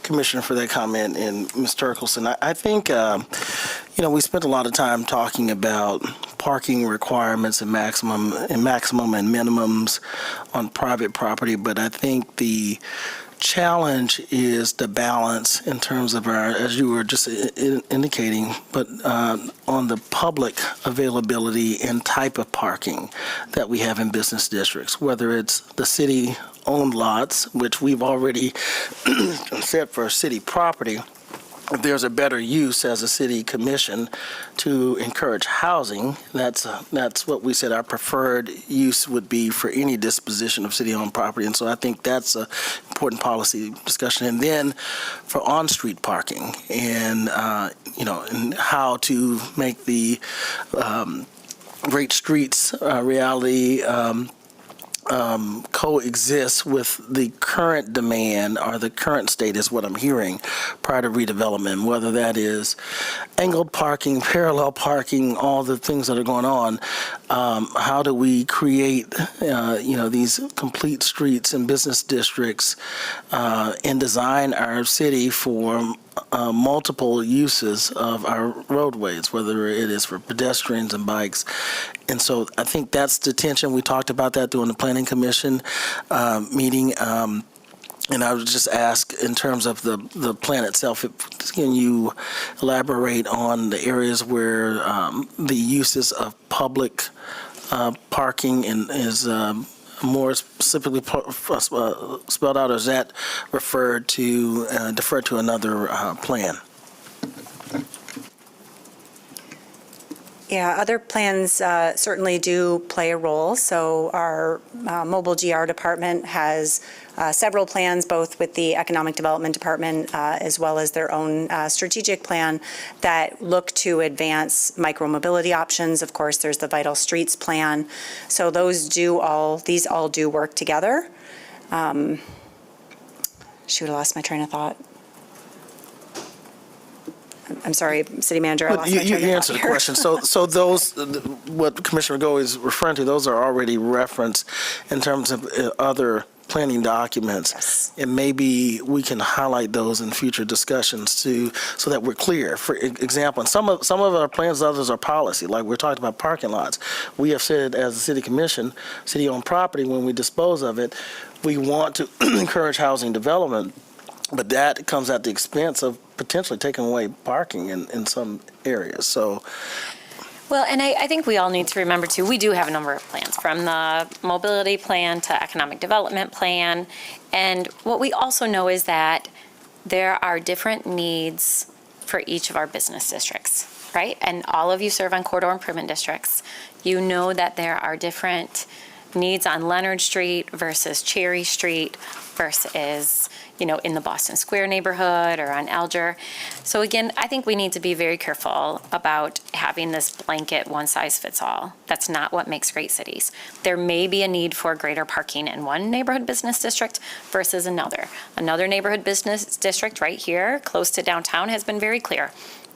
Commissioner, for that comment. And Ms. Turkelson, I think, we spent a lot of time talking about parking requirements and maximum and minimums on private property, but I think the challenge is the balance in terms of our, as you were just indicating, but on the public availability and type of parking that we have in business districts, whether it's the city-owned lots, which we've already set for city property. If there's a better use as a city commission to encourage housing, that's what we said our preferred use would be for any disposition of city-owned property. And so I think that's an important policy discussion. And then for on-street parking and, and how to make the great streets reality coexist with the current demand, or the current state is what I'm hearing, prior to redevelopment, whether that is angled parking, parallel parking, all the things that are going on. How do we create, these complete streets and business districts and design our city for multiple uses of our roadways, whether it is for pedestrians and bikes. And so I think that's the tension. We talked about that during the Planning Commission meeting. And I would just ask, in terms of the plan itself, can you elaborate on the areas where the uses of public parking is more specifically spelled out, or is that deferred to another plan? Yeah, other plans certainly do play a role. So our mobile GR department has several plans, both with the Economic Development Department as well as their own strategic plan that look to advance micromobility options. Of course, there's the Vital Streets plan. So these all do work together. Shoot, I lost my train of thought. I'm sorry, City Manager, I lost my train of thought. You answered the question. So those, what Commissioner Goey is referring to, those are already referenced in terms of other planning documents. And maybe we can highlight those in future discussions too, so that we're clear. For example, some of our plans, others are policy, like we're talking about parking lots. We have said as a city commission, city-owned property, when we dispose of it, we want to encourage housing development, but that comes at the expense of potentially taking away parking in some areas. So, Well, and I think we all need to remember, too, we do have a number of plans, from the mobility plan to economic development plan. And what we also know is that there are different needs for each of our business districts, right? And all of you serve on corridor improvement districts. You know that there are different needs on Leonard Street versus Cherry Street versus, in the Boston Square neighborhood or on Alger. So again, I think we need to be very careful about having this blanket one-size-fits-all. That's not what makes great cities. There may be a need for greater parking in one neighborhood business district versus another. Another neighborhood business district right here, close to downtown, has been very clear.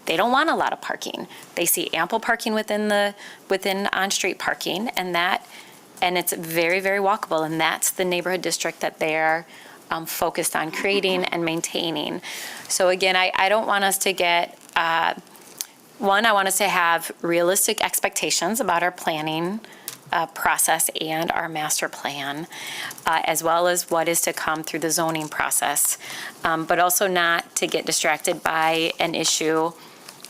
They don't want a lot of parking. They see ample parking within on-street parking, and it's very, very walkable, and that's the neighborhood district that they're focused on creating and maintaining. So again, I don't want us to get, I want us to have realistic expectations about our planning process and our master plan, as well as what is to come through the zoning process, but also not to get distracted by an issue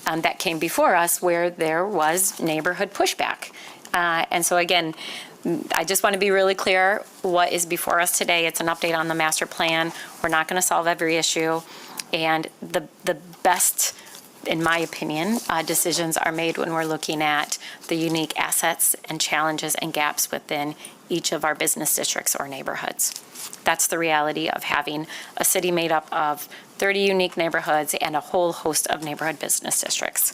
that came before us where there was neighborhood pushback. And so again, I just want to be really clear what is before us today. It's an update on the master plan. We're not going to solve every issue. And the best, in my opinion, decisions are made when we're looking at the unique assets and challenges and gaps within each of our business districts or neighborhoods. That's the reality of having a city made up of 30 unique neighborhoods and a whole host of neighborhood business districts.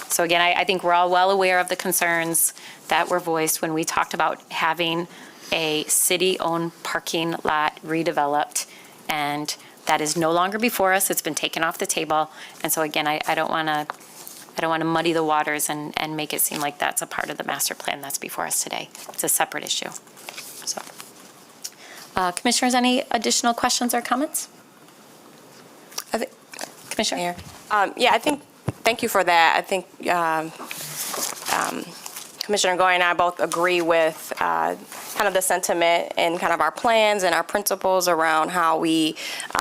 So again, I think we're all well aware of the concerns that were voiced when we talked about having a city-owned parking lot redeveloped, and that is no longer before us. It's been taken off the table. And so again, I don't want to muddy the waters and make it seem like that's a part of the master plan that's before us today. It's a separate issue. So, commissioners, any additional questions or comments? Commissioner? Thank you for that. I think Commissioner Goy and I both agree with kind of the sentiment and kind of our plans and our principles around how we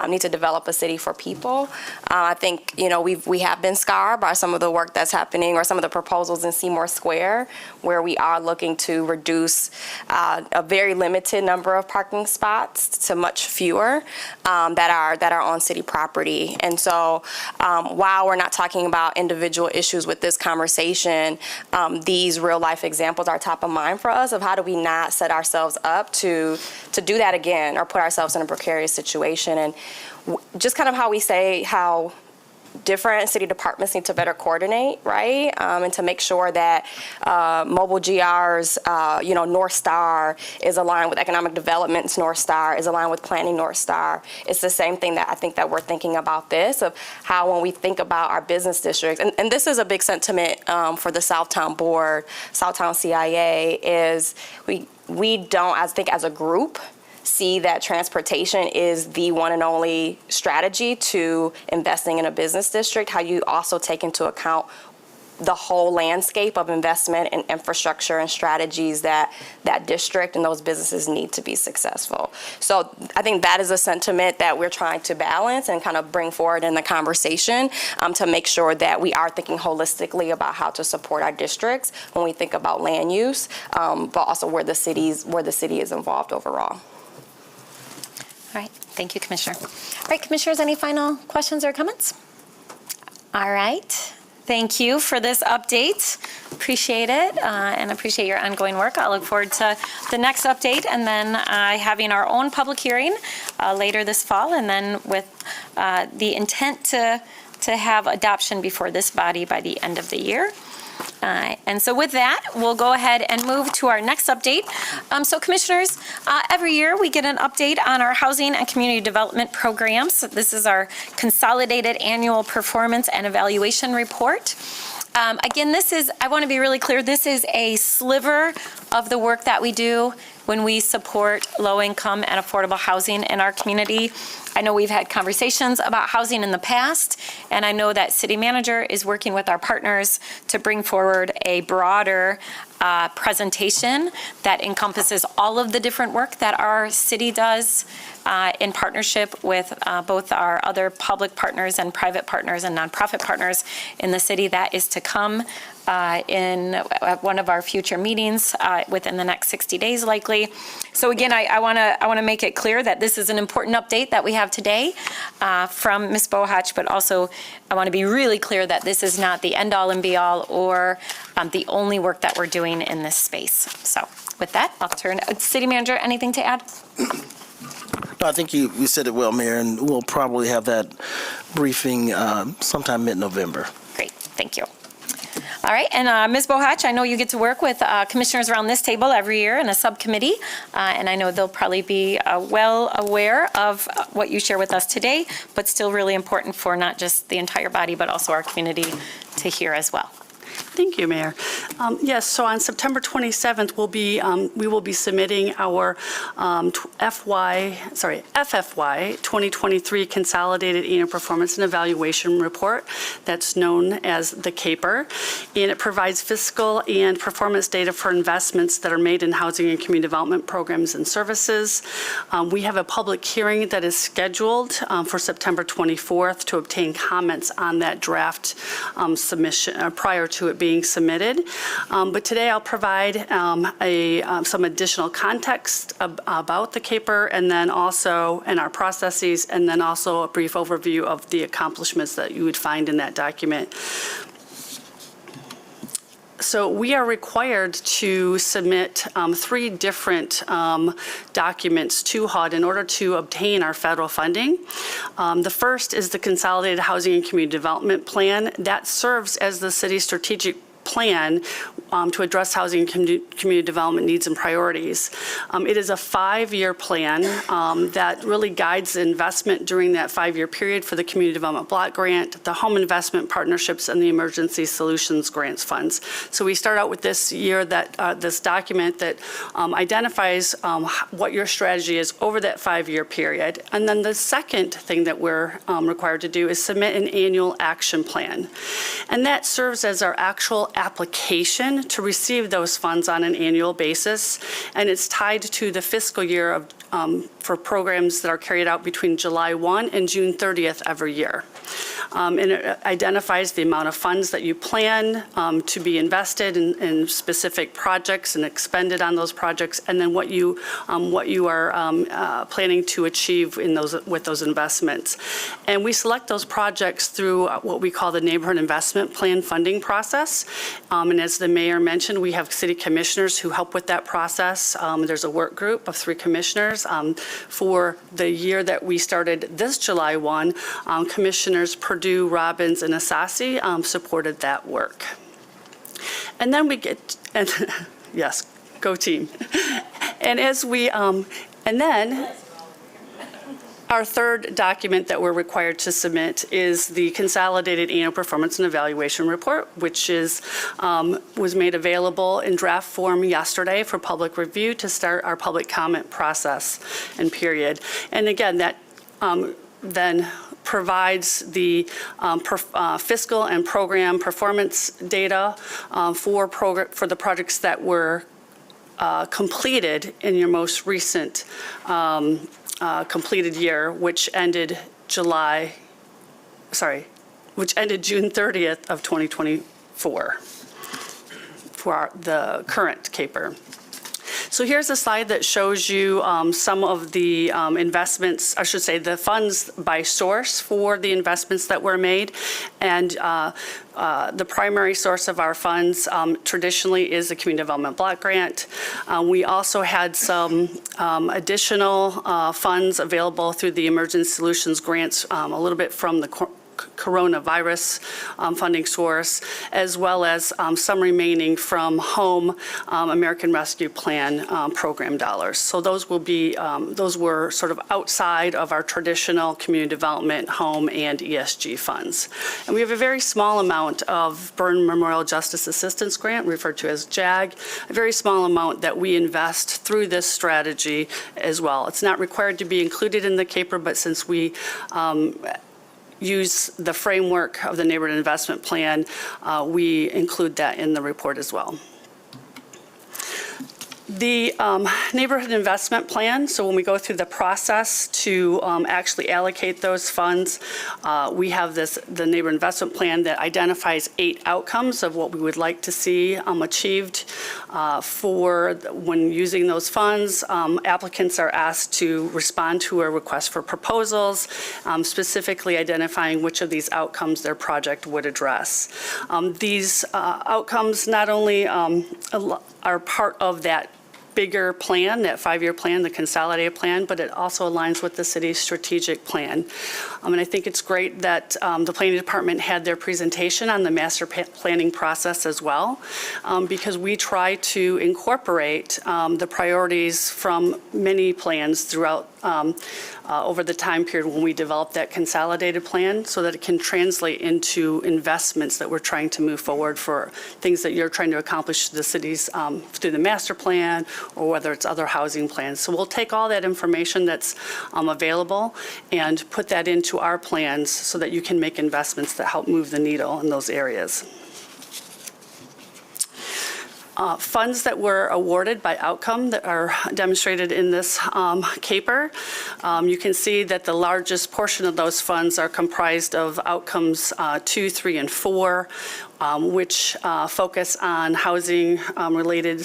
need to develop a city for people. I think, we have been scarred by some of the work that's happening or some of the proposals in Seymour Square, where we are looking to reduce a very limited number of parking spots to much fewer that are on city property. And so while we're not talking about individual issues with this conversation, these real life examples are top of mind for us of how do we not set ourselves up to do that again or put ourselves in a precarious situation. And just kind of how we say how different city departments need to better coordinate, right? And to make sure that Mobile GR's, North Star is aligned with economic development's North Star, is aligned with planning North Star. It's the same thing that I think that we're thinking about this, of how when we think about our business districts, and this is a big sentiment for the Southtown Board, Southtown CIA, is we don't, I think as a group, see that transportation is the one and only strategy to investing in a business district, how you also take into account the whole landscape of investment and infrastructure and strategies that district and those businesses need to be successful. So I think that is a sentiment that we're trying to balance and kind of bring forward in the conversation to make sure that we are thinking holistically about how to support our districts when we think about land use, but also where the city is involved overall. All right. Thank you, Commissioner. All right, Commissioners, any final questions or comments? All right. Thank you for this update. Appreciate it and appreciate your ongoing work. I look forward to the next update and then having our own public hearing later this fall, and then with the intent to have adoption before this body by the end of the year. And so with that, we'll go ahead and move to our next update. So Commissioners, every year we get an update on our housing and community development programs. This is our consolidated annual performance and evaluation report. Again, I want to be really clear, this is a sliver of the work that we do when we support low-income and affordable housing in our community. I know we've had conversations about housing in the past, and I know that City Manager is working with our partners to bring forward a broader presentation that encompasses all of the different work that our city does in partnership with both our other public partners and private partners and nonprofit partners in the city. That is to come in one of our future meetings within the next 60 days likely. So again, I want to make it clear that this is an important update that we have today from Ms. Bohach, but also I want to be really clear that this is not the end all and be all or the only work that we're doing in this space. So with that, I'll turn. City Manager, anything to add? No, I think you said it well, Mayor, and we'll probably have that briefing sometime mid-November. Great, thank you. All right, and Ms. Bohach, I know you get to work with commissioners around this table every year in a subcommittee, and I know they'll probably be well aware of what you share with us today, but still really important for not just the entire body, but also our community to hear as well. Thank you, Mayor. Yes, so on September 27th, we will be submitting our FFY 2023 Consolidated Annual Performance and Evaluation Report that's known as the CAPER, and it provides fiscal and performance data for investments that are made in housing and community development programs and services. We have a public hearing that is scheduled for September 24th to obtain comments on that draft submission prior to it being submitted. But today I'll provide some additional context about the CAPER and then also in our processes and then also a brief overview of the accomplishments that you would find in that document. So we are required to submit 3 different documents to HUD in order to obtain our federal funding. The first is the Consolidated Housing and Community Development Plan. That serves as the city's strategic plan to address housing and community development needs and priorities. It is a 5-year plan that really guides the investment during that 5-year period for the Community Development Block Grant, the Home Investment Partnerships, and the Emergency Solutions Grants Funds. So we start out with this year that this document that identifies what your strategy is over that 5-year period. And then the second thing that we're required to do is submit an annual action plan. And that serves as our actual application to receive those funds on an annual basis, and it's tied to the fiscal year of for programs that are carried out between July 1 and June 30th every year. And it identifies the amount of funds that you plan to be invested in specific projects and expended on those projects, and then what you are planning to achieve in with those investments. And we select those projects through what we call the Neighborhood Investment Plan funding process. And as the mayor mentioned, we have city commissioners who help with that process. There's a work group of 3 commissioners. For the year that we started this July 1, Commissioners Perdue, Robbins, and Asasi supported that work. And then we get, and yes, go team. And as we, and then our third document that we're required to submit is the Consolidated Annual Performance and Evaluation Report, which was made available in draft form yesterday for public review to start our public comment process and period. And again, that then provides the fiscal and program performance data for the projects that were completed in your most recent completed year, which ended June 30th of 2024 for the current CAPER. So here's a slide that shows you some of the investments, I should say the funds by source for the investments that were made. And the primary source of our funds traditionally is the Community Development Block Grant. We also had some additional funds available through the Emergency Solutions Grants, a little bit from the coronavirus funding source, as well as some remaining from Home American Rescue Plan program dollars. So those will be, those were sort of outside of our traditional community development, home, and ESG funds. And we have a very small amount of Burn Memorial Justice Assistance Grant, referred to as JAG, a very small amount that we invest through this strategy as well. It's not required to be included in the CAPER, but since we use the framework of the Neighborhood Investment Plan, we include that in the report as well. The Neighborhood Investment Plan, so when we go through the process to actually allocate those funds, we have the Neighborhood Investment Plan that identifies 8 outcomes of what we would like to see achieved for when using those funds. Applicants are asked to respond to a request for proposals, specifically identifying which of these outcomes their project would address. These outcomes not only are part of that bigger plan, that 5-year plan, the consolidated plan, but it also aligns with the city's strategic plan. And I think it's great that the planning department had their presentation on the master planning process as well, because we try to incorporate the priorities from many plans throughout over the time period when we develop that consolidated plan, so that it can translate into investments that we're trying to move forward for things that you're trying to accomplish the cities through the master plan, or whether it's other housing plans. So we'll take all that information that's available and put that into our plans so that you can make investments that help move the needle in those areas. Funds that were awarded by outcome that are demonstrated in this CAPER. You can see that the largest portion of those funds are comprised of outcomes 2, 3, and 4, which focus on housing related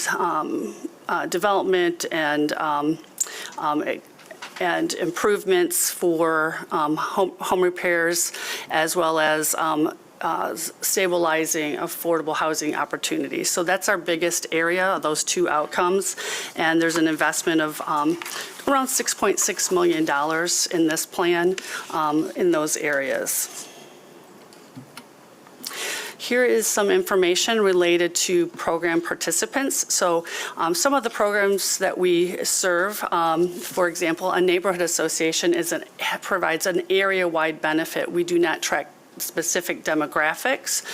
development and improvements for home repairs, as well as stabilizing affordable housing opportunities. So that's our biggest area, those 2 outcomes. And there's an investment of around $6.6 million in this plan in those areas. Here is some information related to program participants. So some of the programs that we serve, for example, a neighborhood association provides an area-wide benefit. We do not track specific demographics,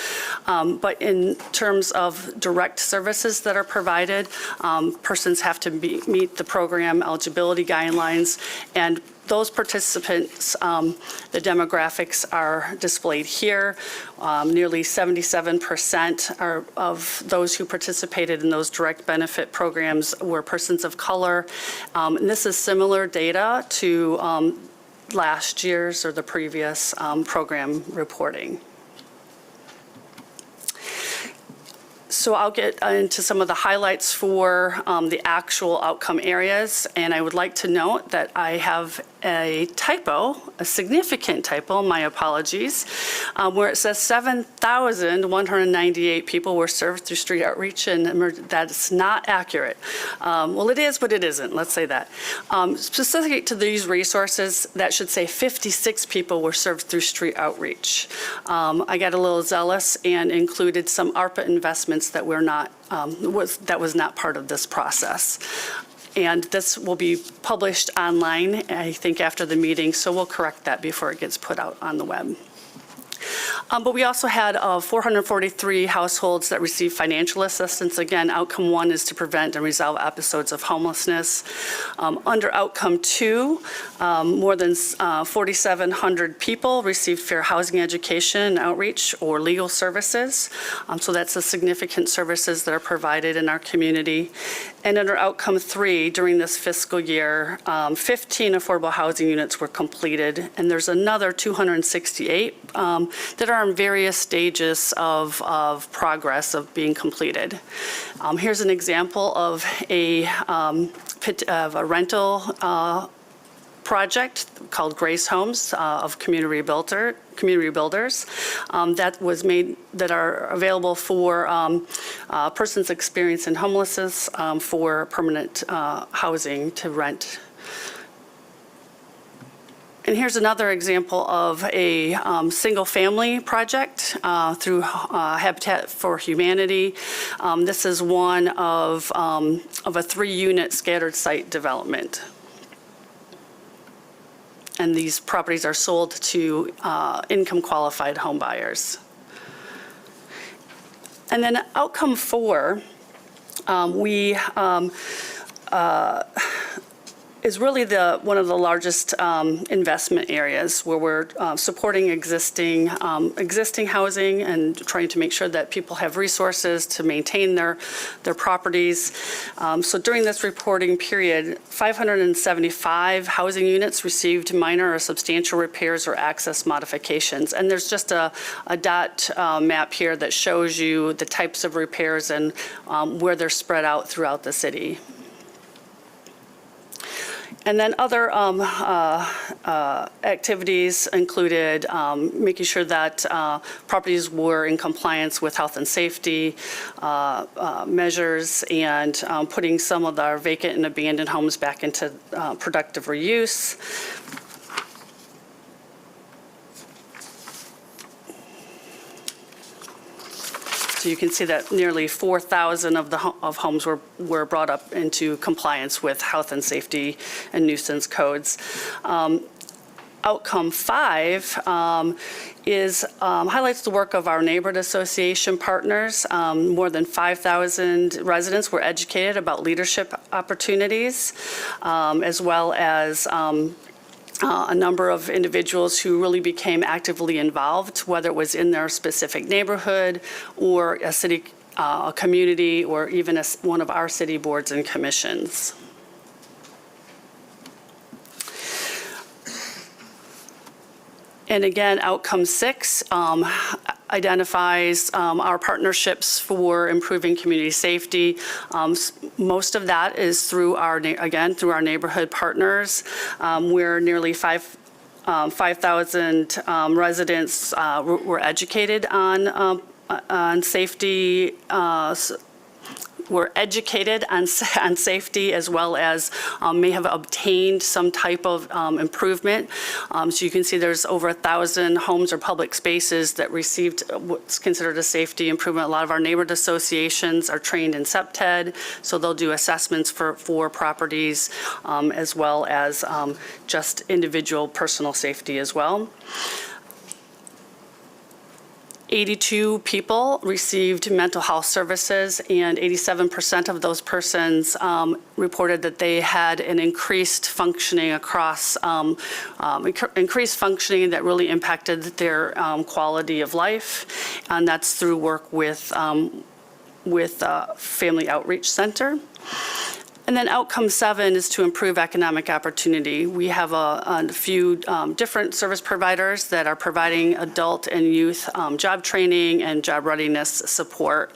but in terms of direct services that are provided, persons have to meet the program eligibility guidelines, and those participants, the demographics are displayed here. Nearly 77% of those who participated in those direct benefit programs were persons of color. And this is similar data to last year's or the previous program reporting. So I'll get into some of the highlights for the actual outcome areas, and I would like to note that I have a typo, a significant typo, my apologies, where it says 7,198 people were served through street outreach, and that's not accurate. Well, it is, but it isn't, let's say that. Specific to these resources, that should say 56 people were served through street outreach. I got a little zealous and included some ARPA investments that were not, that was not part of this process. And this will be published online, I think, after the meeting, so we'll correct that before it gets put out on the web. But we also had 443 households that received financial assistance. Again, outcome 1 is to prevent and resolve episodes of homelessness. Under outcome 2, more than 4,700 people received fair housing education and outreach or legal services. So that's the significant services that are provided in our community. And under outcome 3, during this fiscal year, 15 affordable housing units were completed, and there's another 268 that are in various stages of progress of being completed. Here's an example of a rental project called Grace Homes of community builders that are available for persons experiencing homelessness for permanent housing to rent. And here's another example of a single-family project through Habitat for Humanity. This is one of a 3-unit scattered site development. And these properties are sold to income-qualified home buyers. And then outcome 4, is really one of the largest investment areas where we're supporting existing housing and trying to make sure that people have resources to maintain their properties. So during this reporting period, 575 housing units received minor or substantial repairs or access modifications. And there's just a dot map here that shows you the types of repairs and where they're spread out throughout the city. And then other activities included making sure that properties were in compliance with health and safety measures and putting some of our vacant and abandoned homes back into productive reuse. So you can see that nearly 4,000 of homes were brought up into compliance with health and safety and nuisance codes. Outcome 5 highlights the work of our neighborhood association partners. More than 5,000 residents were educated about leadership opportunities, as well as a number of individuals who really became actively involved, whether it was in their specific neighborhood or a city, a community, or even one of our city boards and commissions. And again, outcome 6 identifies our partnerships for improving community safety. Most of that is through our neighborhood partners, where nearly 5,000 residents were educated on safety. Were educated on safety, as well as may have obtained some type of improvement. So you can see there's over 1,000 homes or public spaces that received what's considered a safety improvement. A lot of our neighborhood associations are trained in CEPTED, so they'll do assessments for properties, as well as just individual personal safety as well. 82 people received mental health services, and 87% of those persons reported that they had an increased functioning across, increased functioning that really impacted their quality of life, and that's through work with Family Outreach Center. And then outcome 7 is to improve economic opportunity. We have a few different service providers that are providing adult and youth job training and job readiness support.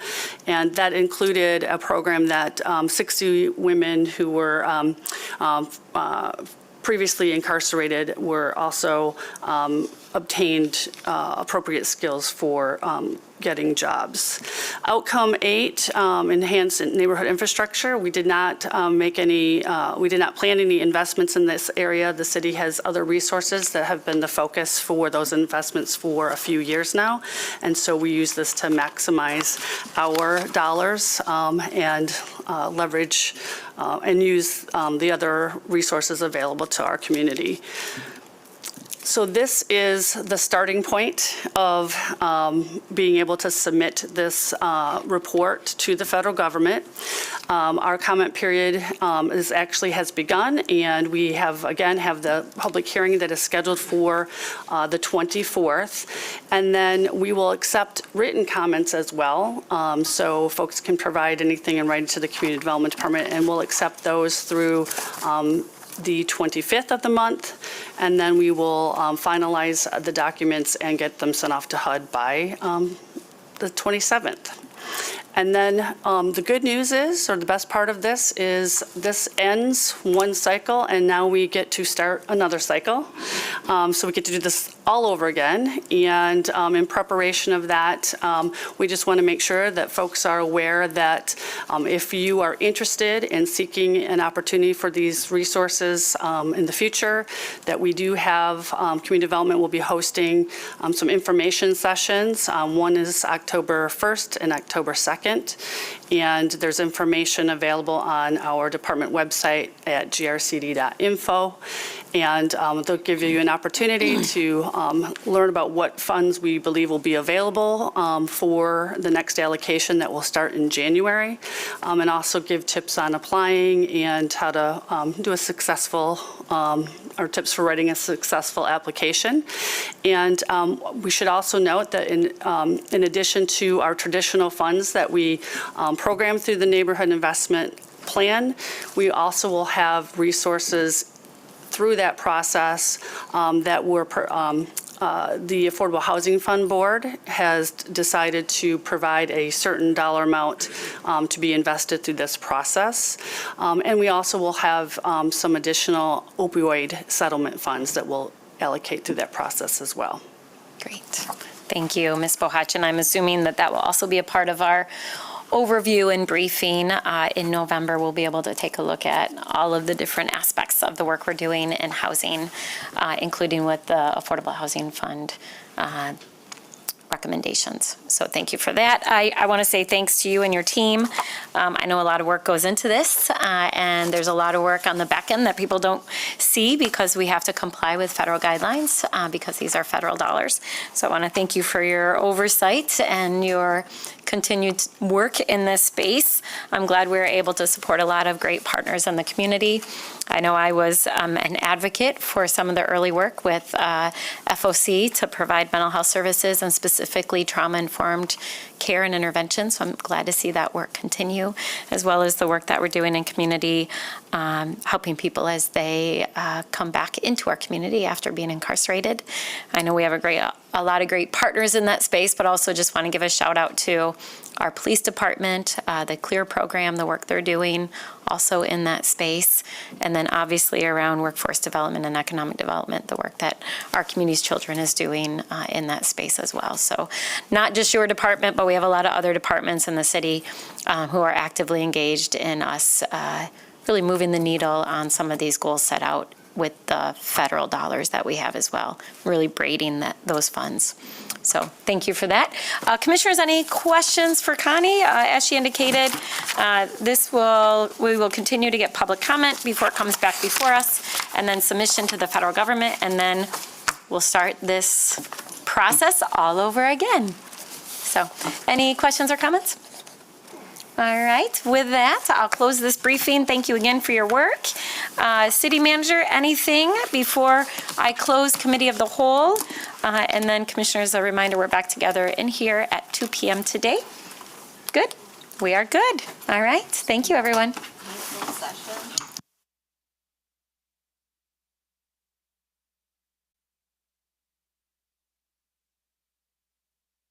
And that included a program that 60 women who were previously incarcerated were also obtained appropriate skills for getting jobs. Outcome 8, enhance neighborhood infrastructure. We did not we did not plan any investments in this area. The city has other resources that have been the focus for those investments for a few years now. And so we use this to maximize our dollars and leverage and use the other resources available to our community. So this is the starting point of being able to submit this report to the federal government. Our comment period has begun, and we have the public hearing that is scheduled for the 24th. And then we will accept written comments as well. So folks can provide anything in writing to the Community Development Department, and we'll accept those through the 25th of the month, and then we will finalize the documents and get them sent off to HUD by the 27th. And then the good news is, or the best part of this is, this ends one cycle, and now we get to start another cycle. so we get to do this all over again. And in preparation of that, we just want to make sure that folks are aware that if you are interested in seeking an opportunity for these resources in the future, that we do have Community Development will be hosting some information sessions. One is October 1st and October 2nd. And there's information available on our department website at grcd.info. And they'll give you an opportunity to learn about what funds we believe will be available for the next allocation that will start in January, and also give tips on applying and how to do a successful, or tips for writing a successful application. And we should also note that in addition to our traditional funds that we program through the Neighborhood Investment Plan, we also will have resources through that process that were the Affordable Housing Fund Board has decided to provide a certain dollar amount to be invested through this process. And we also will have some additional opioid settlement funds that will allocate through that process as well. Great. Thank you, Ms. Bohach. And I'm assuming that that will also be a part of our overview and briefing in November. We'll be able to take a look at all of the different aspects of the work we're doing in housing, including with the Affordable Housing Fund recommendations. So thank you for that. I want to say thanks to you and your team. I know a lot of work goes into this, and there's a lot of work on the back end that people don't see because we have to comply with federal guidelines because these are federal dollars. So I want to thank you for your oversight and your continued work in this space. I'm glad we were able to support a lot of great partners in the community. I know I was an advocate for some of the early work with FOC to provide mental health services and specifically trauma-informed care and intervention. So I'm glad to see that work continue, as well as the work that we're doing in community, helping people as they come back into our community after being incarcerated. I know we have a lot of great partners in that space, but also just want to give a shout out to our police department, the CLEAR program, the work they're doing also in that space, and then obviously around workforce development and economic development, the work that our community's children is doing in that space as well. So not just your department, but we have a lot of other departments in the city who are actively engaged in us really moving the needle on some of these goals set out with the federal dollars that we have as well, really braiding those funds. So thank you for that. Commissioners, any questions for Connie? As she indicated, we will continue to get public comment before it comes back before us, and then submission to the federal government, and then we'll start this process all over again. So any questions or comments? All right, with that, I'll close this briefing. Thank you again for your work. City Manager, anything before I close Committee of the Whole? And then Commissioners, a reminder, we're back together in here at 2 p.m. today. Good? We are good. All right, thank you, everyone.